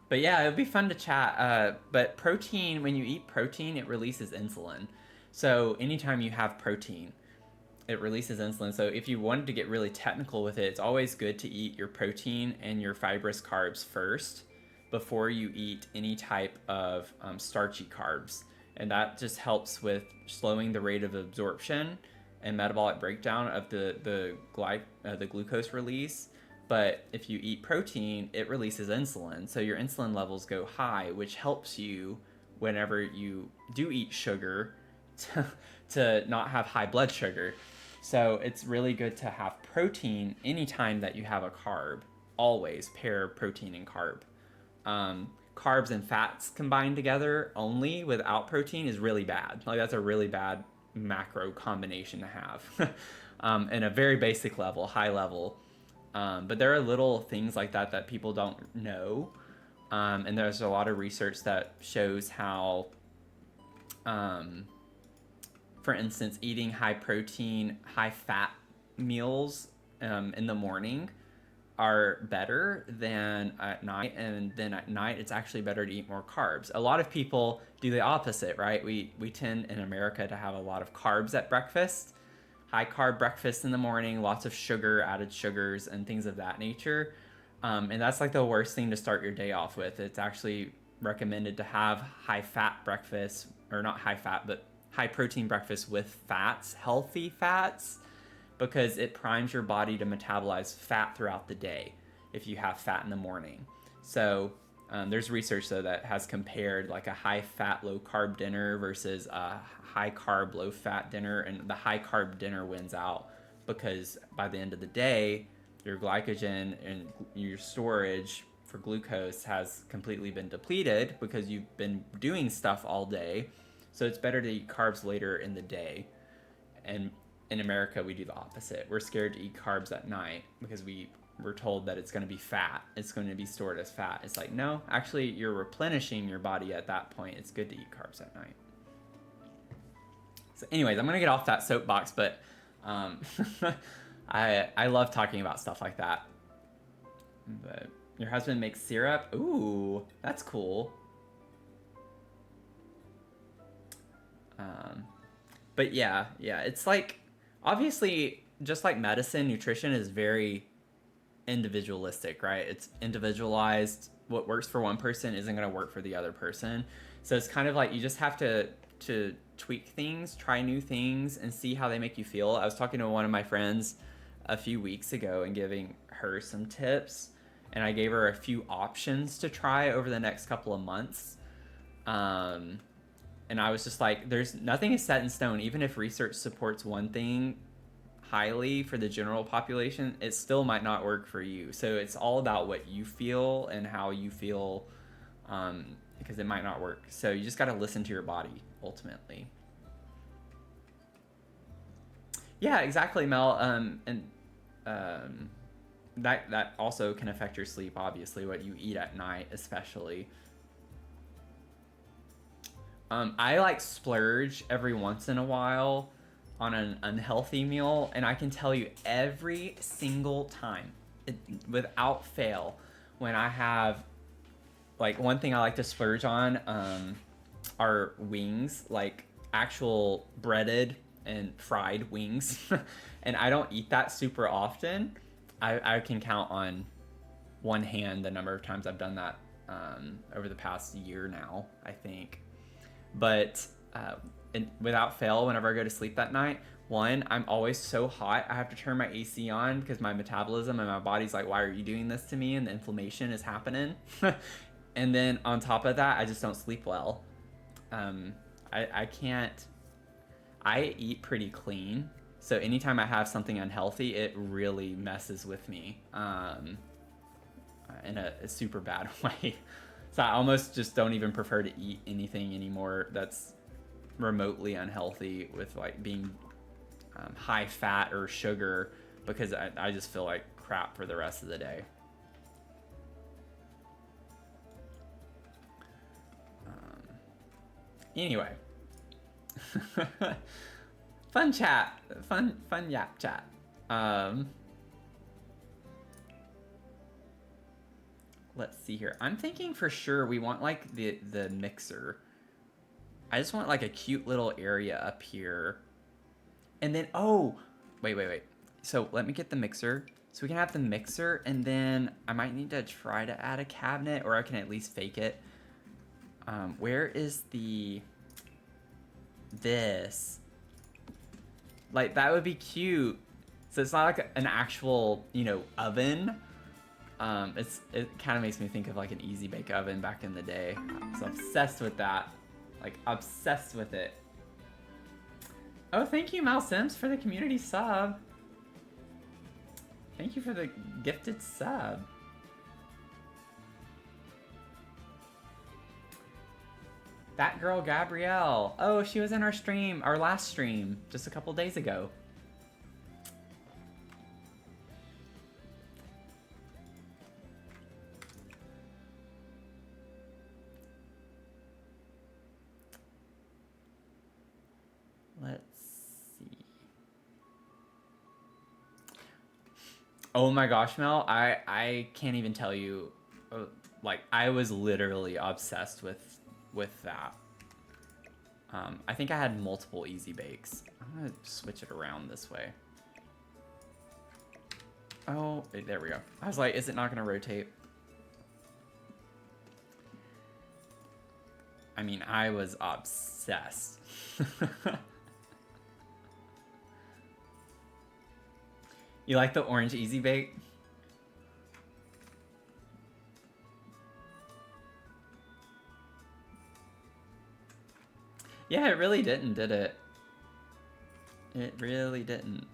But yeah, it would be fun to chat. But protein, when you eat protein, it releases insulin. So anytime you have protein, it releases insulin. So if you wanted to get really technical with it, it's always good to eat your protein and your fibrous carbs first before you eat any type of starchy carbs. And that just helps with slowing the rate of absorption and metabolic breakdown of the glucose release. But if you eat protein, it releases insulin. So your insulin levels go high, which helps you whenever you do eat sugar to not have high blood sugar. So it's really good to have protein anytime that you have a carb. Always pair protein and carb. Carbs and fats combined together only without protein is really bad. Like, that's a really bad macro combination to have. In a very basic level, high level. But there are little things like that people don't know. And there's a lot of research that shows how, for instance, eating high protein, high fat meals in the morning are better than at night, and then at night it's actually better to eat more carbs. A lot of people do the opposite, right? We tend in America to have a lot of carbs at breakfast, high carb breakfast in the morning, lots of sugar, added sugars, and things of that nature. And that's like the worst thing to start your day off with. It's actually recommended to have high fat breakfast, or not high fat, but high protein breakfast with fats, healthy fats, because it primes your body to metabolize fat throughout the day if you have fat in the morning. So there's research though that has compared like a high fat, low carb dinner versus a high carb, low fat dinner, and the high carb dinner wins out because by the end of the day, your glycogen and your storage for glucose has completely been depleted because you've been doing stuff all day. So it's better to eat carbs later in the day. And in America, we do the opposite. We're scared to eat carbs at night because we're told that it's going to be fat. It's going to be stored as fat. It's like, no, actually, you're replenishing your body at that point. It's good to eat carbs at night. So anyways, I'm going to get off that soapbox, but I love talking about stuff like that. But your husband makes syrup? Ooh, that's cool. But yeah, it's like, obviously, just like medicine, nutrition is very individualistic, right? It's individualized. What works for one person isn't going to work for the other person. So it's kind of like you just have to tweak things, try new things, and see how they make you feel. I was talking to one of my friends a few weeks ago and giving her some tips, and I gave her a few options to try over the next couple of months. And I was just like, there's nothing is set in stone. Even if research supports one thing highly for the general population, it still might not work for you. So it's all about what you feel and how you feel, because it might not work. So you just got to listen to your body ultimately. Yeah, exactly, Mel. That also can affect your sleep, obviously, what you eat at night, especially. I like splurge every once in a while on an unhealthy meal, and I can tell you every single time, without fail, when I have, like, one thing I like to splurge on are wings, like actual breaded and fried wings. And I don't eat that super often. I can count on one hand the number of times I've done that over the past year now, I think. But without fail, whenever I go to sleep that night, one, I'm always so hot, I have to turn my AC on because my metabolism and my body's like, why are you doing this to me? And the inflammation is happening. And then on top of that, I just don't sleep well. I can't. I eat pretty clean, so anytime I have something unhealthy, it really messes with me in a super bad way. So I almost just don't even prefer to eat anything anymore that's remotely unhealthy with like being high fat or sugar, because I just feel like crap for the rest of the day. Anyway. Fun chat. Fun yap chat. Let's see here. I'm thinking for sure we want like the mixer. I just want like a cute little area up here. And then, oh, wait. So let me get the mixer. So we can have the mixer, and then I might need to try to add a cabinet, or I can at least fake it. Where is this? Like, that would be cute. So it's not like an actual, you know, oven. It kind of makes me think of like an easy bake oven back in the day. I was obsessed with that. Like, obsessed with it. Oh, thank you, Mal Sims, for the community sub. Thank you for the gifted sub. That girl, Gabrielle. Oh, she was in our stream, our last stream, just a couple days ago. Let's see. Oh my gosh, Mel, I can't even tell you. Like, I was literally obsessed with that. I think I had multiple easy bakes. I'm gonna switch it around this way. Oh, there we go. I was like, is it not gonna rotate? I mean, I was obsessed. You like the orange easy bake? Yeah, it really didn't, did it? It really didn't.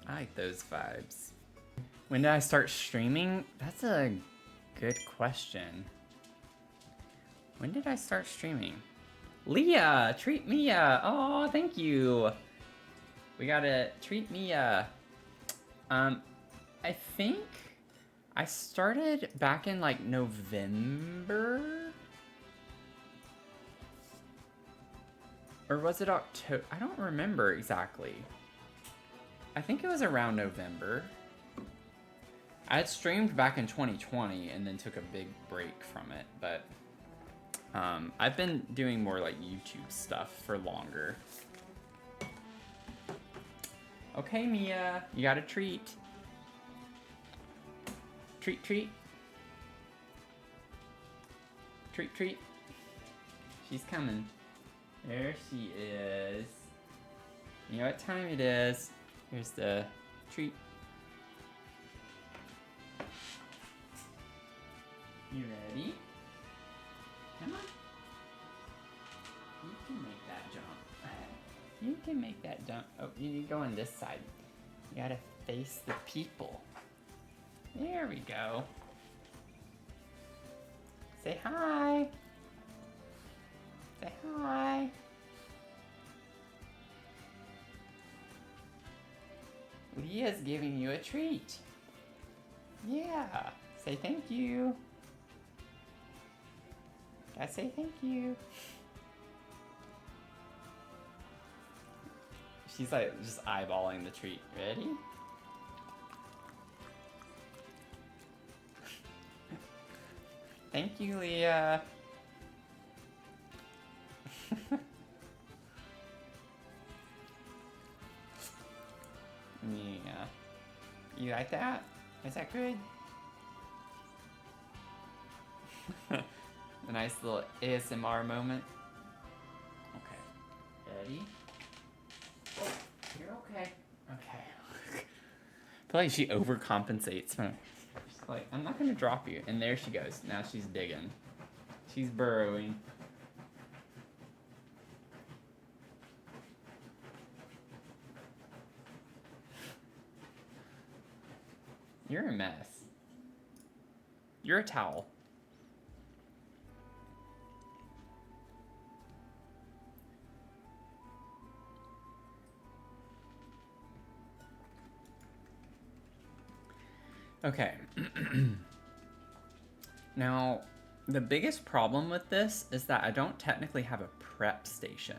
I like those vibes. When did I start streaming? That's a good question. When did I start streaming? Leah, treat Mia. Oh, thank you. We gotta treat Mia. I think I started back in like November? Or was it October? I don't remember exactly. I think it was around November. I had streamed back in 2020 and then took a big break from it, but I've been doing more like YouTube stuff for longer. Okay, Mia, you got a treat. Treat, treat. Treat, treat. She's coming. There she is. You know what time it is. Here's the treat. You ready? Come on. You can make that jump. You can make that jump. Oh, you need to go on this side. You gotta face the people. There we go. Say hi. Say hi. Leah's giving you a treat. Yeah. Say thank you. Gotta say thank you. She's like just eyeballing the treat. Ready? Thank you, Leah. Yeah. You like that? Is that good? A nice little ASMR moment. Okay. Ready? Oh, you're okay. Okay. feel like she overcompensates. She's like, I'm not gonna drop you. And there she goes. Now she's digging. She's burrowing. You're a mess. You're a towel. Okay. Now, the biggest problem with this is that I don't technically have a prep station.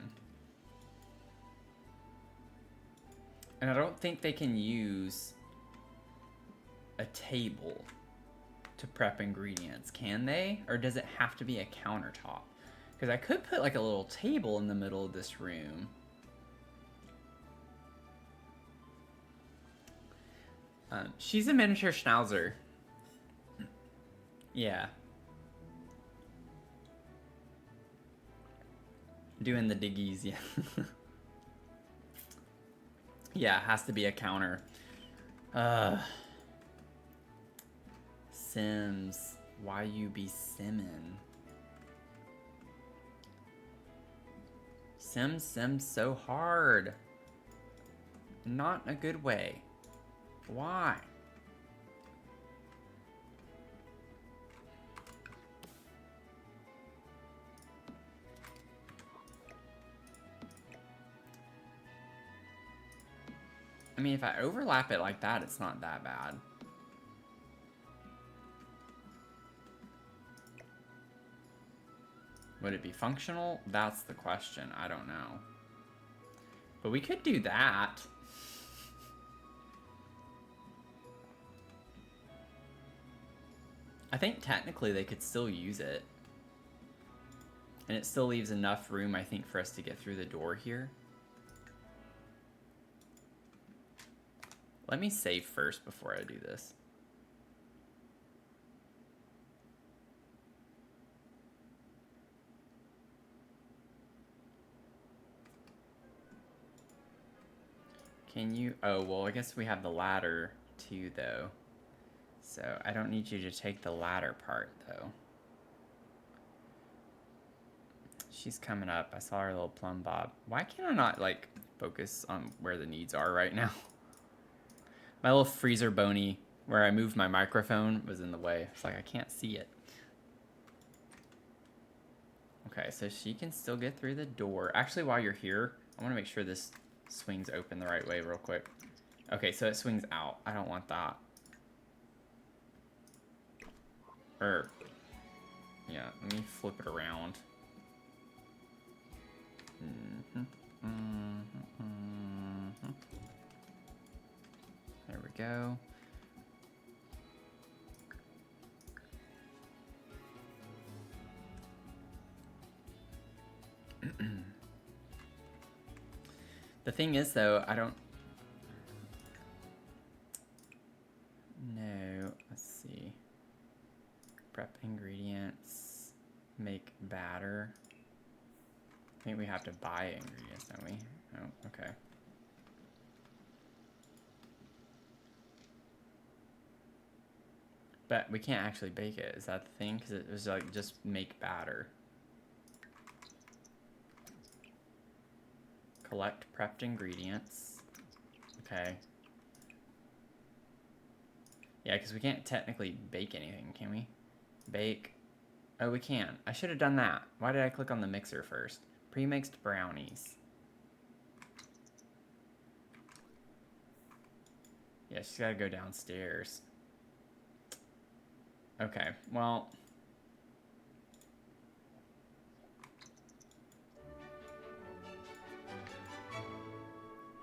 And I don't think they can use a table to prep ingredients, can they? Or does it have to be a countertop? Because I could put like a little table in the middle of this room. She's a miniature schnauzer. Yeah. Doing the diggies, yeah. Yeah, it has to be a counter. Sims. Why you be simming? Sims so hard. Not in a good way. Why? I mean, if I overlap it like that, it's not that bad. Would it be functional? That's the question. I don't know. But we could do that. I think technically they could still use it. And it still leaves enough room, I think, for us to get through the door here. Let me save first before I do this. Can you? Oh, well, I guess we have the ladder too, though. So I don't need you to take the ladder part, though. She's coming up. I saw her little plumb bob. Why can't I not, like, focus on where the needs are right now? My little freezer bony, where I moved my microphone, was in the way. It's like I can't see it. Okay, so she can still get through the door. Actually, while you're here, I want to make sure this swings open the right way real quick. Okay, so it swings out. I don't want that. Or, yeah, let me flip it around. There we go. The thing is, though, I don't... No, let's see. Prep ingredients. Make batter. I think we have to buy ingredients, don't we? Oh, okay. But we can't actually bake it. Is that the thing? Because it was like, just make batter. Collect prepped ingredients. Okay. Yeah, because we can't technically bake anything, can we? Bake. Oh, we can. I should have done that. Why did I click on the mixer first? Pre-mixed brownies. Yeah, she's got to go downstairs. Okay, well...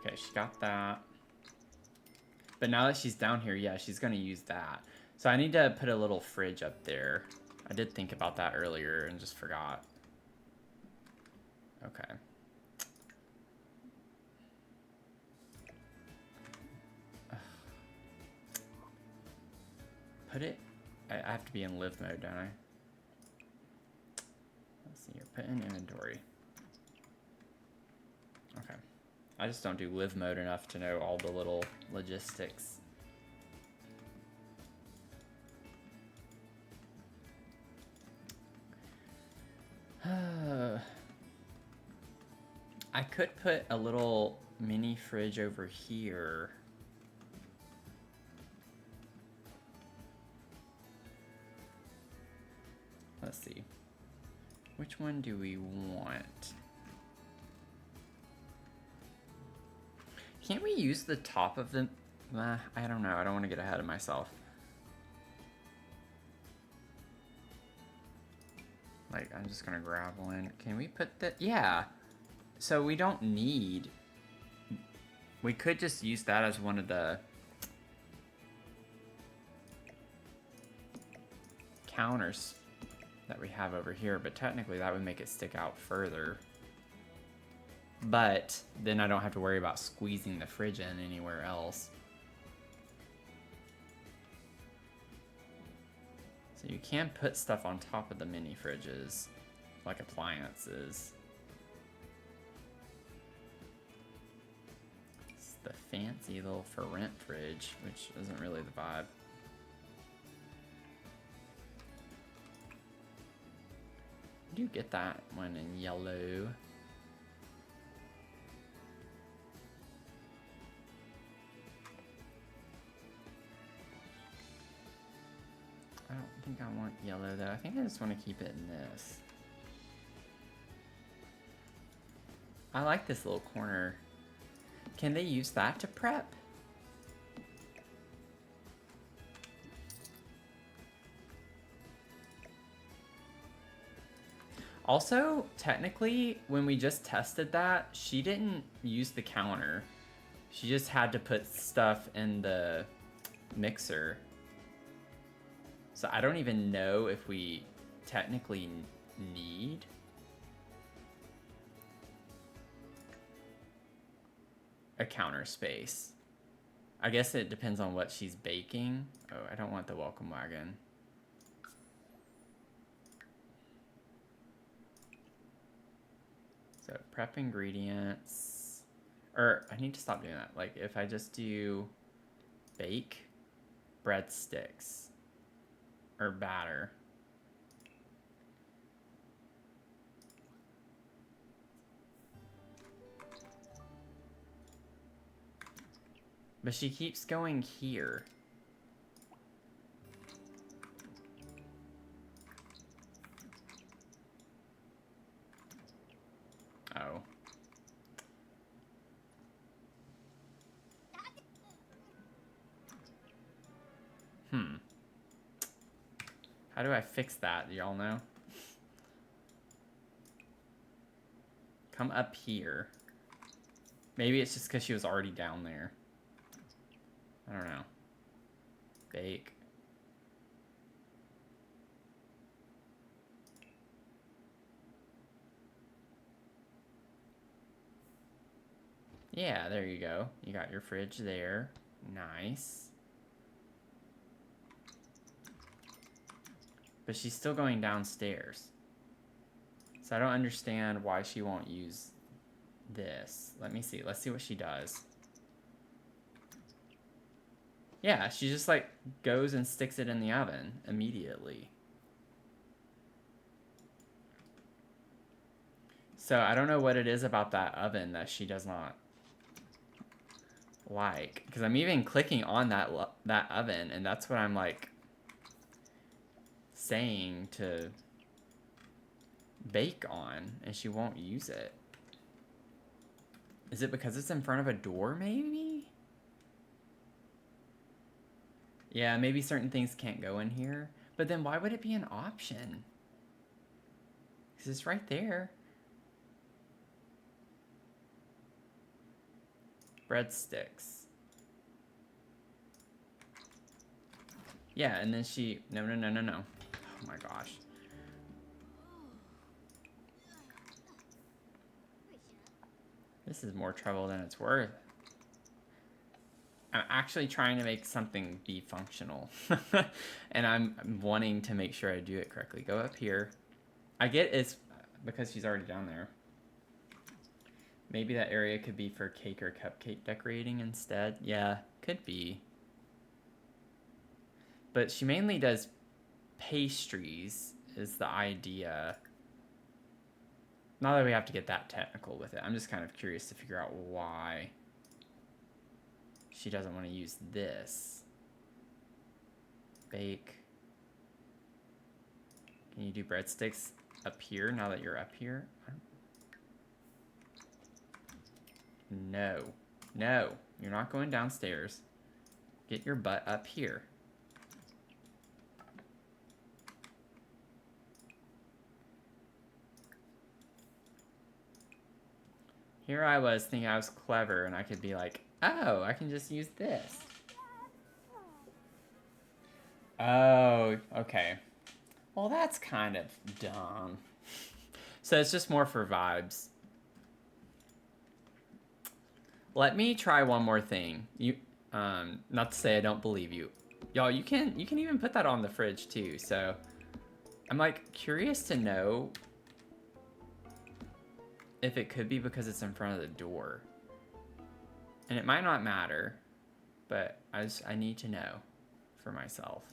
Okay, she got that. But now that she's down here, yeah, she's going to use that. So I need to put a little fridge up there. I did think about that earlier and just forgot. Okay. Put it... I have to be in live mode, don't I? Let's see here. Put in inventory. Okay. I just don't do live mode enough to know all the little logistics. I could put a little mini fridge over here. Let's see. Which one do we want? Can't we use the top of the... I don't know. I don't want to get ahead of myself. Like, I'm just going to grab one. Can we put the... Yeah. So we don't need... We could just use that as one of the... counters that we have over here, but technically that would make it stick out further. But then I don't have to worry about squeezing the fridge in anywhere else. So you can put stuff on top of the mini fridges, like appliances. It's the fancy little for rent fridge, which isn't really the vibe. I do get that one in yellow. I don't think I want yellow though. I think I just want to keep it in this. I like this little corner. Can they use that to prep? Also, technically, when we just tested that, she didn't use the counter. She just had to put stuff in the mixer. So I don't even know if we technically need a counter space. I guess it depends on what she's baking. Oh, I don't want the welcome wagon. So prep ingredients, or I need to stop doing that. Like if I just do bake breadsticks or batter. But she keeps going here. Oh. How do I fix that? Do y'all know? Come up here. Maybe it's just because she was already down there. I don't know. Bake. Yeah, there you go. You got your fridge there. Nice. But she's still going downstairs. So I don't understand why she won't use this. Let me see. Let's see what she does. Yeah, she just like goes and sticks it in the oven immediately. So I don't know what it is about that oven that she does not like. Because I'm even clicking on that oven, and that's what I'm like saying to bake on, and she won't use it. Is it because it's in front of a door, maybe? Yeah, maybe certain things can't go in here. But then why would it be an option? Because it's right there. Breadsticks. Yeah, and then she... No. Oh my gosh. This is more trouble than it's worth. I'm actually trying to make something be functional. And I'm wanting to make sure I do it correctly. Go up here. I get it's because she's already down there. Maybe that area could be for cake or cupcake decorating instead. Yeah, could be. But she mainly does pastries, is the idea. Not that we have to get that technical with it. I'm just kind of curious to figure out why she doesn't want to use this. Bake. Can you do breadsticks up here now that you're up here? No. No. You're not going downstairs. Get your butt up here. Here I was thinking I was clever and I could be like, oh, I can just use this. Oh, okay. Well, that's kind of dumb. So it's just more for vibes. Let me try one more thing. Not to say I don't believe you. Y'all, you can even put that on the fridge too. So I'm like curious to know if it could be because it's in front of the door. And it might not matter, but I need to know for myself.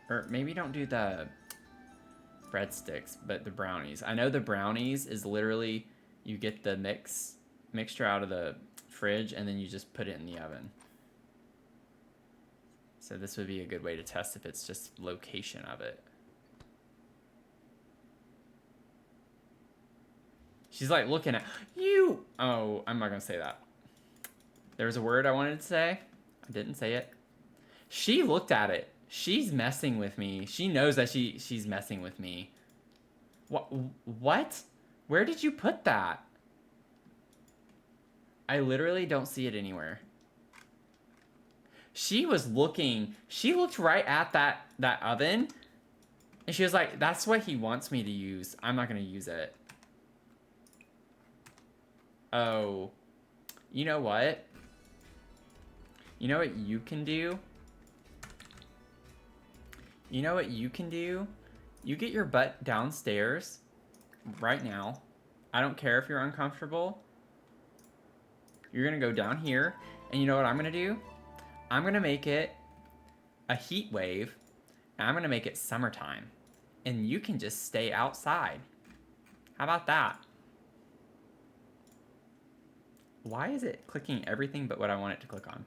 Or maybe don't do the breadsticks, but the brownies. I know the brownies is literally you get the mixture out of the fridge and then you just put it in the oven. So this would be a good way to test if it's just location of it. She's like looking at you. Oh, I'm not gonna say that. There was a word I wanted to say. I didn't say it. She looked at it. She's messing with me. She knows that she's messing with me. What? Where did you put that? I literally don't see it anywhere. She was looking. She looked right at that oven. And she was like, that's what he wants me to use. I'm not going to use it. Oh. You know what? You know what you can do? You know what you can do? You get your butt downstairs right now. I don't care if you're uncomfortable. You're gonna go down here, and you know what I'm gonna do? I'm gonna make it a heat wave, and I'm gonna make it summertime. And you can just stay outside. How about that? Why is it clicking everything but what I want it to click on?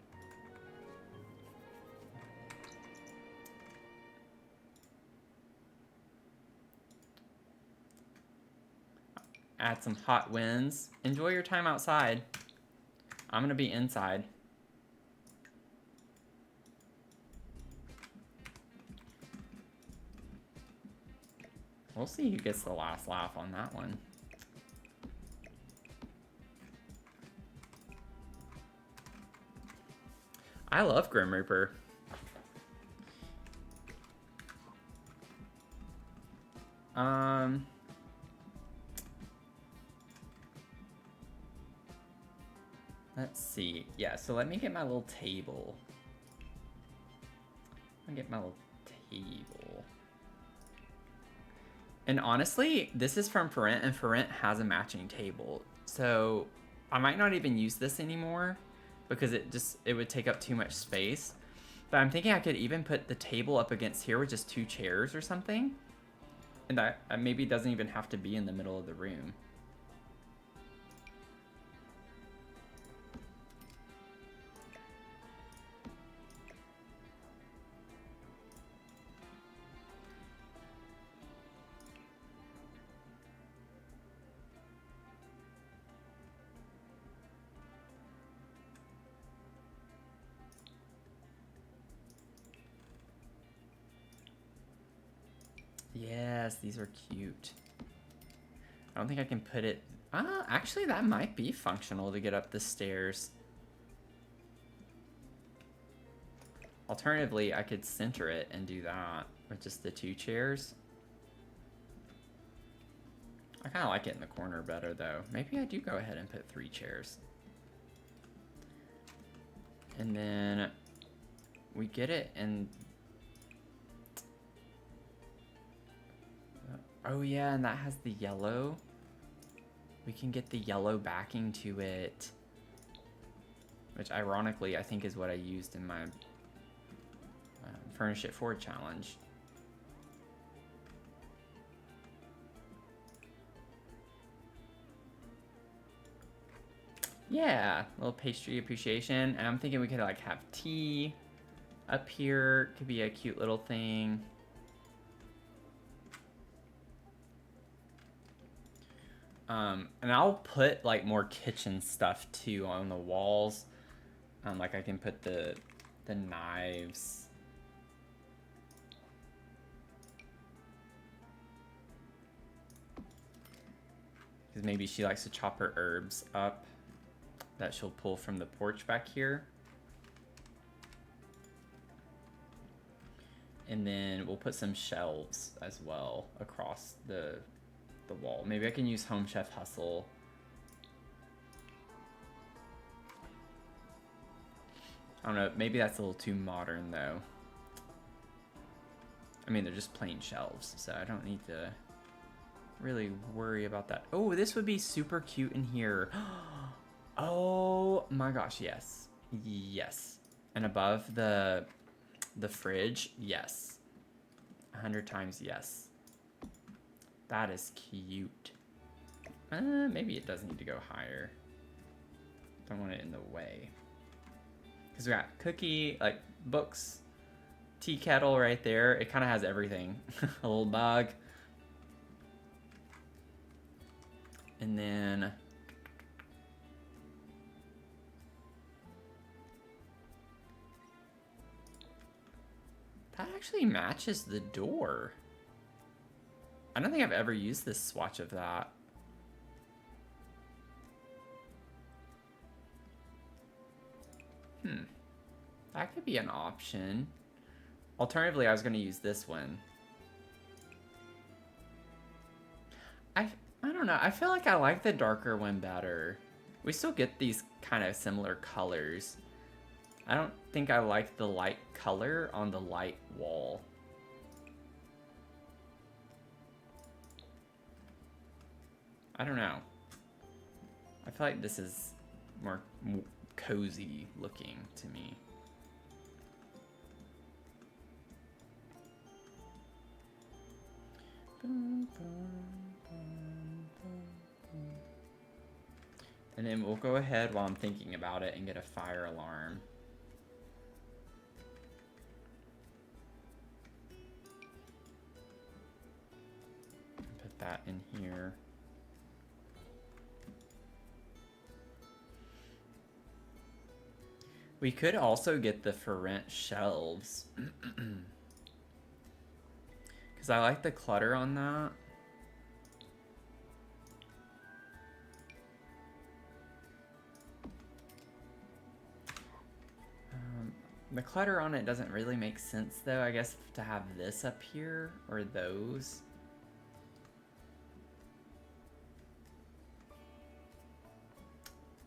Add some hot winds. Enjoy your time outside. I'm gonna be inside. We'll see who gets the last laugh on that one. I love Grim Reaper. Let's see. Yeah, so let me get my little table. I'll get my little table. And honestly, this is from Ferrent, and Ferrent has a matching table. So I might not even use this anymore because it would take up too much space. But I'm thinking I could even put the table up against here with just 2 chairs or something. And that maybe doesn't even have to be in the middle of the room. Yes, these are cute. I don't think I can put it... actually, that might be functional to get up the stairs. Alternatively, I could center it and do that with just the 2 chairs. I kind of like it in the corner better, though. Maybe I do go ahead and put 3 chairs. And then we get it and... Oh yeah, and that has the yellow. We can get the yellow backing to it. Which ironically, I think is what I used in my Furnish It Forward challenge. Yeah, a little pastry appreciation. And I'm thinking we could like have tea up here. Could be a cute little thing. And I'll put like more kitchen stuff too on the walls. Like I can put the knives. Because maybe she likes to chop her herbs up that she'll pull from the porch back here. And then we'll put some shelves as well across the wall. Maybe I can use Home Chef Hustle. I don't know, maybe that's a little too modern though. I mean, they're just plain shelves, so I don't need to really worry about that. Oh, this would be super cute in here. Oh my gosh, yes. Yes. And above the fridge, yes. 100 times yes. That is cute. Maybe it does need to go higher. Don't want it in the way. Because we got cookie, like books, tea kettle right there. It kind of has everything. A little bug. And then that actually matches the door. I don't think I've ever used this swatch of that. That could be an option. Alternatively, I was going to use this one. I don't know. I feel like I like the darker one better. We still get these kind of similar colors. I don't think I like the light color on the light wall. I don't know. I feel like this is more cozy looking to me. And then we'll go ahead while I'm thinking about it and get a fire alarm. Put that in here. We could also get the for rent shelves. Because I like the clutter on that. The clutter on it doesn't really make sense though, I guess, to have this up here or those.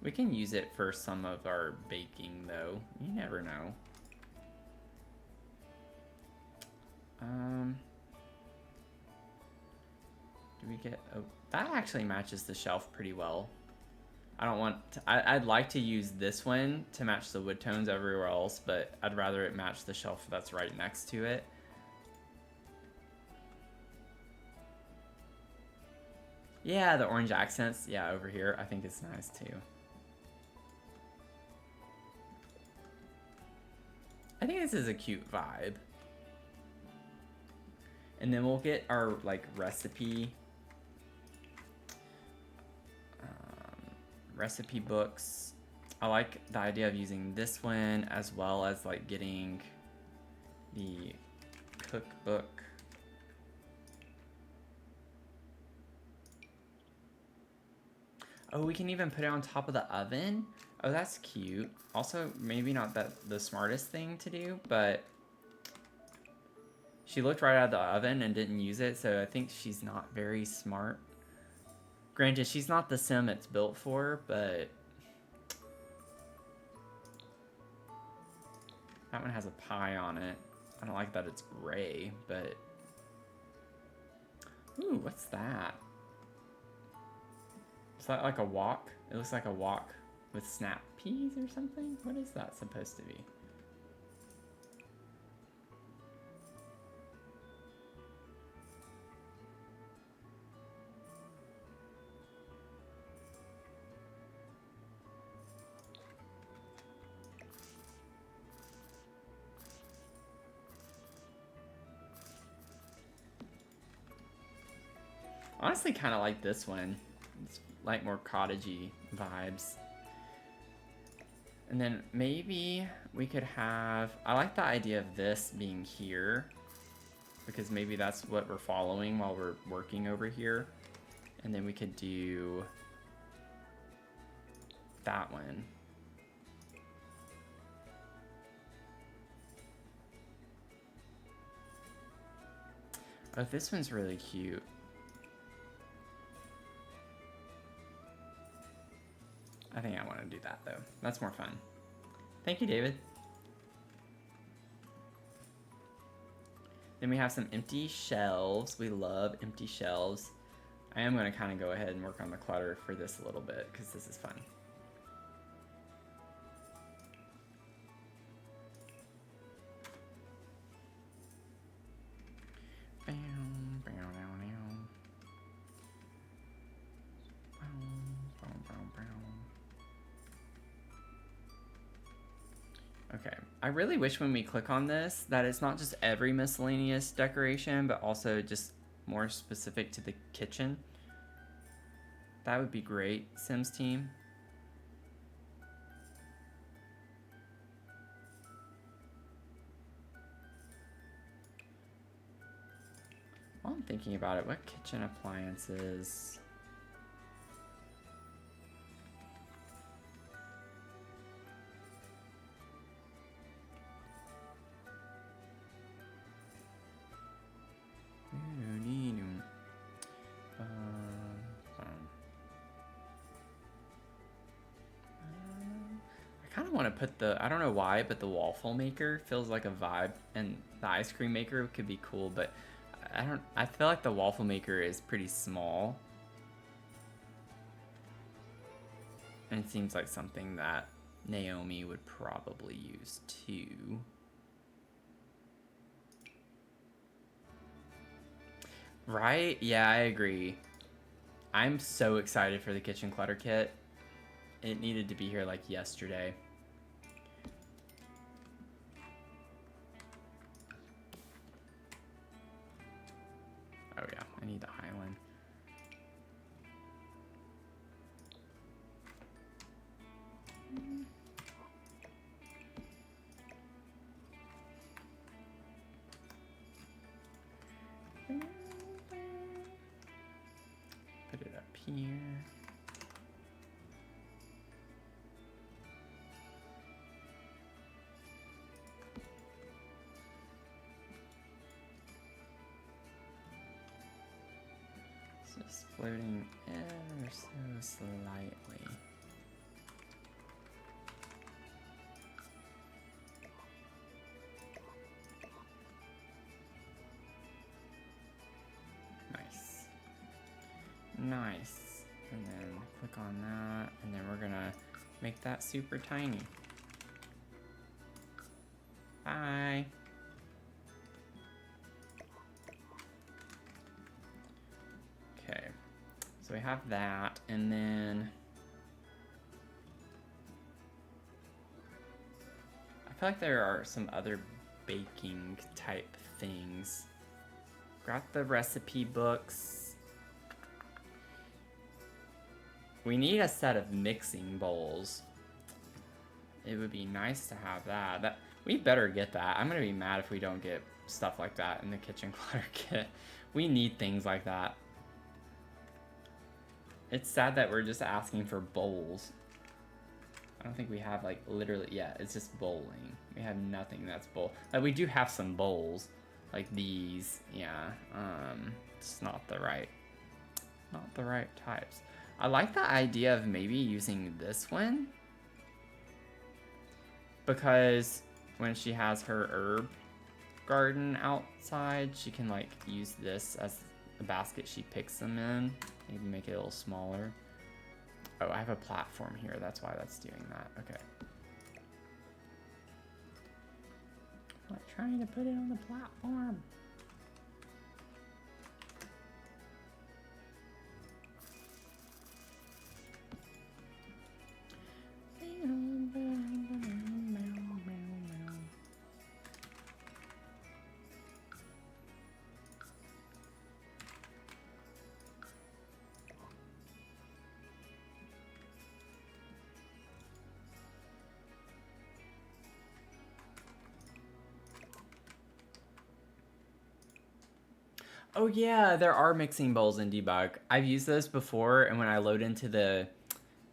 We can use it for some of our baking though. You never know. Do we get... Oh, that actually matches the shelf pretty well. I don't want to, I'd like to use this one to match the wood tones everywhere else, but I'd rather it match the shelf that's right next to it. Yeah, the orange accents, yeah, over here, I think it's nice too. I think this is a cute vibe. And then we'll get our like recipe books. I like the idea of using this one as well as like getting the cookbook. Oh, we can even put it on top of the oven. Oh, that's cute. Also, maybe not the smartest thing to do, but she looked right out of the oven and didn't use it, so I think she's not very smart. Granted, she's not the sim it's built for, but that one has a pie on it. I don't like that it's gray, but... Ooh, what's that? Is that like a wok? It looks like a wok with snap peas or something? What is that supposed to be? Honestly, kind of like this one. It's like more cottagey vibes. And then maybe we could have, I like the idea of this being here, because maybe that's what we're following while we're working over here. And then we could do that one. Oh, this one's really cute. I think I want to do that though. That's more fun. Thank you, David. Then we have some empty shelves. We love empty shelves. I am going to kind of go ahead and work on the clutter for this a little bit because this is fun. Okay, I really wish when we click on this that it's not just every miscellaneous decoration, but also just more specific to the kitchen. That would be great, Sims team. While I'm thinking about it, what kitchen appliances? I kind of want to put the, I don't know why, but the waffle maker feels like a vibe, and the ice cream maker could be cool, but I feel like the waffle maker is pretty small. And it seems like something that Naomi would probably use too. Right? Yeah, I agree. I'm so excited for the kitchen clutter kit. It needed to be here like yesterday. Oh yeah, I need the Highland. Put it up here. Just floating ever so slightly. Nice. Nice. And then click on that, and then we're gonna make that super tiny. Bye. Okay, so we have that, and then I feel like there are some other baking type things. Got the recipe books. We need a set of mixing bowls. It would be nice to have that. We better get that. I'm gonna be mad if we don't get stuff like that in the kitchen clutter kit. We need things like that. It's sad that we're just asking for bowls. I don't think we have like literally, yeah, it's just bowling. We have nothing that's bowl. Like we do have some bowls, like these, yeah. It's not the right types. I like the idea of maybe using this one, because when she has her herb garden outside, she can like use this as the basket she picks them in. Maybe make it a little smaller. Oh, I have a platform here. That's why that's doing that. Okay. I'm not trying to put it on the platform. Oh yeah, there are mixing bowls in debug. I've used those before, and when I load into the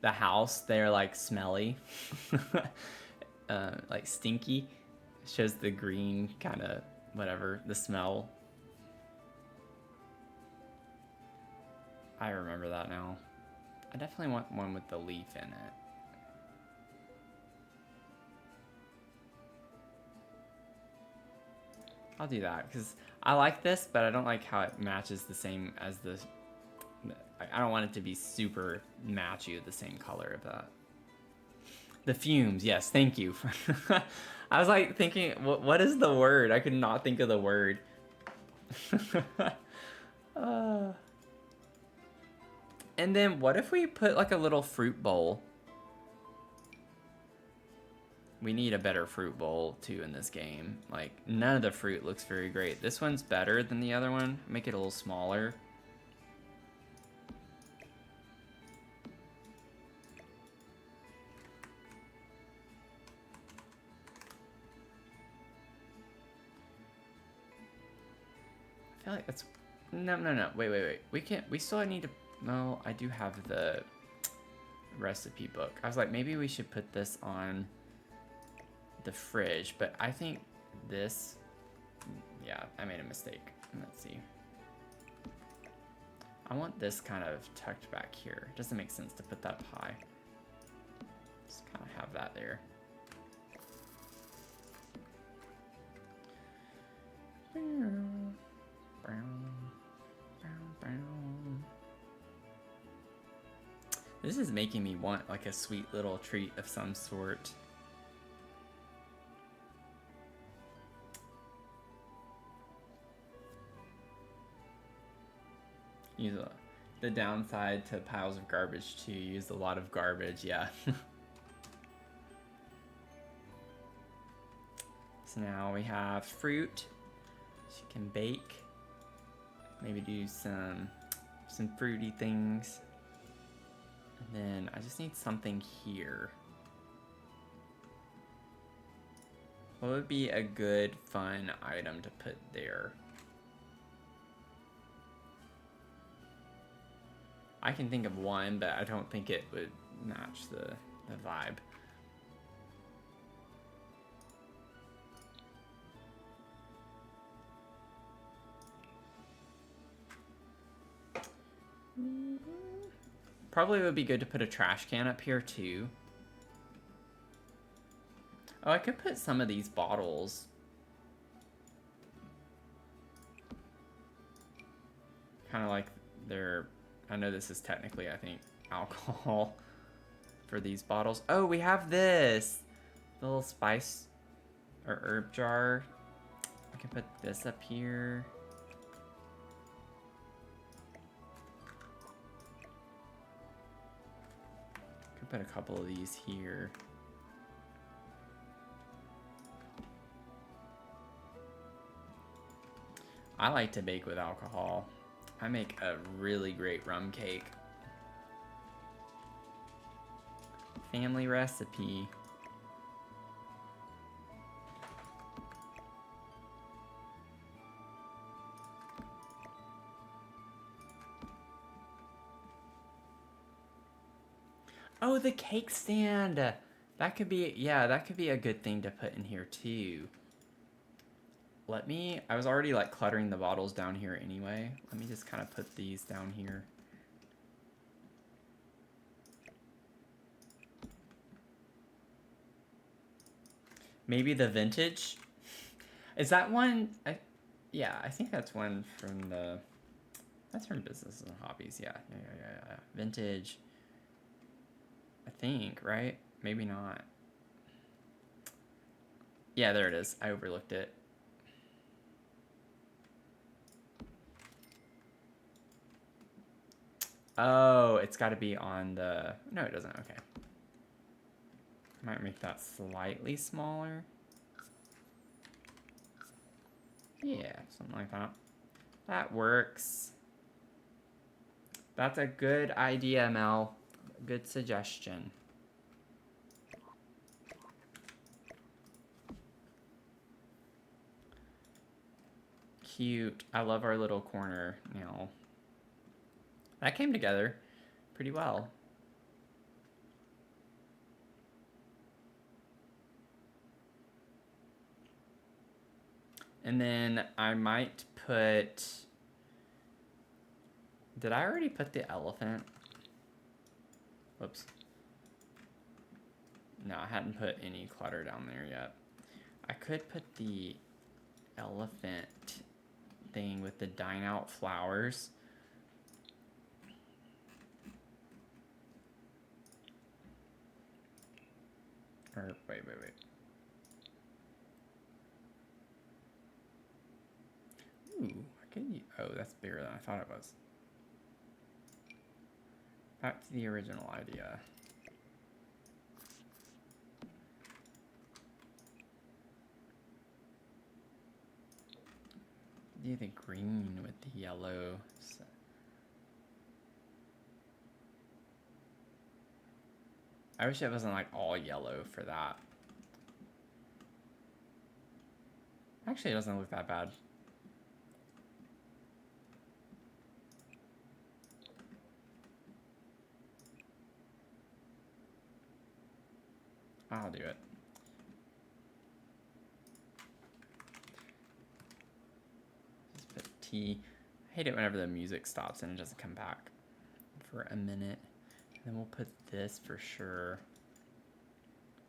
house, they're like smelly, like stinky. Shows the green kind of whatever the smell. I remember that now. I definitely want one with the leaf in it. I'll do that because I like this, but I don't like how it matches the same as the. I don't want it to be super matchy with the same color of that. The fumes, yes, thank you. I was like thinking, what is the word? I could not think of the word. And then what if we put like a little fruit bowl? We need a better fruit bowl too in this game. Like none of the fruit looks very great. This one's better than the other one. Make it a little smaller. I feel like that's no. Wait. We still need to. No, I do have the recipe book. I was like, maybe we should put this on the fridge, but I think this, yeah, I made a mistake. Let's see. I want this kind of tucked back here. It doesn't make sense to put that up high. Just kind of have that there. This is making me want like a sweet little treat of some sort. Use the downside to piles of garbage too. Use a lot of garbage, yeah. So now we have fruit. She can bake. Maybe do some fruity things. And then I just need something here. What would be a good, fun item to put there? I can think of one, but I don't think it would match the vibe. Probably would be good to put a trash can up here too. Oh, I could put some of these bottles. Kind of like they're, I know this is technically, I think, alcohol for these bottles. Oh, we have this. The little spice or herb jar. I can put this up here. Put a couple of these here. I like to bake with alcohol. I make a really great rum cake. Family recipe. Oh, the cake stand. That could be, yeah, that could be a good thing to put in here too. I was already like cluttering the bottles down here anyway. Let me just kind of put these down here. Maybe the vintage. Is that one? Yeah, I think that's one from that's from Businesses and Hobbies. Yeah. Vintage. I think, right? Maybe not. Yeah, there it is. I overlooked it. Oh, it's got to be on the... No, it doesn't. Okay. Might make that slightly smaller. Yeah, something like that. That works. That's a good idea, Mel. Good suggestion. cute. I love our little corner now. That came together pretty well. And then I might put... Did I already put the elephant? Whoops. No, I hadn't put any clutter down there yet. I could put the elephant thing with the dine out flowers. Or, wait. Ooh, I could, oh, that's bigger than I thought it was. Back to the original idea. Do the green with the yellow. I wish it wasn't like all yellow for that. Actually, it doesn't look that bad. I'll do it. Just put T. I hate it whenever the music stops and it doesn't come back for a minute. And then we'll put this for sure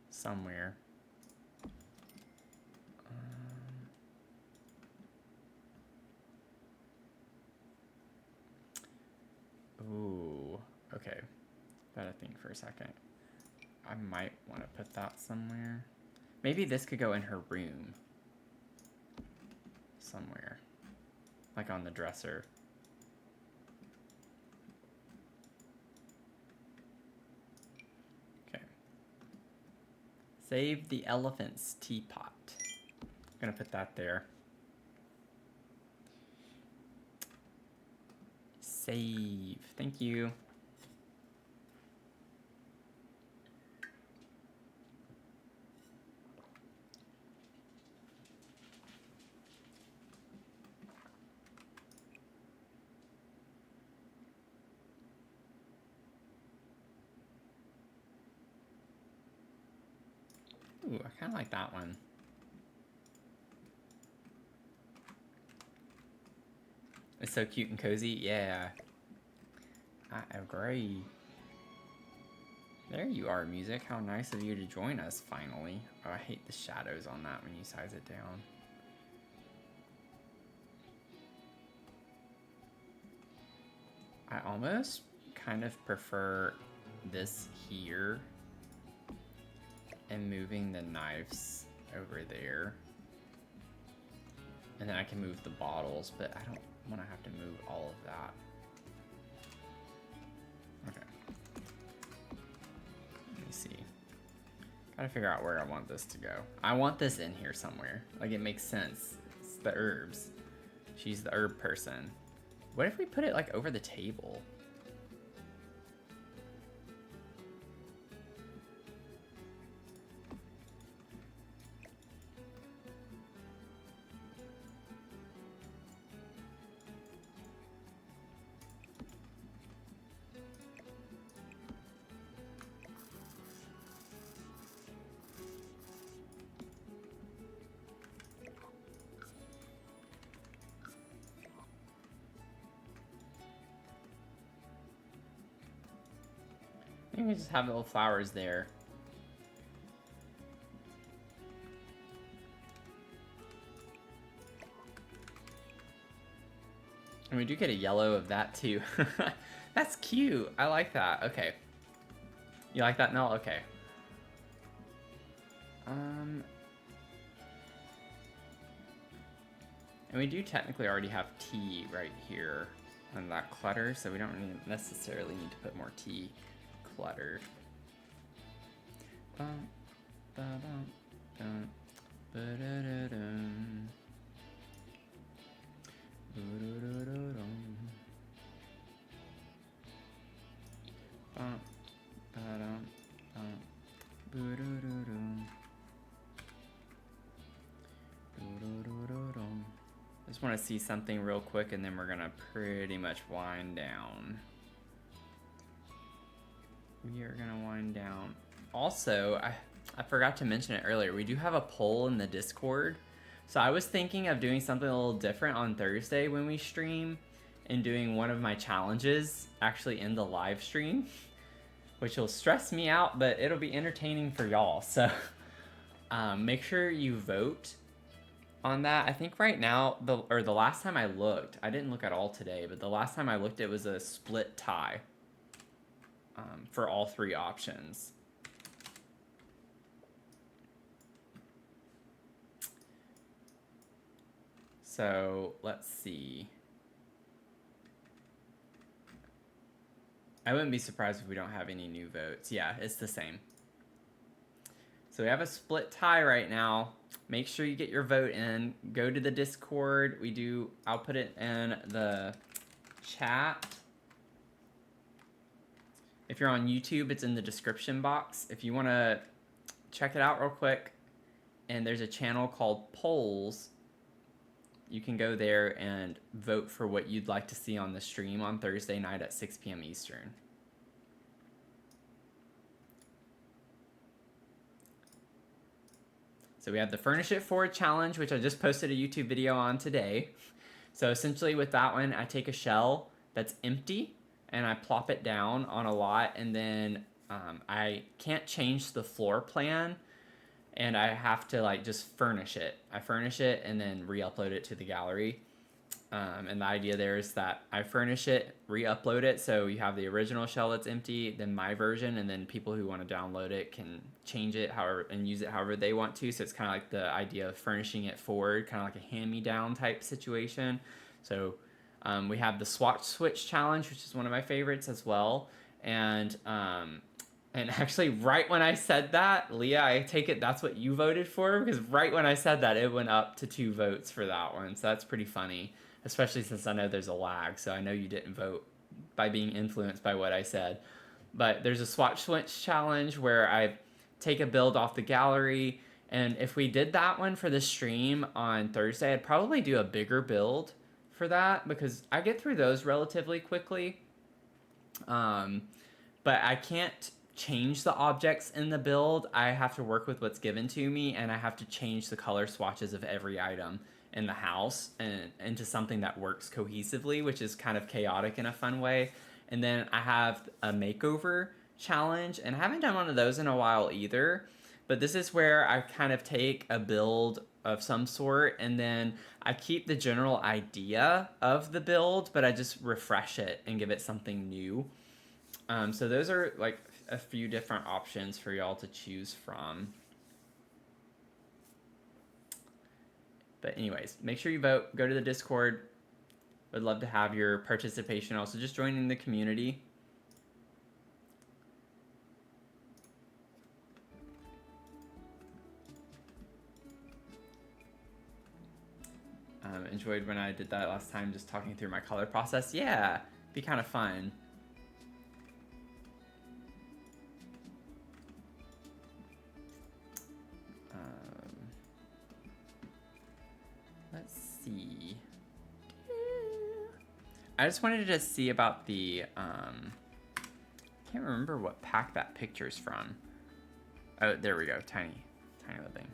somewhere. Ooh, okay. Gotta think for a second. I might want to put that somewhere. Maybe this could go in her room. Somewhere. Like on the dresser. Okay. Save the elephant's teapot. I'm gonna put that there. Save. Thank you. Ooh, I kind of like that one. It's so cute and cozy. Yeah. I agree. There you are, music. How nice of you to join us, finally. Oh, I hate the shadows on that when you size it down. I almost kind of prefer this here and moving the knives over there. And then I can move the bottles, but I don't want to have to move all of that. Okay. Let me see. Gotta figure out where I want this to go. I want this in here somewhere. Like, it makes sense. It's the herbs. She's the herb person. What if we put it, like, over the table? Maybe we just have little flowers there. And we do get a yellow of that too. That's cute. I like that. Okay. You like that, Mel? Okay. And we do technically already have tea right here on that clutter, so we don't necessarily need to put more tea clutter. There's just want to see something real quick, and then we're gonna pretty much wind down. We are gonna wind down. Also, I forgot to mention it earlier. We do have a poll in the Discord. So I was thinking of doing something a little different on Thursday when we stream, and doing one of my challenges actually in the live stream, which will stress me out, but it'll be entertaining for y'all. So make sure you vote on that. I think right now, the last time I looked, I didn't look at all today, but the last time I looked, it was a split tie for all three options. So let's see. I wouldn't be surprised if we don't have any new votes. Yeah, it's the same. So we have a split tie right now. Make sure you get your vote in. Go to the Discord. I'll put it in the chat. If you're on YouTube, it's in the description box. If you want to check it out real quick, and there's a channel called Polls, you can go there and vote for what you'd like to see on the stream on Thursday night at 6 p.m. Eastern. So we have the Furnish It Forward challenge, which I just posted a YouTube video on today. So essentially with that one, I take a shell that's empty and I plop it down on a lot, and then I can't change the floor plan, and I have to like just furnish it. I furnish it and then re-upload it to the gallery. And the idea there is that I furnish it, re-upload it, so you have the original shell that's empty, then my version, and then people who want to download it can change it however and use it however they want to. So it's kind of like the idea of furnishing it forward, kind of like a hand-me-down type situation. So we have the switch challenge, which is one of my favorites as well. And actually, right when I said that, Leah, I take it that's what you voted for, because right when I said that, it went up to 2 votes for that one. So that's pretty funny, especially since I know there's a lag. So I know you didn't vote by being influenced by what I said. But there's a switch challenge where I take a build off the gallery. And if we did that one for the stream on Thursday, I'd probably do a bigger build for that, because I get through those relatively quickly. But I can't change the objects in the build. I have to work with what's given to me, and I have to change the color swatches of every item in the house and into something that works cohesively, which is kind of chaotic in a fun way. And then I have a makeover challenge, and I haven't done one of those in a while either, but this is where I kind of take a build of some sort, and then I keep the general idea of the build, but I just refresh it and give it something new. So those are like a few different options for y'all to choose from. But anyways, make sure you vote. Go to the Discord. Would love to have your participation. Also, just joining the community. Enjoyed when I did that last time, just talking through my color process. Yeah, be kind of fun. Let's see. I just wanted to see about the, can't remember what pack that picture's from. Oh, there we go, Tiny Living.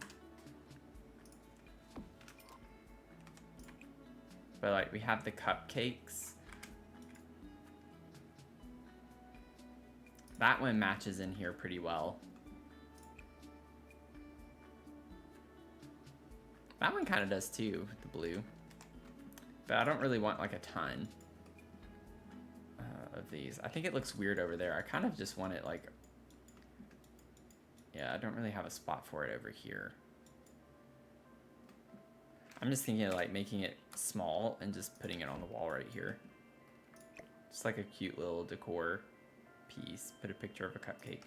But like, we have the cupcakes. That one matches in here pretty well. That one kind of does too, with the blue. But I don't really want like a ton of these. I think it looks weird over there. I kind of just want it like, yeah, I don't really have a spot for it over here. I'm just thinking of like making it small and just putting it on the wall right here. Just like a cute little decor piece. Put a picture of a cupcake.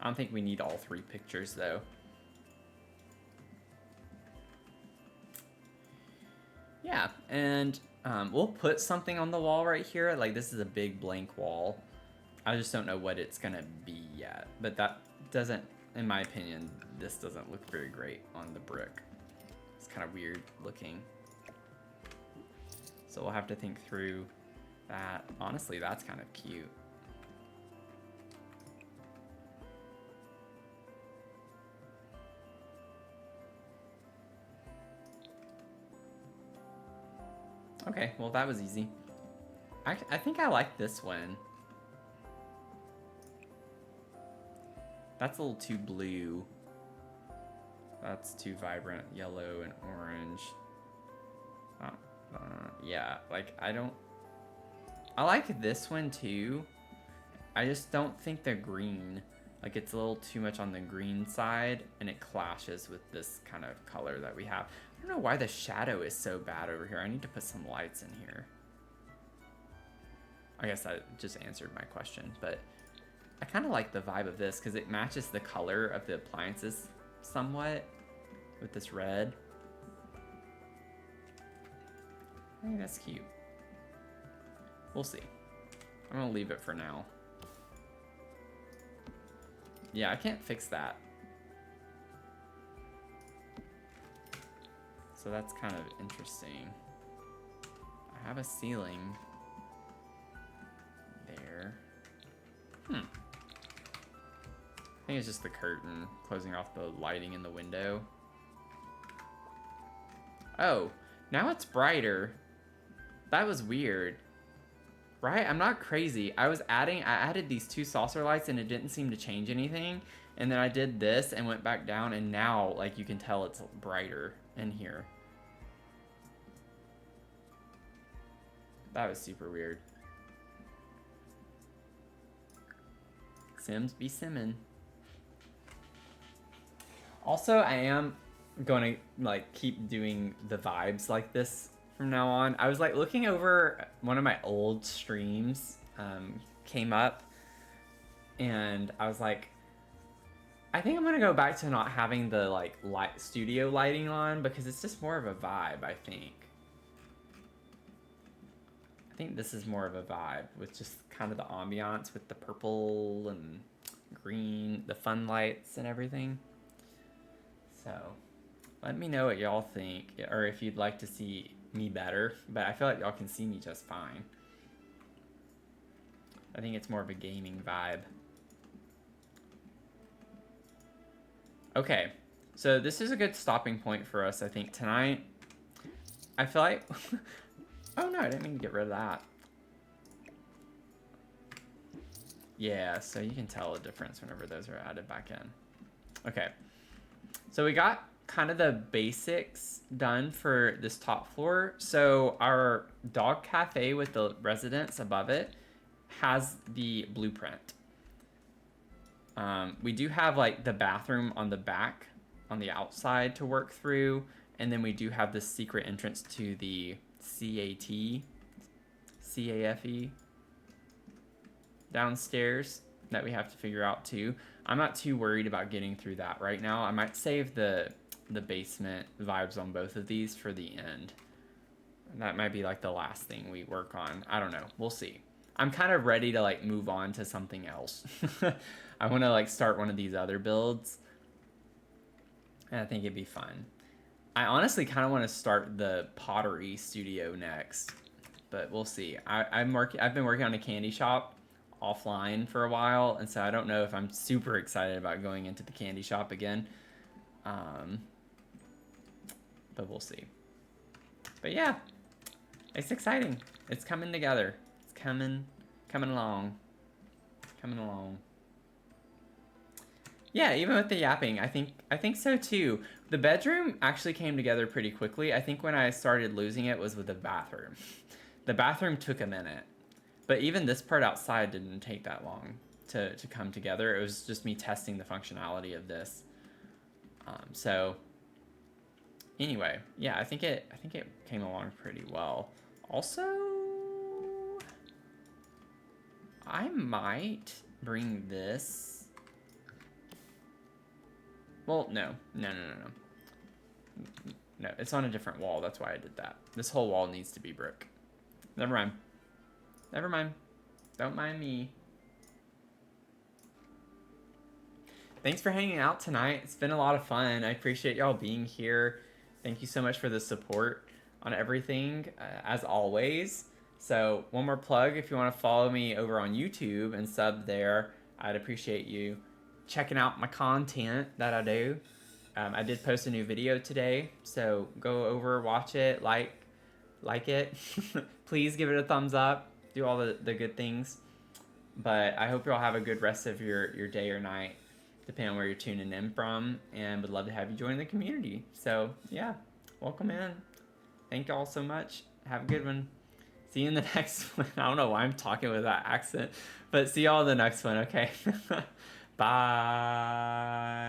I don't think we need all 3 pictures though. Yeah, and we'll put something on the wall right here. Like, this is a big blank wall. I just don't know what it's gonna be yet, but that doesn't in my opinion, this doesn't look very great on the brick. It's kind of weird looking. So we'll have to think through that. Honestly, that's kind of cute. Okay, well that was easy. I think I like this one. That's a little too blue. That's too vibrant yellow and orange. Yeah, like I like this one too. I just don't think the green, like it's a little too much on the green side and it clashes with this kind of color that we have. I don't know why the shadow is so bad over here. I need to put some lights in here. I guess that just answered my question, but I kind of like the vibe of this because it matches the color of the appliances somewhat with this red. I think that's cute. We'll see. I'm gonna leave it for now. Yeah, I can't fix that. So that's kind of interesting. I have a ceiling there. I think it's just the curtain closing off the lighting in the window. Oh, now it's brighter. That was weird. Right? I'm not crazy. I added these two saucer lights and it didn't seem to change anything. And then I did this and went back down and now, like, you can tell it's brighter in here. That was super weird. Sims be simmin'. Also, I am going to, like, keep doing the vibes like this from now on. I was, like, looking over one of my old streams came up, and I was like, I think I'm going to go back to not having the, like, studio lighting on, because it's just more of a vibe, I think. I think this is more of a vibe with just kind of the ambiance with the purple and green, the fun lights and everything. So let me know what y'all think, or if you'd like to see me better, but I feel like y'all can see me just fine. I think it's more of a gaming vibe. Okay, so this is a good stopping point for us, I think, tonight. I feel like... Oh no, I didn't mean to get rid of that. Yeah, so you can tell the difference whenever those are added back in. Okay, so we got kind of the basics done for this top floor. So our dog cafe with the residence above it has the blueprint. We do have like the bathroom on the back, on the outside to work through. And then we do have this secret entrance to the CAFE downstairs that we have to figure out too. I'm not too worried about getting through that right now. I might save the basement vibes on both of these for the end. That might be like the last thing we work on. I don't know. We'll see. I'm kind of ready to like move on to something else. I want to like start one of these other builds. And I think it'd be fun. I honestly kind of want to start the pottery studio next, but we'll see. I've been working on a candy shop offline for a while, and so I don't know if I'm super excited about going into the candy shop again. But we'll see. But yeah, it's exciting. It's coming together. It's coming along. Coming along. Yeah, even with the yapping, I think so too. The bedroom actually came together pretty quickly. I think when I started losing it was with the bathroom. The bathroom took a minute. But even this part outside didn't take that long to come together. It was just me testing the functionality of this. So anyway, yeah, I think it came along pretty well. Also, I might bring this. Well, no, it's on a different wall. That's why I did that. This whole wall needs to be brick. Never mind. Don't mind me. thanks for hanging out tonight. It's been a lot of fun. I appreciate y'all being here. Thank you so much for the support on everything, as always. So, one more plug, if you want to follow me over on YouTube and sub there, I'd appreciate you checking out my content that I do. I did post a new video today, so go over, watch it, like it. Please give it a thumbs up. Do all the good things. But I hope you all have a good rest of your day or night, depending on where you're tuning in from, and would love to have you join the community. So, yeah, welcome in. Thank you all so much. Have a good one. See you in the next one. I don't know why I'm talking with that accent, but see y'all in the next one, okay? Bye.